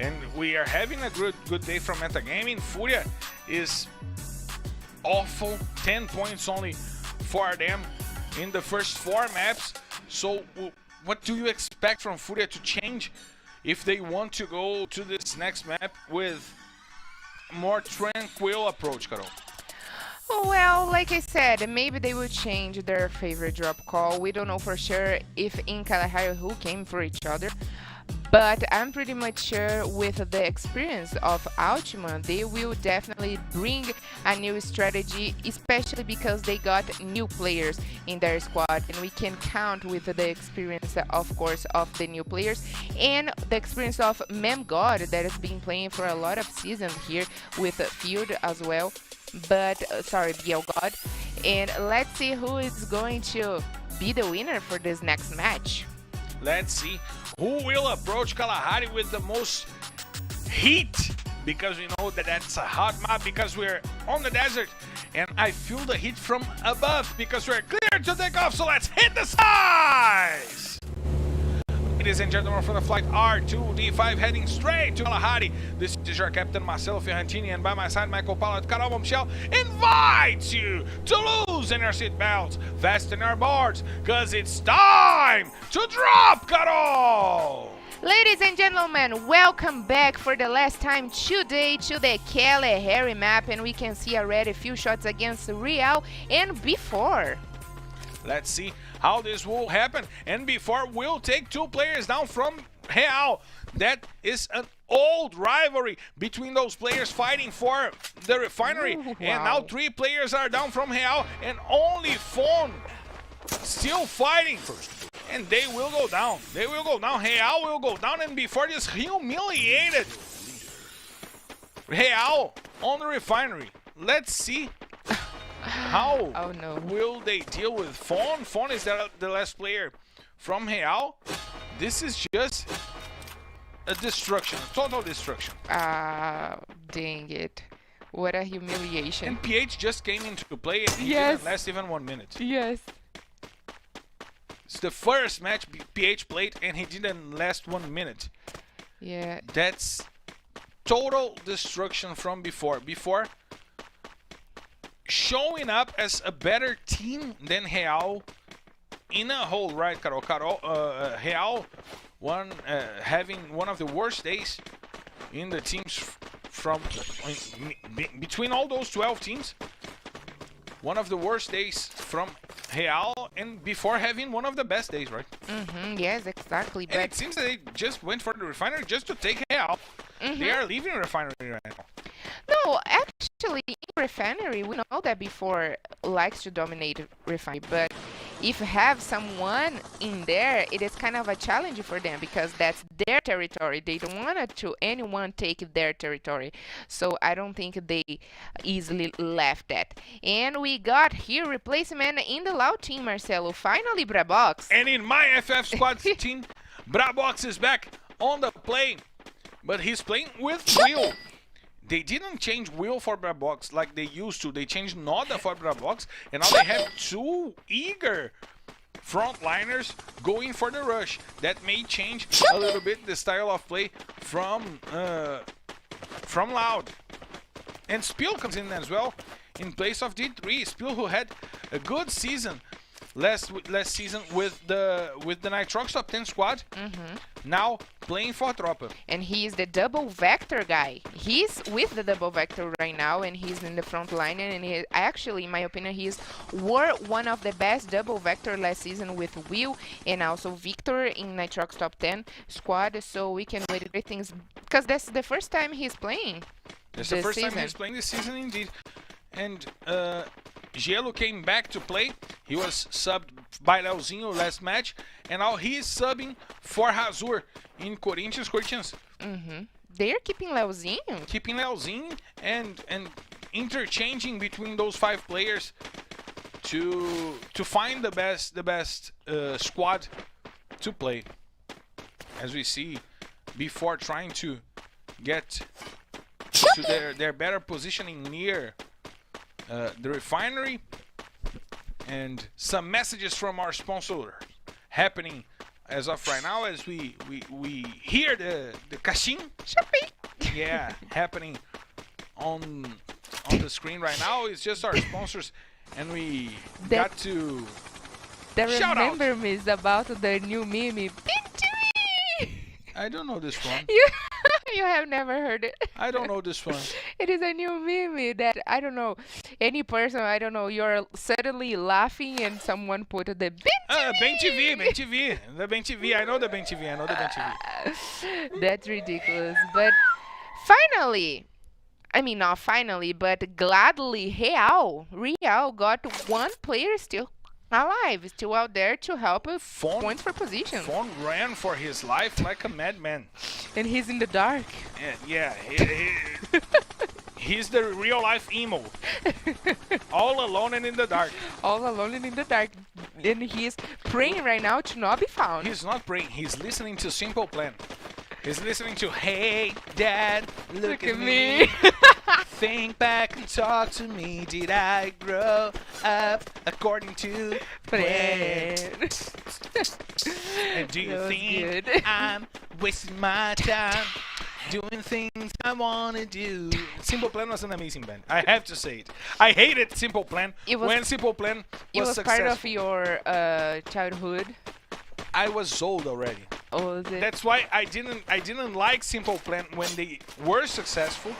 And we are having a good day from Metagaming. Furia is awful, 10 points only for them in the first 4 maps. So what do you expect from Furia to change if they want to go to this next map with more tranquil approach, Carol? Well, like I said, maybe they will change their favorite drop call. We don't know for sure if in Kalahari who came for each other. But I'm pretty much sure with the experience of Ultima, they will definitely bring a new strategy, especially because they got new players in their squad. And we can count with the experience, of course, of the new players and the experience of Mem God that has been playing for a lot of seasons here with Field as well. But, sorry, BL God. And let's see who is going to be the winner for this next match. Let's see who will approach Kalahari with the most heat, because we know that that's a hot map, because we're on the desert, and I feel the heat from above because we're clear to take off. So let's hit the skies. Ladies and gentlemen, from the flight R2D5 heading straight to Kalahari. This is your captain Marcelo Ferrantini, and by my side Michael Pilot Carol Bombshell invites you to loosen your seatbelts, fasten your boards, cause it's time to drop, Carol! Ladies and gentlemen, welcome back for the last time today to the Kalahari map, and we can see already a few shots against Real and before. Let's see how this will happen. And before, we'll take 2 players down from Real. That is an old rivalry between those players fighting for the refinery. Ooh, wow. And now 3 players are down from Real, and only Fon still fighting. And they will go down. They will go down. Real will go down, and before this humiliated Real on the refinery. Let's see how will they deal with Fon. Fon is the last player from Real. This is just a destruction, a total destruction. Dang it. What a humiliation. And PH just came into play, and he Yes. didn't last even 1 minute. Yes. It's the first match PH played, and he didn't last 1 minute. Yeah. That's total destruction from before. Before, showing up as a better team than Real in a whole, right, Carol? Real having one of the worst days in the teams from between all those 12 teams. One of the worst days from Real, and before having one of the best days, right? Yes, exactly. And it seems that they just went for the refinery just to take Real. They are leaving refinery right now. No, actually, in refinery, we know that before likes to dominate refinery, but if have someone in there, it is kind of a challenge for them because that's their territory. They don't want to anyone take their territory. So I don't think they easily left that. And we got here replacement in the Loud team, Marcelo. Finally, Brabox. And in my FF squad team, Brabox is back on the play, but he's playing with Will. They didn't change Will for Brabox like they used to. They changed Noda for Brabox, and now they have 2 eager frontliners going for the rush. That may change a little bit the style of play from Loud. And Spill comes in as well in place of D3. Spill, who had a good season last season with the Nitrox top 10 squad. Now playing for Tropa. And he is the double vector guy. He's with the double vector right now, and he's in the front line. And he, actually, in my opinion, were one of the best double vector last season with Will and also Victor in Nitrox top 10 squad. So we can wait great things because that's the first time he's playing. That's the first time he's playing this season, indeed. And Gelo came back to play. He was subbed by Leozinho last match, and now he is subbing for Hazur in Corinthians. They're keeping Leozinho? Keeping Leozinho and interchanging between those 5 players to find the best squad to play. As we see, before trying to get to their better positioning near the refinery, and some messages from our sponsor happening as of right now as we hear the caixin. Yeah, happening on the screen right now. It's just our sponsors, and we got to shout out. Remember me is about the new meme. I don't know this one. You have never heard it. I don't know this one. It is a new meme that, I don't know, any person, I don't know, you're suddenly laughing and someone put the Ben TV. The Ben TV. I know the Ben TV. That's ridiculous. But finally, I mean, not finally, but gladly, Real got one player still alive, still out there to help points for position. Fawn ran for his life like a madman. And he's in the dark. Yeah, he's the real life emo. All alone and in the dark. All alone and in the dark. And he's praying right now to not be found. He's not praying, he's listening to Simple Plan. He's listening to, hey, Dad, look at me. Think back and talk to me. Did I grow up according to plan? And do you think I'm wasting my time doing things I want to do? Simple Plan was an amazing band. I have to say it. I hated Simple Plan when Simple Plan was successful. It was part of your childhood. I was old already. Oh, is it? That's why I didn't like Simple Plan when they were successful.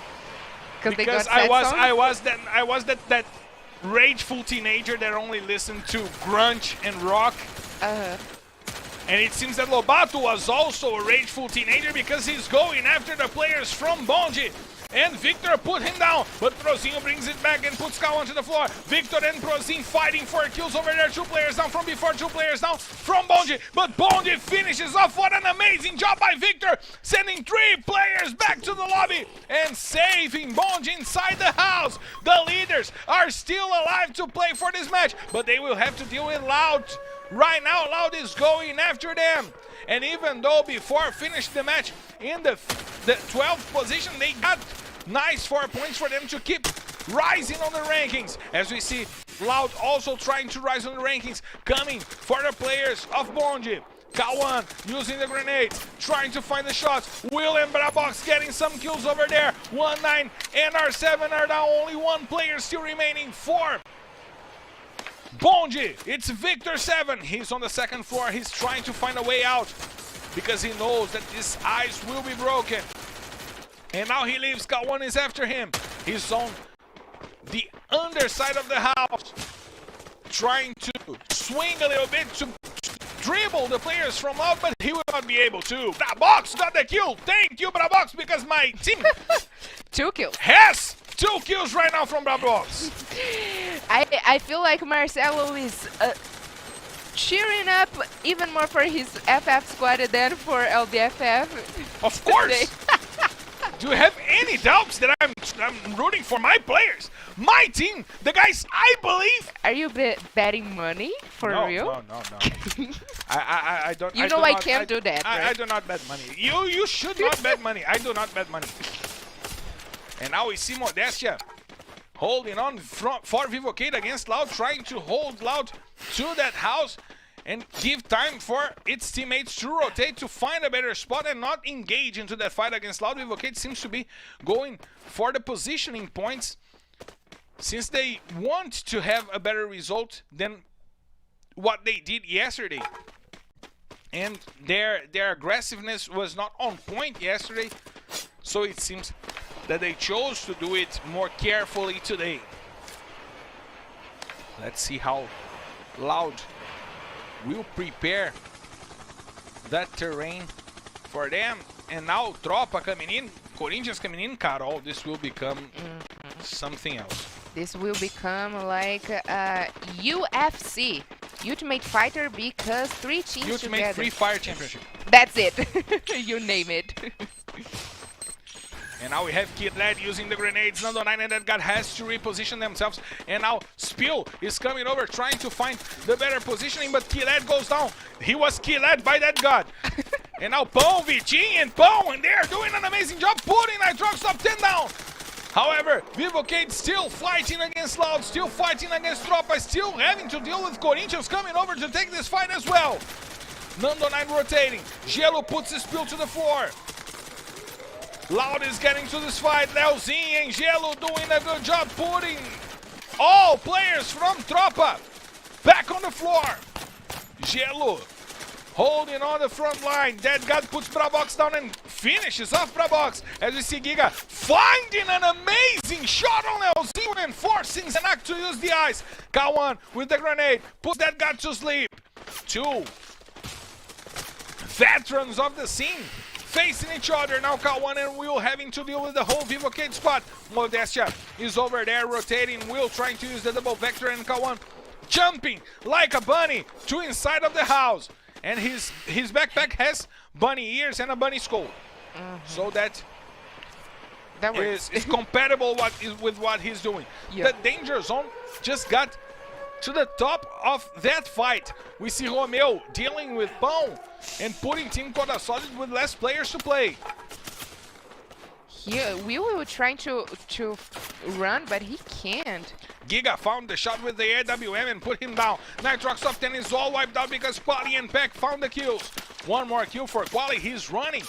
Because I was that rageful teenager that only listened to grunge and rock. And it seems that Lobato was also a rageful teenager because he's going after the players from Bonji. And Victor put him down, but Prozinho brings it back and puts Kawan to the floor. Victor and Prozin fighting for kills over there. 2 players down from before, 2 players down from Bonji. But Bonji finishes off. What an amazing job by Victor, sending 3 players back to the lobby and saving Bonji inside the house. The leaders are still alive to play for this match, but they will have to deal with Loud. Right now, Loud is going after them. And even though before finished the match in the 12th position, they got nice 4 points for them to keep rising on the rankings. As we see Loud also trying to rise on the rankings, coming for the players of Bonji. Kawan using the grenades, trying to find the shots. Will and Brabox getting some kills over there. 1-9 and R7 are down. Only 1 player still remaining for Bonji. It's Victor 7. He's on the 2nd floor. He's trying to find a way out because he knows that this ice will be broken. And now he leaves. Kawan is after him. He's on the underside of the house, trying to swing a little bit to dribble the players from out, but he will not be able to. Brabox got the kill. Thank you, Brabox, because my team 2 kills. Has 2 kills right now from Brabox. I feel like Marcelo is cheering up even more for his FF squad than for LBFF. Of course. Do you have any doubts that I'm rooting for my players? My team, the guys I believe. Are you betting money for real? No. I don't. You know I can't do that. Right? I do not bet money. You should not bet money. I do not bet money. And now we see Modestia holding on for Vivocade against Loud, trying to hold Loud to that house and give time for its teammates to rotate to find a better spot and not engage into that fight against Loud. Vivocade seems to be going for the positioning points since they want to have a better result than what they did yesterday. And their aggressiveness was not on point yesterday, so it seems that they chose to do it more carefully today. Let's see how Loud will prepare that terrain for them. And now Tropa coming in, Corinthians coming in, Carol, this will become something else. This will become like UFC, Ultimate Fighter, because 3 teams Ultimate together. Free Fire Championship. That's it. You name it. And now we have Kidlad using the grenades. Nando 9 and that guy has to reposition themselves. And now Spill is coming over, trying to find the better positioning, but Kidlad goes down. He was killed by that god. And now Pão, Vitinho, and Pão, and they're doing an amazing job putting Nitrox top 10 down. However, Vivocade still fighting against Loud, still fighting against Tropa, still having to deal with Corinthians coming over to take this fight as well. Nando9 rotating. Gelo puts his spill to the floor. Loud is getting to this fight. Leozinho and Gelo doing a good job putting all players from Tropa back on the floor. Gelo holding on the front line. Dead God puts Brabox down and finishes off Brabox. As we see Giga finding an amazing shot on Leozinho and forcing Zenak to use the ice. K1 with the grenade puts Dead God to sleep. Two veterans of the scene facing each other. Now K1 and Will having to deal with the whole Vivocade squad. Modestia is over there rotating. Will trying to use the double vector and K1 jumping like a bunny to inside of the house. And his backpack has bunny ears and a bunny skull. So that is compatible with what he's doing. The danger zone just got to the top of that fight. We see Romeo dealing with Pão and putting Team Coda Solid with less players to play. Yeah, we were trying to run, but he can't. Giga found the shot with the AWM and put him down. Nitrox top 10 is all wiped out because Quali and Peck found the kills. One more kill for Quali. He's running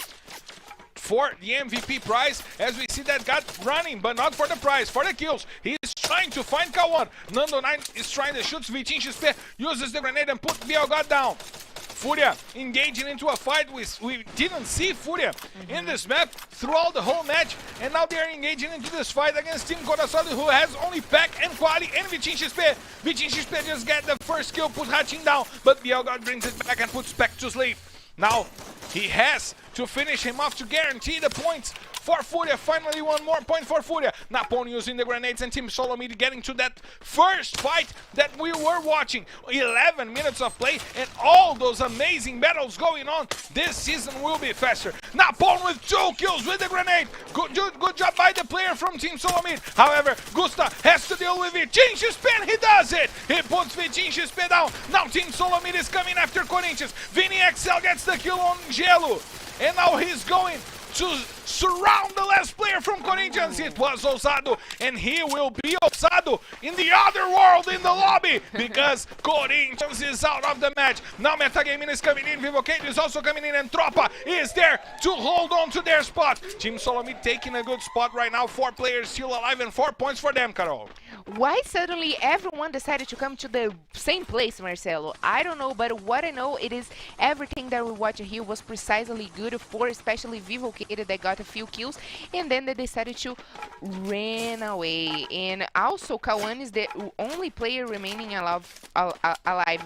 for the MVP prize, as we see that guy running, but not for the prize, for the kills. He's trying to find K1. Nando9 is trying to shoot. Vitinho XP uses the grenade and put BLGod down. Furia engaging into a fight. We didn't see Furia in this map throughout the whole match, and now they are engaging into this fight against Team Coraçado, who has only Peck and Quali and Vitinho XP. Vitinho XP just get the first kill, put Hatching down, but BLGod brings it back and puts Peck to sleep. Now he has to finish him off to guarantee the points for Furia. Finally, one more point for Furia. Napon using the grenades and Team Solomid getting to that first fight that we were watching. 11 minutes of play and all those amazing battles going on. This season will be faster. Napon with 2 kills with the grenade. Good job by the player from Team Solomid. However, Gusta has to deal with Vitinho XP. He does it. He puts Vitinho XP down. Now Team Solomid is coming after Corinthians. Vini XL gets the kill on Gelo. And now he's going to surround the last player from Corinthians. It was Ousado, and he will be Ousado in the other world in the lobby because Corinthians is out of the match. Now Metagaming is coming in, Vivocade is also coming in, and Tropa is there to hold on to their spot. Team Solomid taking a good spot right now. 4 players still alive and 4 points for them, Carol. Why suddenly everyone decided to come to the same place, Marcelo? I don't know, but what I know, it is everything that we watched here was precisely good for especially Vivocade that got a few kills, and then they decided to run away. And also K1 is the only player remaining alive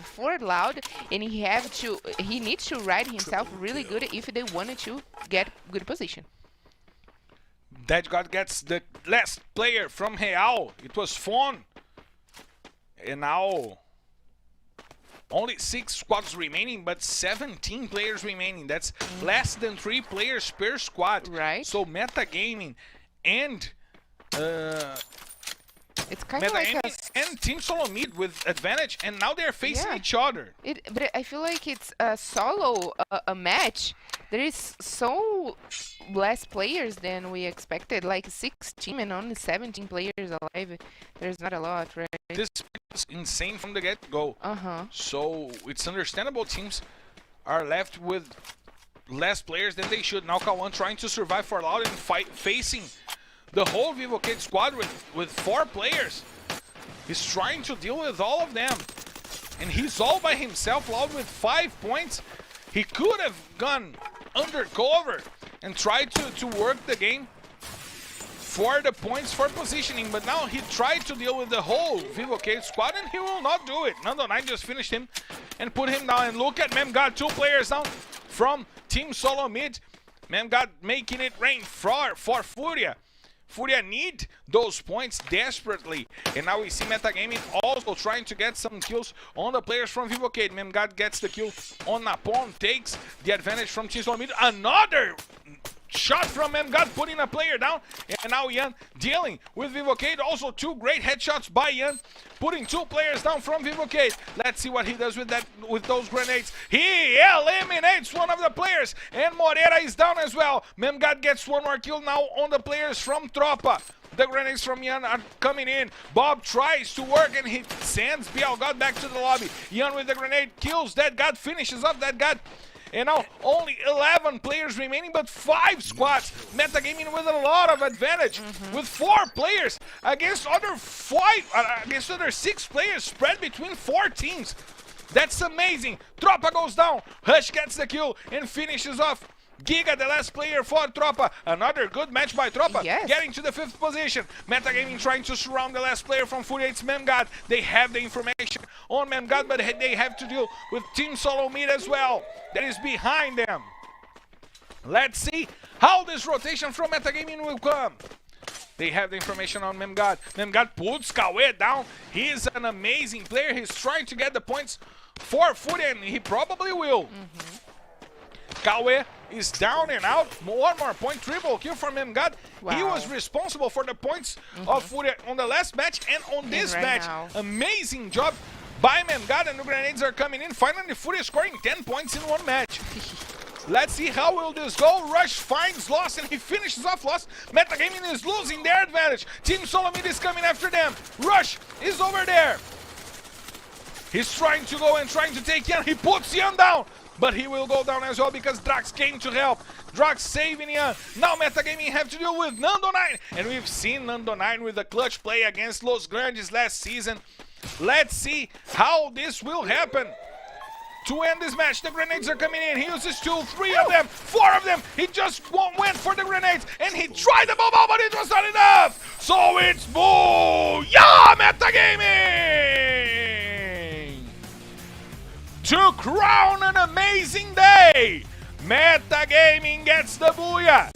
for Loud, and he needs to ride himself really good if they wanted to get good position. Dead God gets the last player from Real. It was Fon. And now only 6 squads remaining, but 17 players remaining. That's less than 3 players per squad. Right. So Metagaming and it's kind of like and Team Solomid with advantage, and now they're facing each other. But I feel like it's a solo a match. There is so less players than we expected, like 16 and only 17 players alive. There's not a lot, right? This is insane from the get-go. So it's understandable teams are left with less players than they should. Now K1 trying to survive for Loud and facing the whole Vivocade squad with 4 players. He's trying to deal with all of them. And he's all by himself, Loud with 5 points. He could have gone undercover and tried to work the game for the points for positioning, but now he tried to deal with the whole Vivocade squad and he will not do it. Nando9 just finished him and put him down. And look at Memgod, 2 players down from Team Solomid. Memgod making it rain for Furia. Furia need those points desperately. And now we see Metagaming also trying to get some kills on the players from Vivocade. Memgod gets the kill on Napon, takes the advantage from Team Solomid. Another shot from Memgod, putting a player down. And now Yan dealing with Vivocade. Also 2 great headshots by Yan, putting 2 players down from Vivocade. Let's see what he does with those grenades. He eliminates one of the players, and Moreira is down as well. Memgod gets 1 more kill now on the players from Tropa. The grenades from Yan are coming in. Bob tries to work and he sends Bialgod back to the lobby. Yan with the grenade kills that god, finishes off that god. And now only 11 players remaining, but 5 squads. Metagaming with a lot of advantage, with 4 players against other 6 players spread between 4 teams. That's amazing. Tropa goes down. Hush gets the kill and finishes off. Giga, the last player for Tropa. Another good match by Tropa. Yes. Getting to the 5th position. Metagaming trying to surround the last player from Furiate's Memgod. They have the information on Memgod, but they have to deal with Team Solo Mid as well. That is behind them. Let's see how this rotation from Metagaming will come. They have the information on Memgod. Memgod puts Kawe down. He is an amazing player. He's trying to get the points for Furia, and he probably will. Kawe is down and out. One more point, triple kill from Memgod. Wow. He was responsible for the points of Furia on the last match and on this right match. now. Amazing job by Memgod, and the grenades are coming in. Finally, Furia scoring 10 points in one match. Let's see how will this go. Rush finds Lost and he finishes off Lost. Metagaming is losing their advantage. Team Solomid is coming after them. Rush is over there. He's trying to go and trying to take Yan. He puts Yan down. But he will go down as well because Drax came to help. Drax saving Yan. Now Metagaming have to deal with Nando9. And we've seen Nando9 with a clutch play against Los Grandes last season. Let's see how this will happen. To end this match, the grenades are coming in. He uses 2, 3 of them, 4 of them. He just went for the grenades and he tried the bomb, but it was not enough. So it's Booyah Metagaming to crown an amazing day. Metagaming gets the Booyah.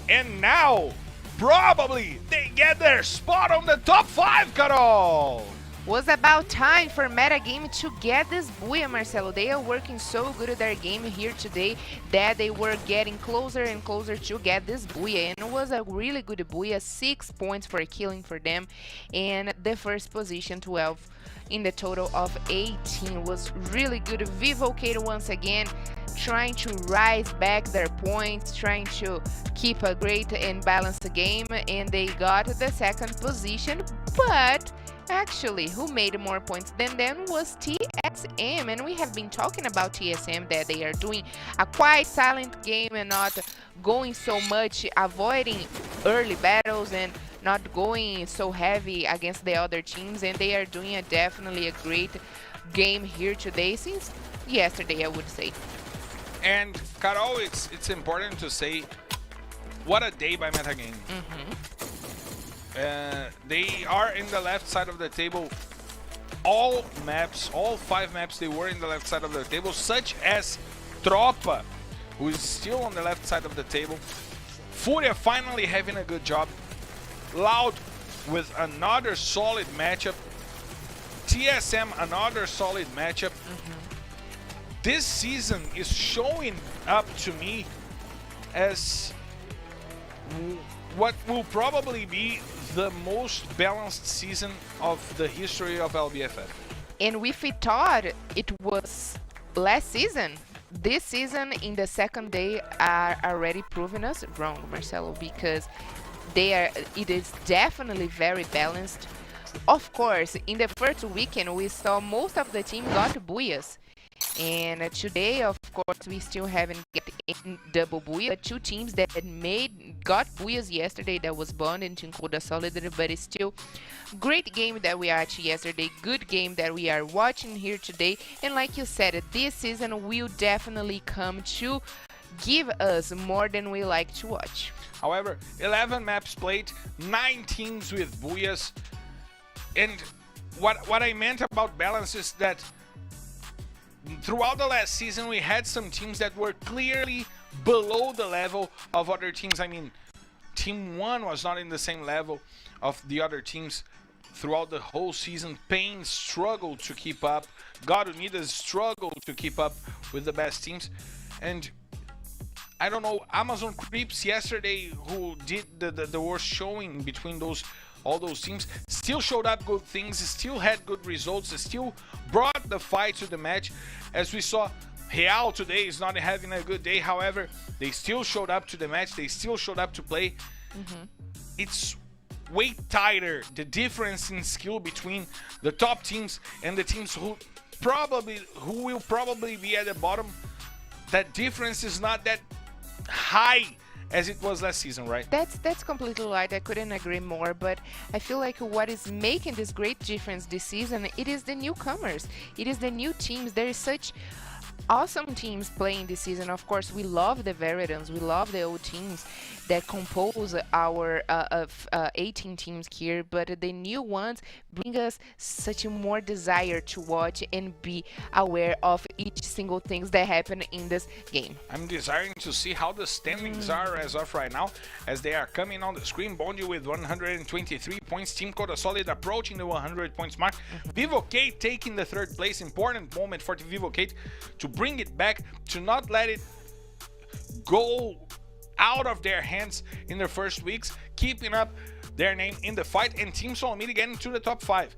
And now, probably, they get their spot on the top 5, Carol. Was about time for Metagame to get this Booyah, Marcelo. They are working so good at their game here today that they were getting closer and closer to get this Booyah. And it was a really good Booyah, 6 points for killing for them. And the first position, 12 in the total of 18, was really good. Vivo Kato once again trying to rise back their points, trying to keep a great and balanced game. And they got the second position, but actually, who made more points than them was TSM, and we have been talking about TSM that they are doing a quite silent game and not going so much, avoiding early battles and not going so heavy against the other teams, and they are doing definitely a great game here today since yesterday, I would say. And Carol, it's important to say what a day by Metagaming. They are in the left side of the table. All 5 maps, they were in the left side of the table, such as Tropa, who is still on the left side of the table. Furia finally having a good job. Loud with another solid matchup. TSM, another solid matchup. This season is showing up to me as what will probably be the most balanced season of the history of LBFF. And if we thought it was last season, this season in the second day are already proving us wrong, Marcelo, because it is definitely very balanced. Of course, in the first weekend we saw most of the team got Booyahs. And today, of course, we still haven't get any double Booyah. 2 teams that got Booyahs yesterday, that was Bond and Team Coda Solid, but it's still great game that we watched yesterday, good game that we are watching here today. And like you said, this season will definitely come to give us more than we like to watch. However, 11 maps played, 9 teams with Booyahs. And what I meant about balance is that throughout the last season, we had some teams that were clearly below the level of other teams. I mean, Team 1 was not in the same level of the other teams throughout the whole season. Pain struggled to keep up. God Unidas struggled to keep up with the best teams. And I don't know, Amazon Creeps yesterday, who did the worst showing between all those teams, still showed up good things, still had good results, still brought the fight to the match. As we saw, Real today is not having a good day. However, they still showed up to the match, they still showed up to play. It's way tighter, the difference in skill between the top teams and the teams who will probably be at the bottom. That difference is not that high as it was last season, right? That's completely right. I couldn't agree more. But I feel like what is making this great difference this season, it is the newcomers. It is the new teams. There is such awesome teams playing this season. Of course, we love the veterans. We love the old teams that compose our 18 teams here. But the new ones bring us such a more desire to watch and be aware of each single things that happen in this game. I'm desiring to see how the standings are as of right now, as they are coming on the screen. Bonji with 123 points. Team Coda Solid approaching the 100 points mark. Vivo Kate taking the third place. Important moment for the Vivo Kate to bring it back, to not let it go out of their hands in their first weeks, keeping up their name in the fight, and Team Solomid getting to the top 5.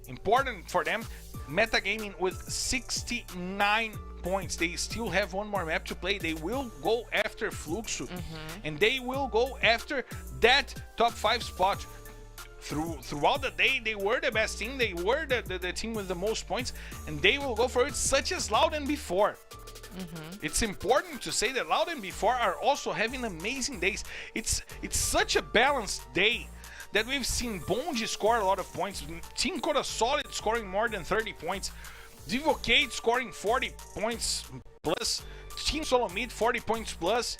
Important for them. Metagaming with 69 points. They still have one more map to play. They will go after Fluxo, and they will go after that top 5 spot. Throughout the day, they were the best team. They were the team with the most points, and they will go for it, such as Loud and Before. It's important to say that Loud and Before are also having amazing days. It's such a balanced day that we've seen Bonji score a lot of points, Team Coda Solid scoring more than 30 points, Divocade scoring 40 points plus, Team Solomid 40 points plus,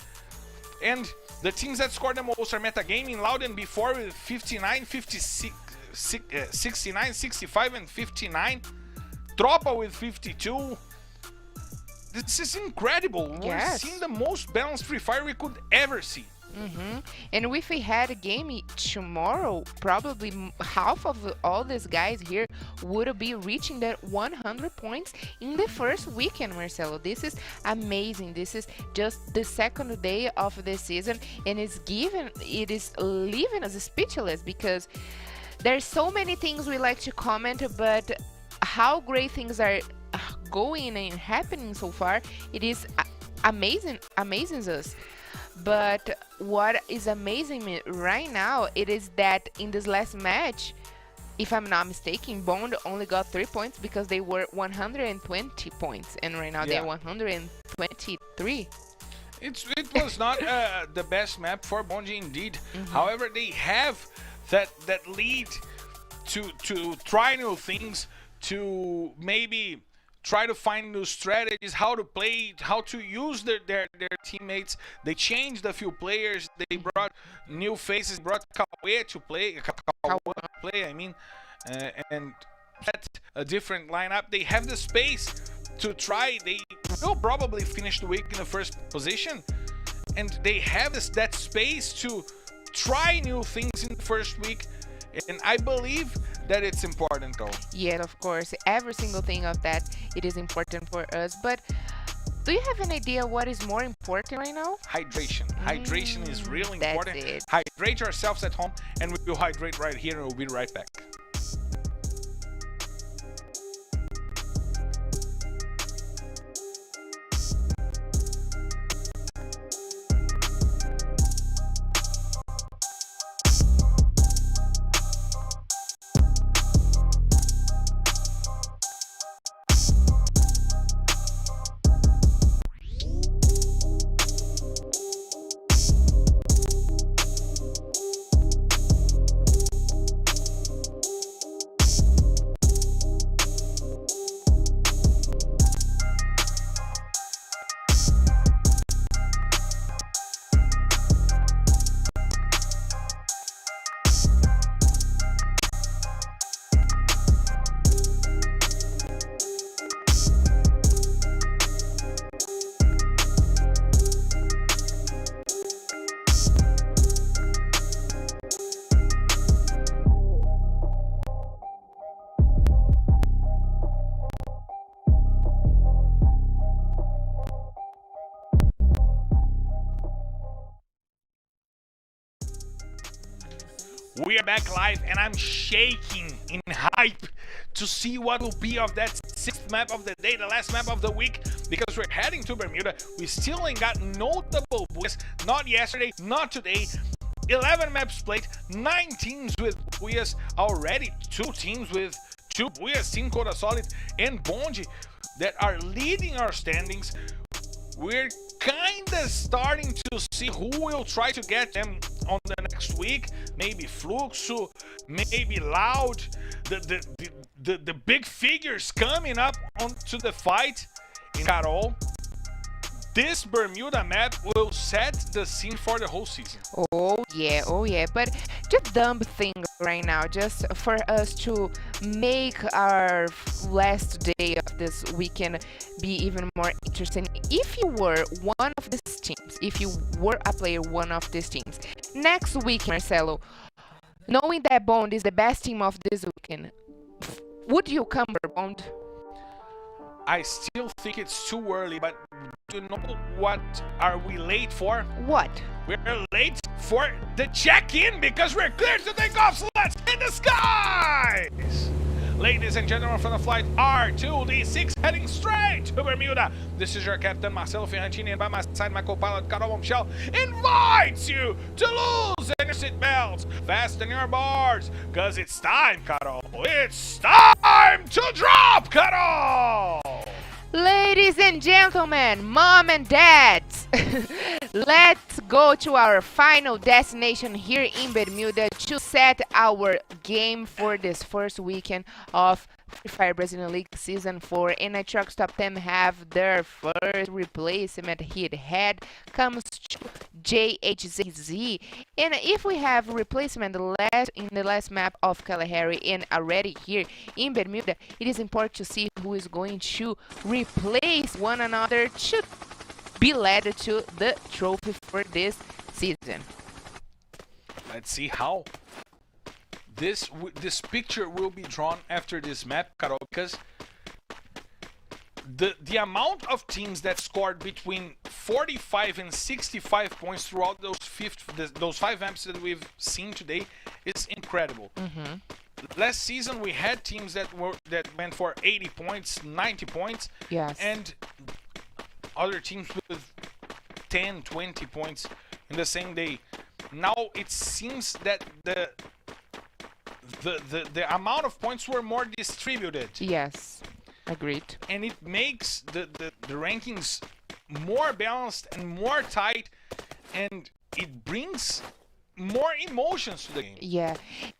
and the teams that scored the most are Metagaming, Loud and Before with 59, 56, 69, 65, and 59, Tropa with 52. This is incredible. We're seeing the most balanced Free Fire we could ever see. And if we had a game tomorrow, probably half of all these guys here would be reaching that 100 points in the first weekend, Marcelo. This is amazing. This is just the second day of the season, and it is leaving us speechless, because there's so many things we like to comment, but how great things are going and happening so far, it is amazing us. But what is amazing me right now, it is that in this last match, if I'm not mistaken, Bond only got 3 points because they were 120 points, and right now they're 123. It was not the best map for Bonji indeed. However, they have that lead to try new things, to maybe try to find new strategies, how to play, how to use their teammates. They changed a few players. They brought new faces, brought Kawe to play, and that's a different lineup. They have the space to try. They will probably finish the week in the first position, and they have that space to try new things in the first week. And I believe that it's important, though. Yeah, of course. Every single thing of that, it is important for us. But do you have an idea what is more important right now? Hydration. Hydration is really important. That's it. Hydrate yourselves at home, and we will hydrate right here, and we'll be right back. We are back live, and I'm shaking in hype to see what will be of that 6th map of the day, the last map of the week, because we're heading to Bermuda. We still ain't got notable boosts, not yesterday, not today. 11 maps played, 9 teams with Buyas already, 2 teams with 2 Buyas, Team Coda Solid and Bonji, that are leading our standings. We're kinda starting to see who will try to get them on the next week. Maybe Fluxo, maybe Loud, the big figures coming up onto the fight in Carol. This Bermuda map will set the scene for the whole season. Oh yeah, but just dumb thing right now, just for us to make our last day of this weekend be even more interesting. If you were one of these teams, if you were a player one of these teams, next week, Marcelo, knowing that Bond is the best team of this weekend, would you come, Bond? I still think it's too early, but you know what are we late for? What? We're late for the check-in because we're clear to take off, so let's in the skies! Ladies and gentlemen, from the flight R2D6 heading straight to Bermuda. This is your captain, Marcelo Ferrantini, and by my side, my co-pilot, Carol Michel, invites you to loosen your seatbelts, fasten your boards, because it's time, Carol. It's time to drop, Carol! Ladies and gentlemen, mom and dads, let's go to our final destination here in Bermuda to set our game for this first weekend of Free Fire Brazilian League Season 4. And Nitrox Top 10 have their first replacement head comes to JHZZ. And if we have replacement in the last map of Kalahari and already here in Bermuda, it is important to see who is going to replace one another to be led to the trophy for this season. Let's see how this picture will be drawn after this map, Carol, because the amount of teams that scored between 45 and 65 points throughout those 5 maps that we've seen today is incredible. Last season we had teams that went for 80 points, 90 points, yes, and other teams with 10, 20 points in the same day. Now it seems that the amount of points were more distributed. Yes, agreed. And it makes the rankings more balanced and more tight, and it brings more emotions to the game. Yeah,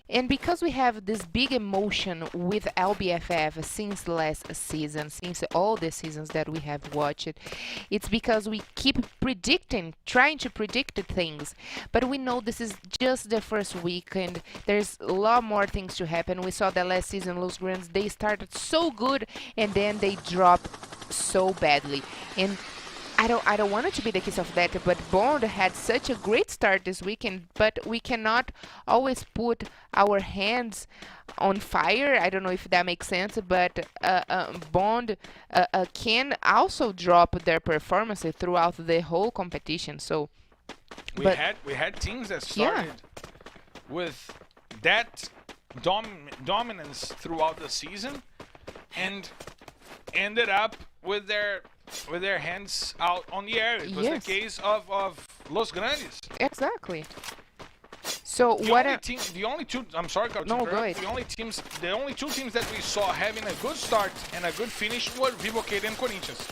and because we have this big emotion with LBFF since last season, since all the seasons that we have watched, it's because we keep trying to predict things, but we know this is just the first week and there's a lot more things to happen. We saw that last season Los Grandes, they started so good and then they dropped so badly, and I don't want it to be the case of that, but Bond had such a great start this weekend, but we cannot always put our hands on fire. I don't know if that makes sense, but Bond can also drop their performance throughout the whole competition. So we had teams that started with that dominance throughout the season and ended up with their hands out on the air. It was the case of Los Grandes. Exactly. So the only two teams that we saw having a good start and a good finish were Vivocade and Corinthians.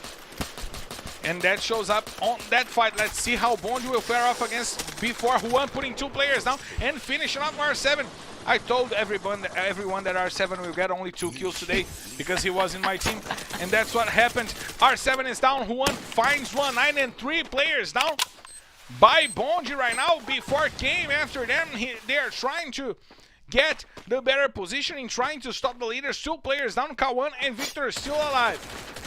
And that shows up on that fight. Let's see how Bonji will fare off against B4 Juan, putting 2 players down and finishing up R7. I told everyone that R7 will get only 2 kills today because he was in my team, and that's what happened. R7 is down, Juan finds 1, 9 and 3 players down by Bonji right now. Before came after them, they are trying to get the better positioning, trying to stop the leaders. 2 players down, Kawan and Victor is still alive.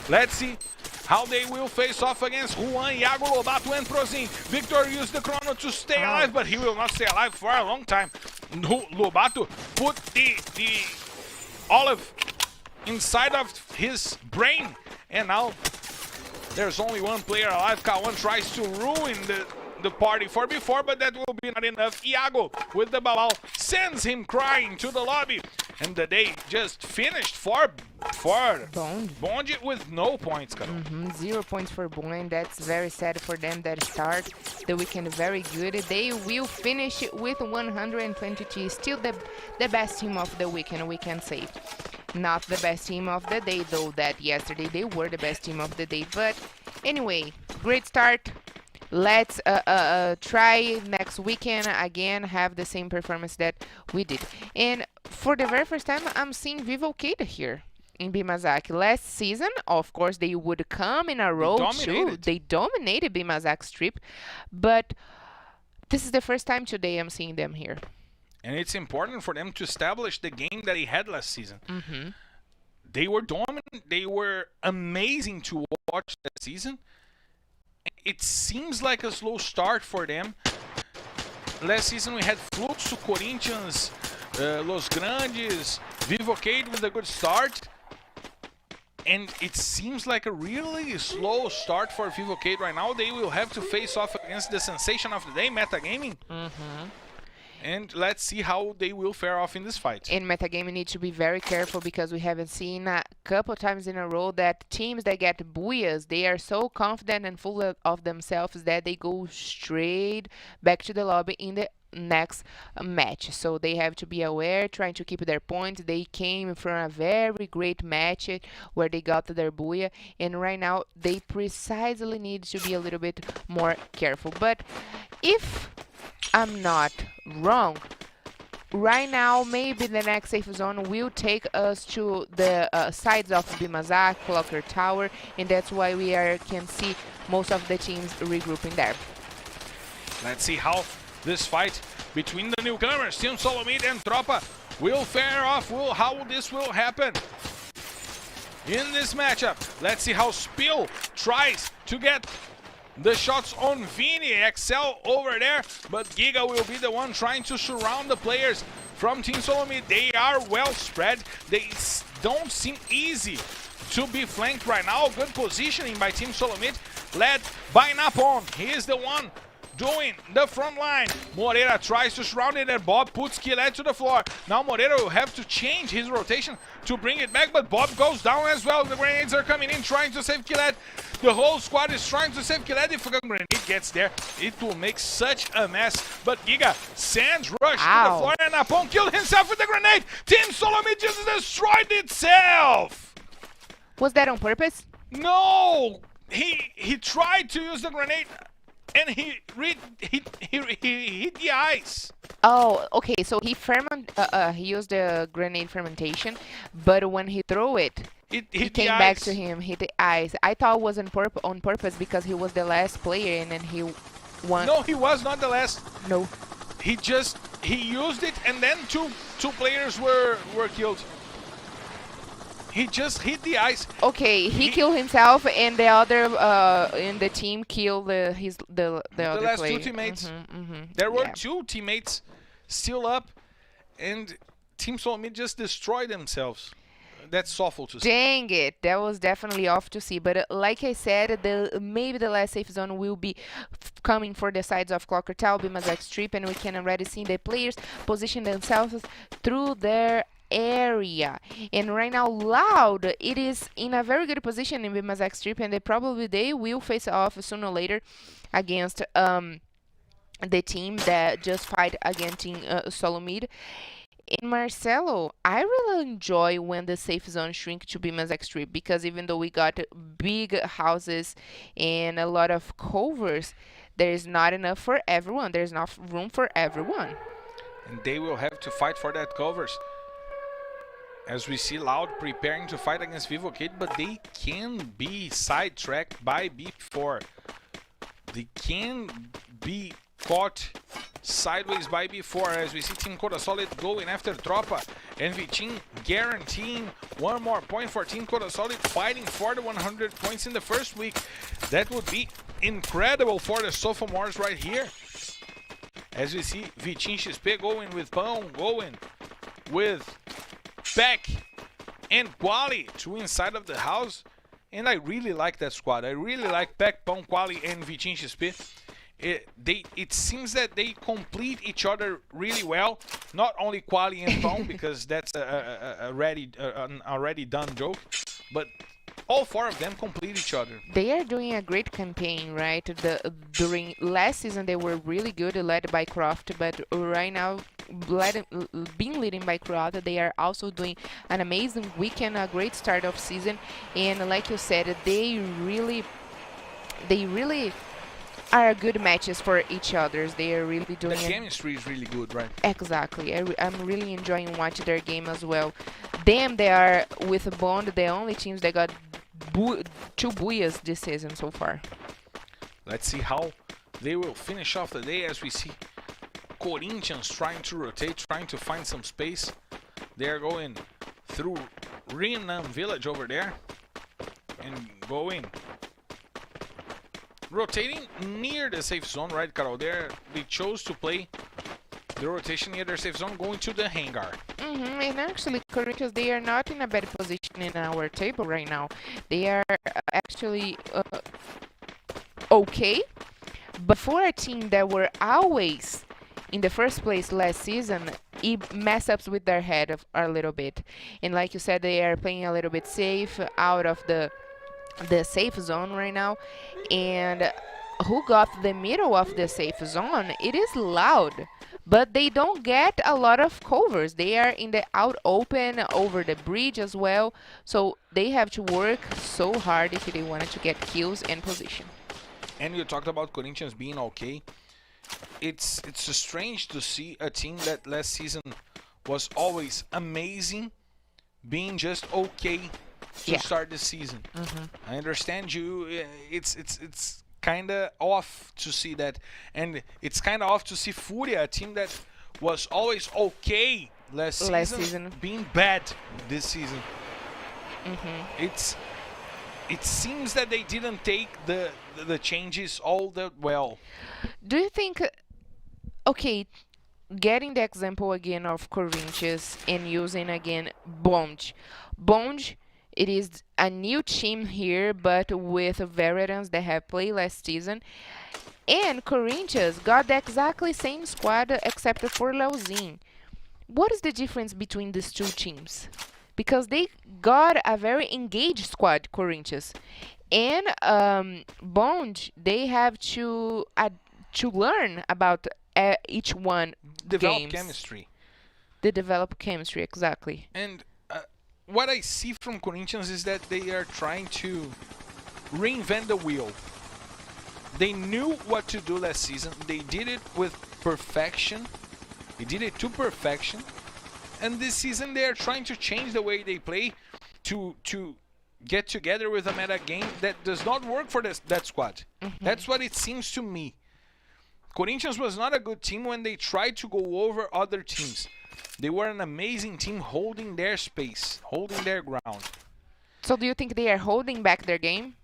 Let's see how they will face off against Juan, Iago, Lobato, and Prozin. Victor used the chrono to stay alive, but he will not stay alive for a long time. Lobato put the olive inside of his brain, and now there's only 1 player alive. Kawan tries to ruin the party for before, but that will be not enough. Iago with the Babal sends him crying to the lobby. And the day just finished for Bond with no points, Carol. 0 points for Bond. That's very sad for them that start the weekend very good. They will finish with 122. Still the best team of the weekend, we can say. Not the best team of the day, though, that yesterday they were the best team of the day. But anyway, great start. Let's try next weekend again, have the same performance that we did. And for the very first time, I'm seeing Vivo Kid here in Bimazaki. Last season, of course, they would come in a row too. They dominated Bimazaki Strip, but this is the first time today I'm seeing them here. And it's important for them to establish the game that he had last season. They were dominant. They were amazing to watch that season. It seems like a slow start for them. Last season we had Fluxo, Corinthians, Los Grandes, Vivocade with a good start. And it seems like a really slow start for Vivocade right now. They will have to face off against the sensation of the day, Metagaming. And let's see how they will fare off in this fight. In Metagaming, need to be very careful because we haven't seen a couple times in a row that teams that get booyahs, they are so confident and full of themselves that they go straight back to the lobby in the next match. So they have to be aware, trying to keep their points. They came from a very great match where they got their booyah, and right now they precisely need to be a little bit more careful. But if I'm not wrong, right now maybe the next safe zone will take us to the sides of Bimazaki, Clocker Tower, and that's why we can see most of the teams regrouping there. Let's see how this fight between the newcomers, Team Solomid and Tropa, will fare off, how this will happen in this matchup. Let's see how Spill tries to get the shots on Vini. Excel over there, but Giga will be the one trying to surround the players from Team Solomid. They are well spread. They don't seem easy to be flanked right now. Good positioning by Team Solomid, led by Napon. He is the one doing the front line. Moreira tries to surround it, and Bob puts Skillet to the floor. Now Moreira will have to change his rotation to bring it back, but Bob goes down as well. The grenades are coming in, trying to save Skillet. The whole squad is trying to save Skillet. If a grenade gets there, it will make such a mess. But Giga sends Rush to the floor, and Napon killed himself with the grenade. Team Solomid just destroyed itself. Was that on purpose? No! He tried to use the grenade, and he hit the ice. Oh, okay. So he used the grenade fermentation, but when he threw it, it came back to him, hit the ice. I thought it was on purpose because he was the last player, and then he won. No, he was not the last. No. He used it, and then two players were killed. He just hit the ice. Okay, he killed himself, and the other in the team killed the other last player. two teammates. There were two teammates still up, and Team Solomid just destroyed themselves. That's awful to see. Dang it, that was definitely off to see. But like I said, maybe the last safe zone will be coming for the sides of Clocker Tower, Bimazaki Strip, and we can already see the players position themselves through their area. And right now Loud, it is in a very good position in Bimazaki Strip, and they will face off sooner or later against the team that just fight against Solomid. In Marcelo, I really enjoy when the safe zone shrink to Bimazaki Strip, because even though we got big houses and a lot of covers, there's not enough for everyone. There's not room for everyone. And they will have to fight for that covers. As we see Loud preparing to fight against Vivocade, but they can be sidetracked by B4. They can be caught sideways by B4, as we see Team Coda Solid going after Tropa, and Vitin guaranteeing one more point for Team Coda Solid, fighting for the 100 points in the first week. That would be incredible for the sophomores right here. As we see Vitin XP going with Pão, going with Beck and Quali to inside of the house, and I really like that squad. I really like Beck, Pão, Quali, and Vitin XP. It seems that they complete each other really well. Not only quali and phone, because that's an already done joke, but all 4 of them complete each other. They are doing a great campaign, right? During last season, they were really good, led by Croft, but right now, being led by Croft, they are also doing an amazing weekend, a great start of season, and like you said, they really are good matches for each other. They are really doing The chemistry is really good, right? Exactly. I'm really enjoying watching their game as well. Them, they are, with Bond, the only teams that got 2 booyahs this season so far. Let's see how they will finish off the day, as we see Corinthians trying to rotate, trying to find some space. They're going through Rinan Village over there and going rotating near the safe zone, right, Carol? They chose to play the rotation near their safe zone, going to the hangar. And actually, Corinthians, they are not in a bad position in our table right now. They are actually okay, but for a team that were always in the first place last season, it mess ups with their head a little bit. And like you said, they are playing a little bit safe, out of the safe zone right now. And who got the middle of the safe zone? It is Loud, but they don't get a lot of covers. They are in the out open, over the bridge as well, so they have to work so hard if they wanted to get kills and position. And you talked about Corinthians being okay. It's strange to see a team that last season was always amazing being just okay to start the season. I understand you. It's kind of off to see that, and it's kind of off to see Furia, a team that was always okay last season, being bad this season. It seems that they didn't take the changes all that well. Do you think, okay, getting the example again of Corinthians and using again Bond, it is a new team here, but with veterans that have played last season. And Corinthians got the exactly same squad except for Leozin. What is the difference between these two teams? Because they got a very engaged squad, Corinthians. And Bond, they have to learn about each one Develop chemistry. They develop chemistry, exactly. And what I see from Corinthians is that they are trying to reinvent the wheel. They knew what to do last season. They did it with perfection. They did it to perfection. And this season they are trying to change the way they play to get together with a meta game that does not work for that squad. That's what it seems to me. Corinthians was not a good team when they tried to go over other teams. They were an amazing team holding their space, holding their ground. So do you think they are holding back their game?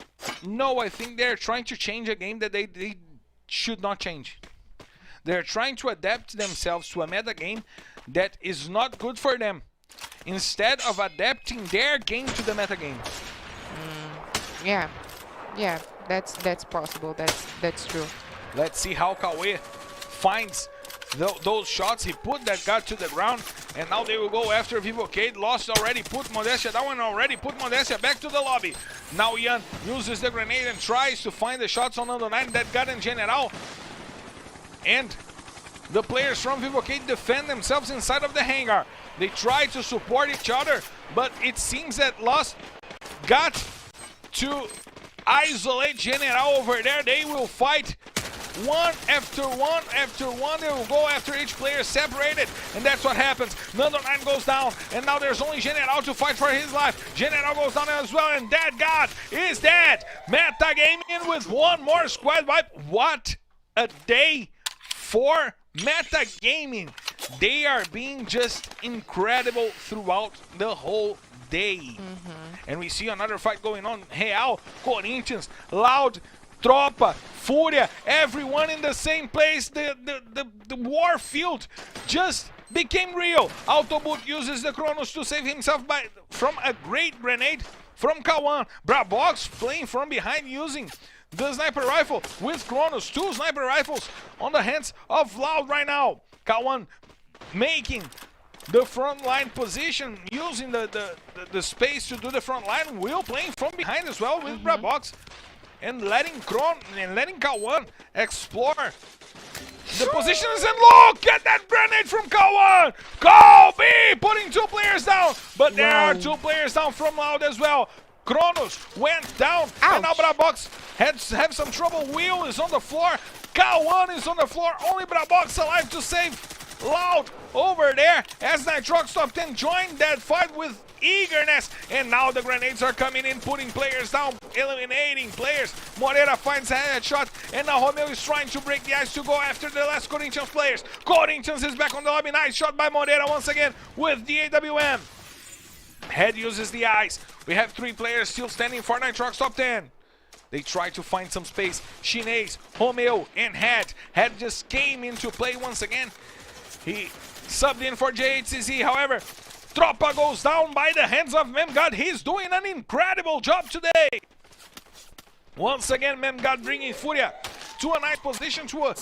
No, I think they're trying to change a game that they should not change. They're trying to adapt themselves to a meta game that is not good for them, instead of adapting their game to the meta game. Yeah, that's possible. That's true. Let's see how Kawe finds those shots. He put that guy to the ground, and now they will go after Vivocade. Lost already, put Modestia down, already put Modestia back to the lobby. Now Ian uses the grenade and tries to find the shots on Nando 9 that got in General. And the players from Vivocade defend themselves inside of the hangar. They try to support each other, but it seems that Lost got to isolate General over there. They will fight one after one after one. They will go after each player separated, and that's what happens. Nando 9 goes down, and now there's only General to fight for his life. General goes down as well, and Dead God is dead. Meta Gaming with one more squad wipe. What a day for Meta Gaming. They are being just incredible throughout the whole day. And we see another fight going on. Real, Corinthians, Loud, Tropa, Furia, everyone in the same place. The war field just became real. Autoboot uses the Chronos to save himself from a great grenade from Kawan. Brabox playing from behind using the sniper rifle with Chronos. 2 sniper rifles on the hands of Loud right now. Kawan making the front line position, using the space to do the front line. Will playing from behind as well with Brabox, and letting Kron and letting K1 explore the positions. And look at that grenade from K1! Kobe putting 2 players down, but there are 2 players down from Loud as well. Kronos went down, and now Brabox have some trouble. Will is on the floor, K1 is on the floor, only Brabox alive to save Loud over there as Nitrox Top 10 joined that fight with eagerness. And now the grenades are coming in, putting players down, eliminating players. Moreira finds a headshot, and now Romeo is trying to break the ice to go after the last Corinthians players. Corinthians is back on the lobby. Nice shot by Moreira once again with the AWM. Head uses the ice. We have 3 players still standing for Nitrox Top 10. They try to find some space. Shinez, Romeo, and Head. Head just came into play once again. He subbed in for JHCZ. However, Tropa goes down by the hands of Memgod. He's doing an incredible job today. Once again, Memgod bringing Furia to a nice position, to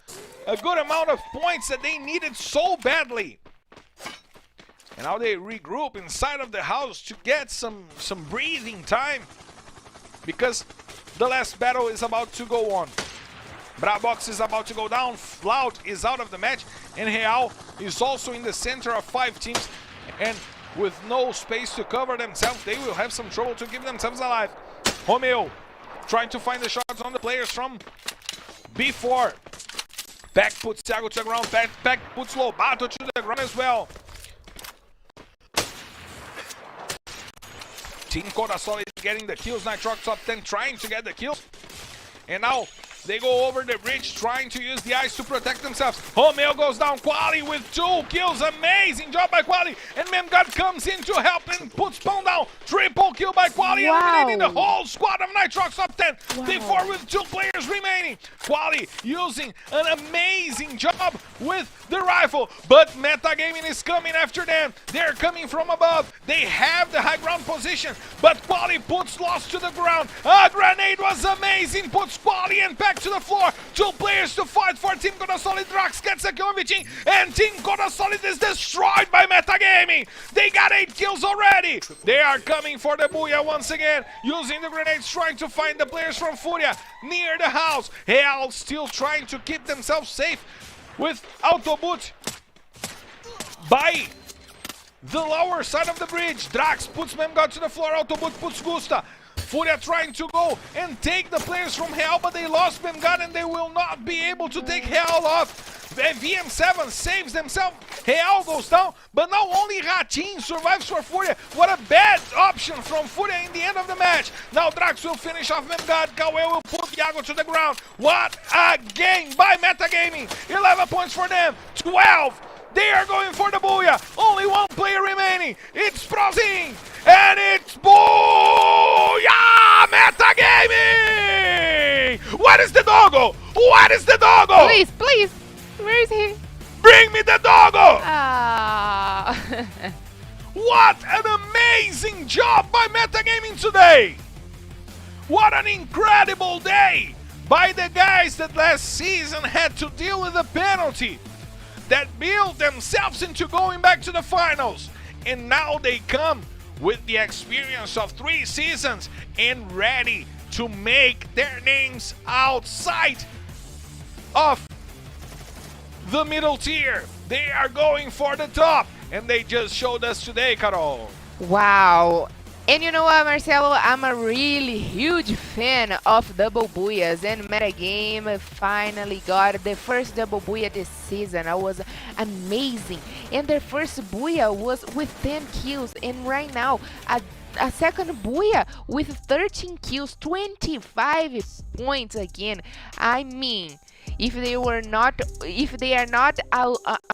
a good amount of points that they needed so badly. And now they regroup inside of the house to get some breathing time, because the last battle is about to go on. Brabox is about to go down, Loud is out of the match, and Real is also in the center of 5 teams, and with no space to cover themselves, they will have some trouble to keep themselves alive. Romeo trying to find the shots on the players from before. Peck puts Thiago to the ground, Peck puts Lobato to the ground as well. Team Corazon is getting the kills, Nitrox Top 10 trying to get the kills. And now they go over the bridge, trying to use the ice to protect themselves. Romeo goes down, Quali with 2 kills. Amazing job by Quali. And Memgod comes in to help and puts Spawn down. Triple kill by Quali, eliminating the whole squad of Nitrox Top 10. Before with 2 players remaining. Quali using an amazing job with the rifle. But Metagaming is coming after them. They're coming from above. They have the high ground position. But Quali puts Lost to the ground. A grenade was amazing. Puts Quali and back to the floor. 2 players to fight for Team Corasolid. Drax gets a kill on Vitinho, and Team Corasolid is destroyed by Metagaming. They got 8 kills already. They are coming for the Booyah once again, using the grenades, trying to find the players from Furia near the house. Real still trying to keep themselves safe with Autoboot by the lower side of the bridge. Drax puts Memgod to the floor, Autoboot puts Gusta. Furia trying to go and take the players from Real, but they lost Memgod and they will not be able to take Real off. VM7 saves themselves. Real goes down, but now only Ratin survives for Furia. What a bad option from Furia in the end of the match. Now Drax will finish off Memgod. Kawe will put Iago to the ground. What a game by Metagaming. 11 points for them. 12. They are going for the Booyah. Only 1 player remaining. It's Prozin. And it's Booyah! Metagaming! What is the doggo? What is the doggo? Please, please. Where is he? Bring me the doggo! Ah. What an amazing job by Metagaming today! What an incredible day by the guys that last season had to deal with a penalty, that built themselves into going back to the finals. And now they come with the experience of 3 seasons and ready to make their names outside of the middle tier. They are going for the top, and they just showed us today, Carol. Wow. And you know what, Marcelo? I'm a really huge fan of double booyahs, and Metagame finally got the first double booyah this season. It was amazing. And their first booyah was with 10 kills, and right now a second booyah with 13 kills, 25 points again. I mean, if they are not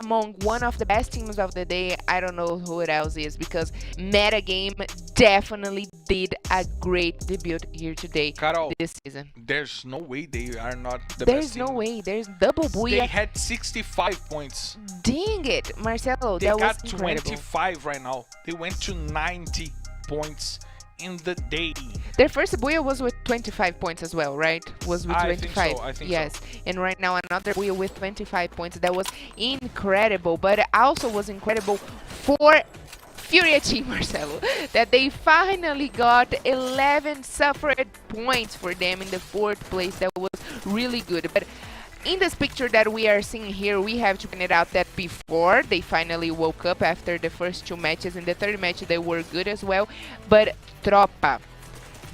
among one of the best teams of the day, I don't know who else is, because Metagame definitely did a great debut here today, Carol, this season. There's no way they are not the There's best no team. way. There's double booyah. They had 65 points. Dang it, Marcelo, They that got was incredible. 25 right now. They went to 90 points in the day. Their first Booyah was with 25 points as well, right? Was with 25. I think yes. so. And right now another Booyah with 25 points. That was incredible. But it also was incredible for Furia Team, Marcelo, that they finally got 11 suffered points for them in the 4th place. That was really good. But in this picture that we are seeing here, we have to point it out that before they finally woke up after the first 2 matches, in the 3rd match they were good as well. But Tropa,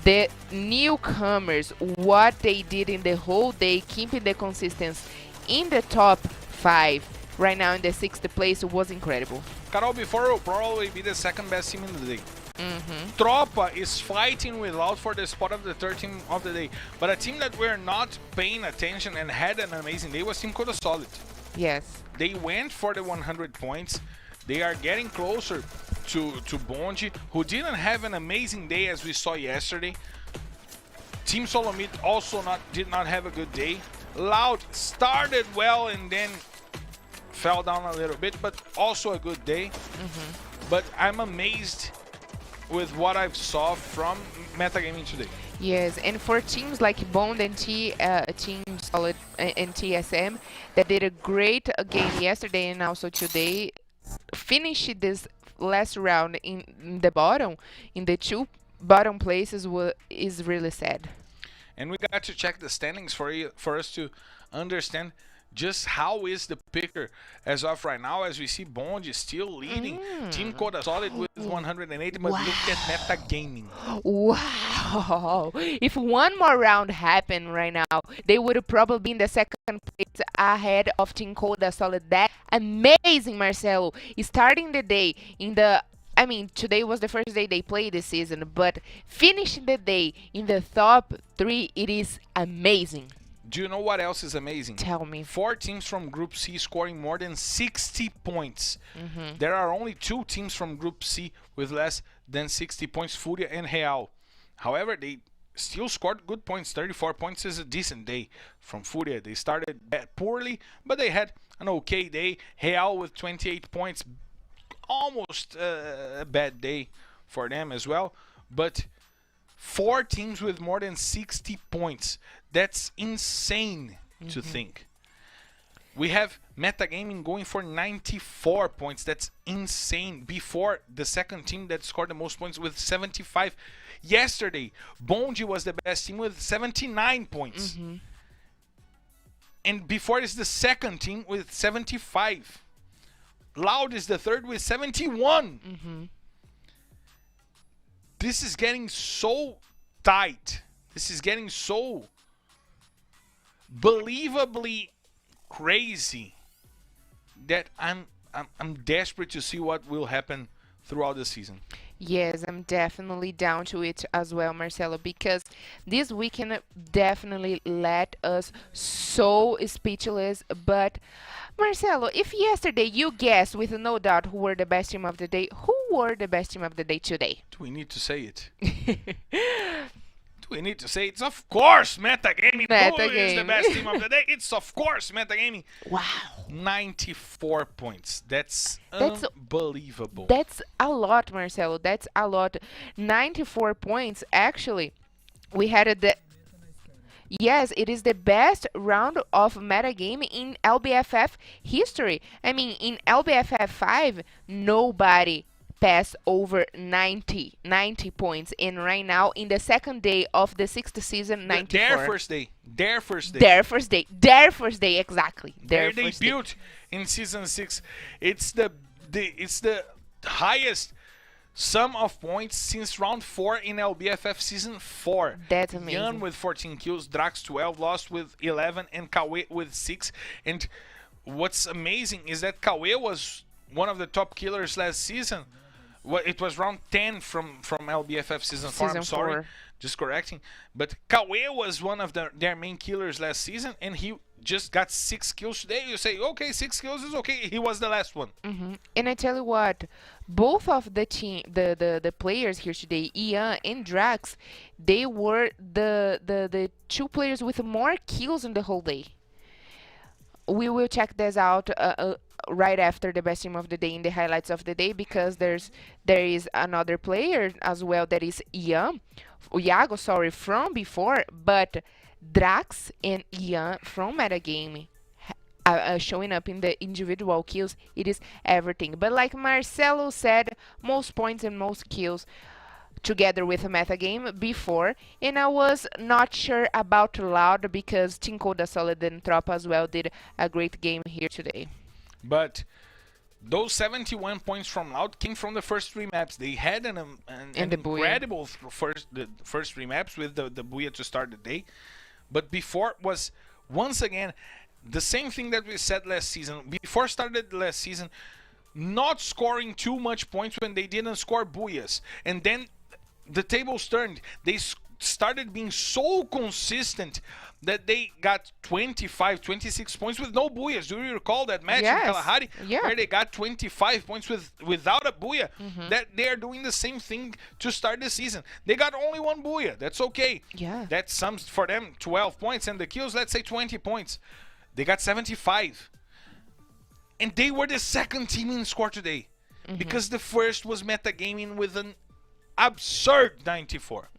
the newcomers, what they did in the whole day, keeping the consistency in the top 5, right now in the 6th place, was incredible. Carol, before will probably be the 2nd best team in the day. Tropa is fighting with Loud for the spot of the 3rd team of the day. But a team that we're not paying attention and had an amazing day was Team Coda Solid. Yes. They went for the 100 points. They are getting closer to Bonji, who didn't have an amazing day as we saw yesterday. Team Solomit also did not have a good day. Loud started well and then fell down a little bit, but also a good day. But I'm amazed with what I saw from Metagaming today. Yes, and for teams like Bond and Team Solid and TSM that did a great game yesterday and also today, finished this last round in the bottom, in the 2 bottom places, is really sad. And we got to check the standings for us to understand just how is the picture as of right now, as we see Bond is still leading. Team Coda Solid with 180, but look at Metagaming. Wow! If one more round happened right now, they would have probably been the 2nd place ahead of Team Coda Solid. That amazing, Marcelo. Starting the day in the... I mean, today was the first day they played this season, but finishing the day in the top 3, it is amazing. Do you know what else is amazing? Tell me. 4 teams from Group C scoring more than 60 points. There are only 2 teams from Group C with less than 60 points, Furia and Real. However, they still scored good points. 34 points is a decent day from Furia. They started poorly, but they had an okay day. Real with 28 points, almost a bad day for them as well. But 4 teams with more than 60 points. That's insane to think. We have Metagaming going for 94 points. That's insane. Before the 2nd team that scored the most points with 75. Yesterday, Bonji was the best team with 79 points. And before is the 2nd team with 75. Loud is the 3rd with 71. This is getting so tight. This is getting so believably crazy that I'm desperate to see what will happen throughout the season. Yes, I'm definitely down to it as well, Marcelo, because this weekend definitely let us so speechless. But Marcelo, if yesterday you guessed with no doubt who were the best team of the day, who were the best team of the day today? Do we need to say it? Do we need to say it's of course Metagaming? Who is the best team of the day? It's of course Metagaming. Wow. 94 points. That's unbelievable. That's a lot, Marcelo. That's a lot. 94 points. Actually, we had yes, it is the best round of metagame in LBFF history. I mean, in LBFF 5, nobody passed over 90 points. And right now, in the 2nd day of the 6th season, 94. Their first day. Their first day, exactly. Their debut in Season 6. It's the highest sum of points since round 4 in LBFF Season 4. That's amazing. Yan with 14 kills, Drax 12, Lost with 11, and Kawe with 6. And what's amazing is that Kawe was one of the top killers last season. It was round 10 from LBFF Season 4. I'm sorry, just correcting. But Kawe was one of their main killers last season, and he just got 6 kills today. You say, okay, 6 kills is okay. He was the last one. And I tell you what, both of the team, the players here today, Ian and Drax, they were the 2 players with more kills in the whole day. we will check this out right after the best team of the day in the highlights of the day, because there is another player as well that is Iago, sorry, from before, but Drax and Ian from metagame showing up in the individual kills. It is everything. But like Marcelo said, most points and most kills together with a metagame before, and I was not sure about Loud because Tinko da Solid and Tropa as well did a great game here today. But those 71 points from Loud came from the first 3 maps. They had an incredible first 3 maps with the Booyah to start the day. But before was, once again, the same thing that we said last season. Before started last season, not scoring too much points when they didn't score Booyahs. And then the tables turned. They started being so consistent that they got 25, 26 points with no Booyahs. Do you recall that match in Kalahari? Yeah. Where they got 25 points without a Booyah? That they are doing the same thing to start the season. They got only 1 Booyah. That's okay. Yeah. That sums for them 12 points, and the kills, let's say 20 points. They got 75. And they were the second team in score today. Because the first was metagaming with an absurd 94.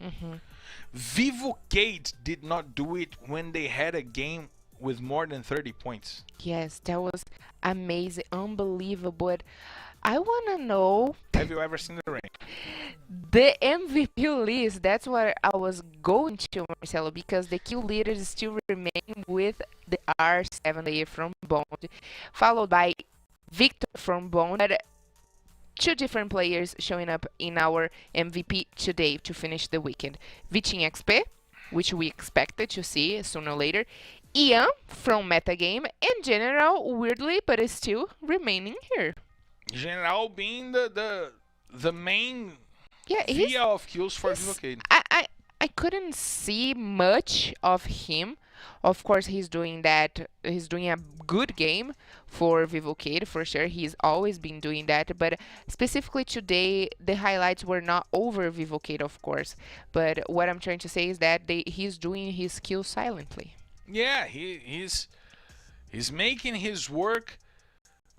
Vivocade did not do it when they had a game with more than 30 points. Yes, that was amazing, unbelievable. But I want to know, Have you ever seen the rank? the MVP list. That's what I was going to, Marcelo, because the kill leaders still remain with the R7 player from Bond, followed by Victor from Bond. But 2 different players showing up in our MVP today to finish the weekend. Vitin XP, which we expected to see sooner or later. Ian from Metagame, and General, weirdly, but is still remaining here. General being the main Yeah, via of kills for Vivocade. I couldn't see much of him. Of course, he's doing that. He's doing a good game for Vivocade, for sure. He's always been doing that. But specifically today, the highlights were not over Vivocade, of course. But what I'm trying to say is that he's doing his kills silently. Yeah, he's making his work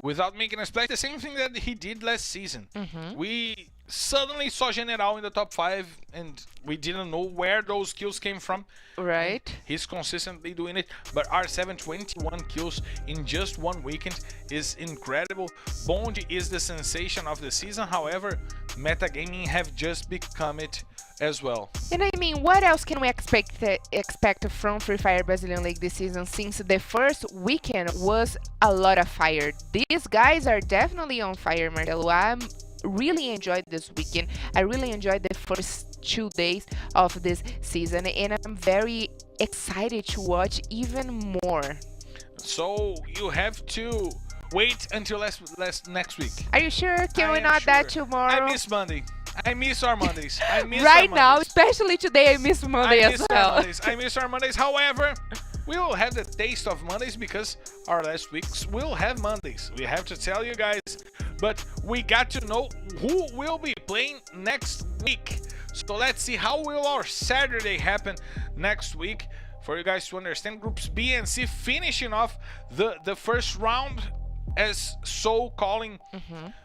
without making a splash. The same thing that he did last season. We suddenly saw General in the top 5, and we didn't know where those kills came from. Right. He's consistently doing it, but R7 21 kills in just 1 weekend is incredible. Bond is the sensation of the season. However, metagaming have just become it as well. And I mean, what else can we expect from Free Fire Brazilian League this season, since the first weekend was a lot of fire? These guys are definitely on fire, Marcelo. I really enjoyed this weekend. I really enjoyed the first 2 days of this season, and I'm very excited to watch even more. So you have to wait until next week. Are you sure? Can we not that tomorrow? I miss Monday. I miss our Mondays. I miss right our now, Mondays. especially today, I miss Monday I as miss well. our Mondays. I miss our Mondays. However, we will have the taste of Mondays because our last weeks will have Mondays. We have to tell you guys, but we got to know who will be playing next week. So let's see how will our Saturday happen next week for you guys to understand. Groups B and C finishing off the first round, as so calling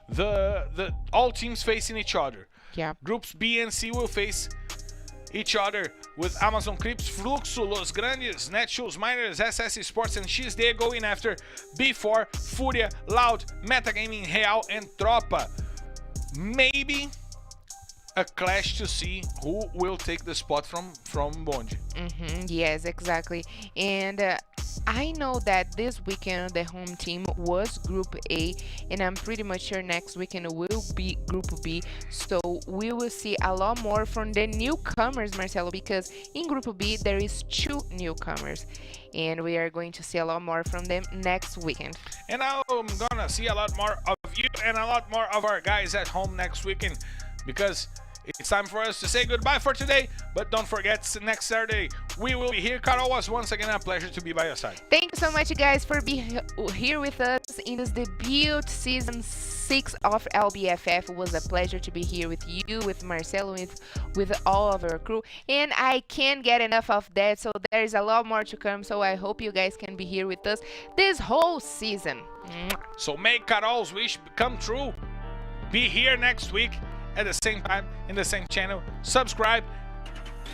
the all teams facing each other. Yeah. Groups B and C will face each other with Amazon Crips, Fluxo, Los Grandes, Netshoes, Miners, SS Esports, and XD going after B4, Fúria, Loud, Metagaming, Real, and Tropa. Maybe a clash to see who will take the spot from Bond. Yes, exactly. And I know that this weekend the home team was Group A, and I'm pretty much sure next weekend will be Group B. So we will see a lot more from the newcomers, Marcelo, because in Group B there is 2 newcomers, and we are going to see a lot more from them next weekend. And I'm gonna see a lot more of you and a lot more of our guys at home next weekend, because it's time for us to say goodbye for today. But don't forget, next Saturday we will be here. Carol, was once again a pleasure to be by your side. Thank you so much, guys, for being here with us in this debut season 6 of LBFF. It was a pleasure to be here with you, with Marcelo, with all of our crew, and I can't get enough of that. So there is a lot more to come. So I hope you guys can be here with us this whole season. So make Carol's wish come true. Be here next week at the same time in the same channel. Subscribe,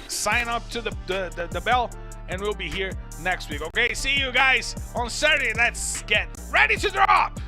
sign up to the bell, and we'll be here next week. Okay, see you guys on Saturday. Let's get ready to drop.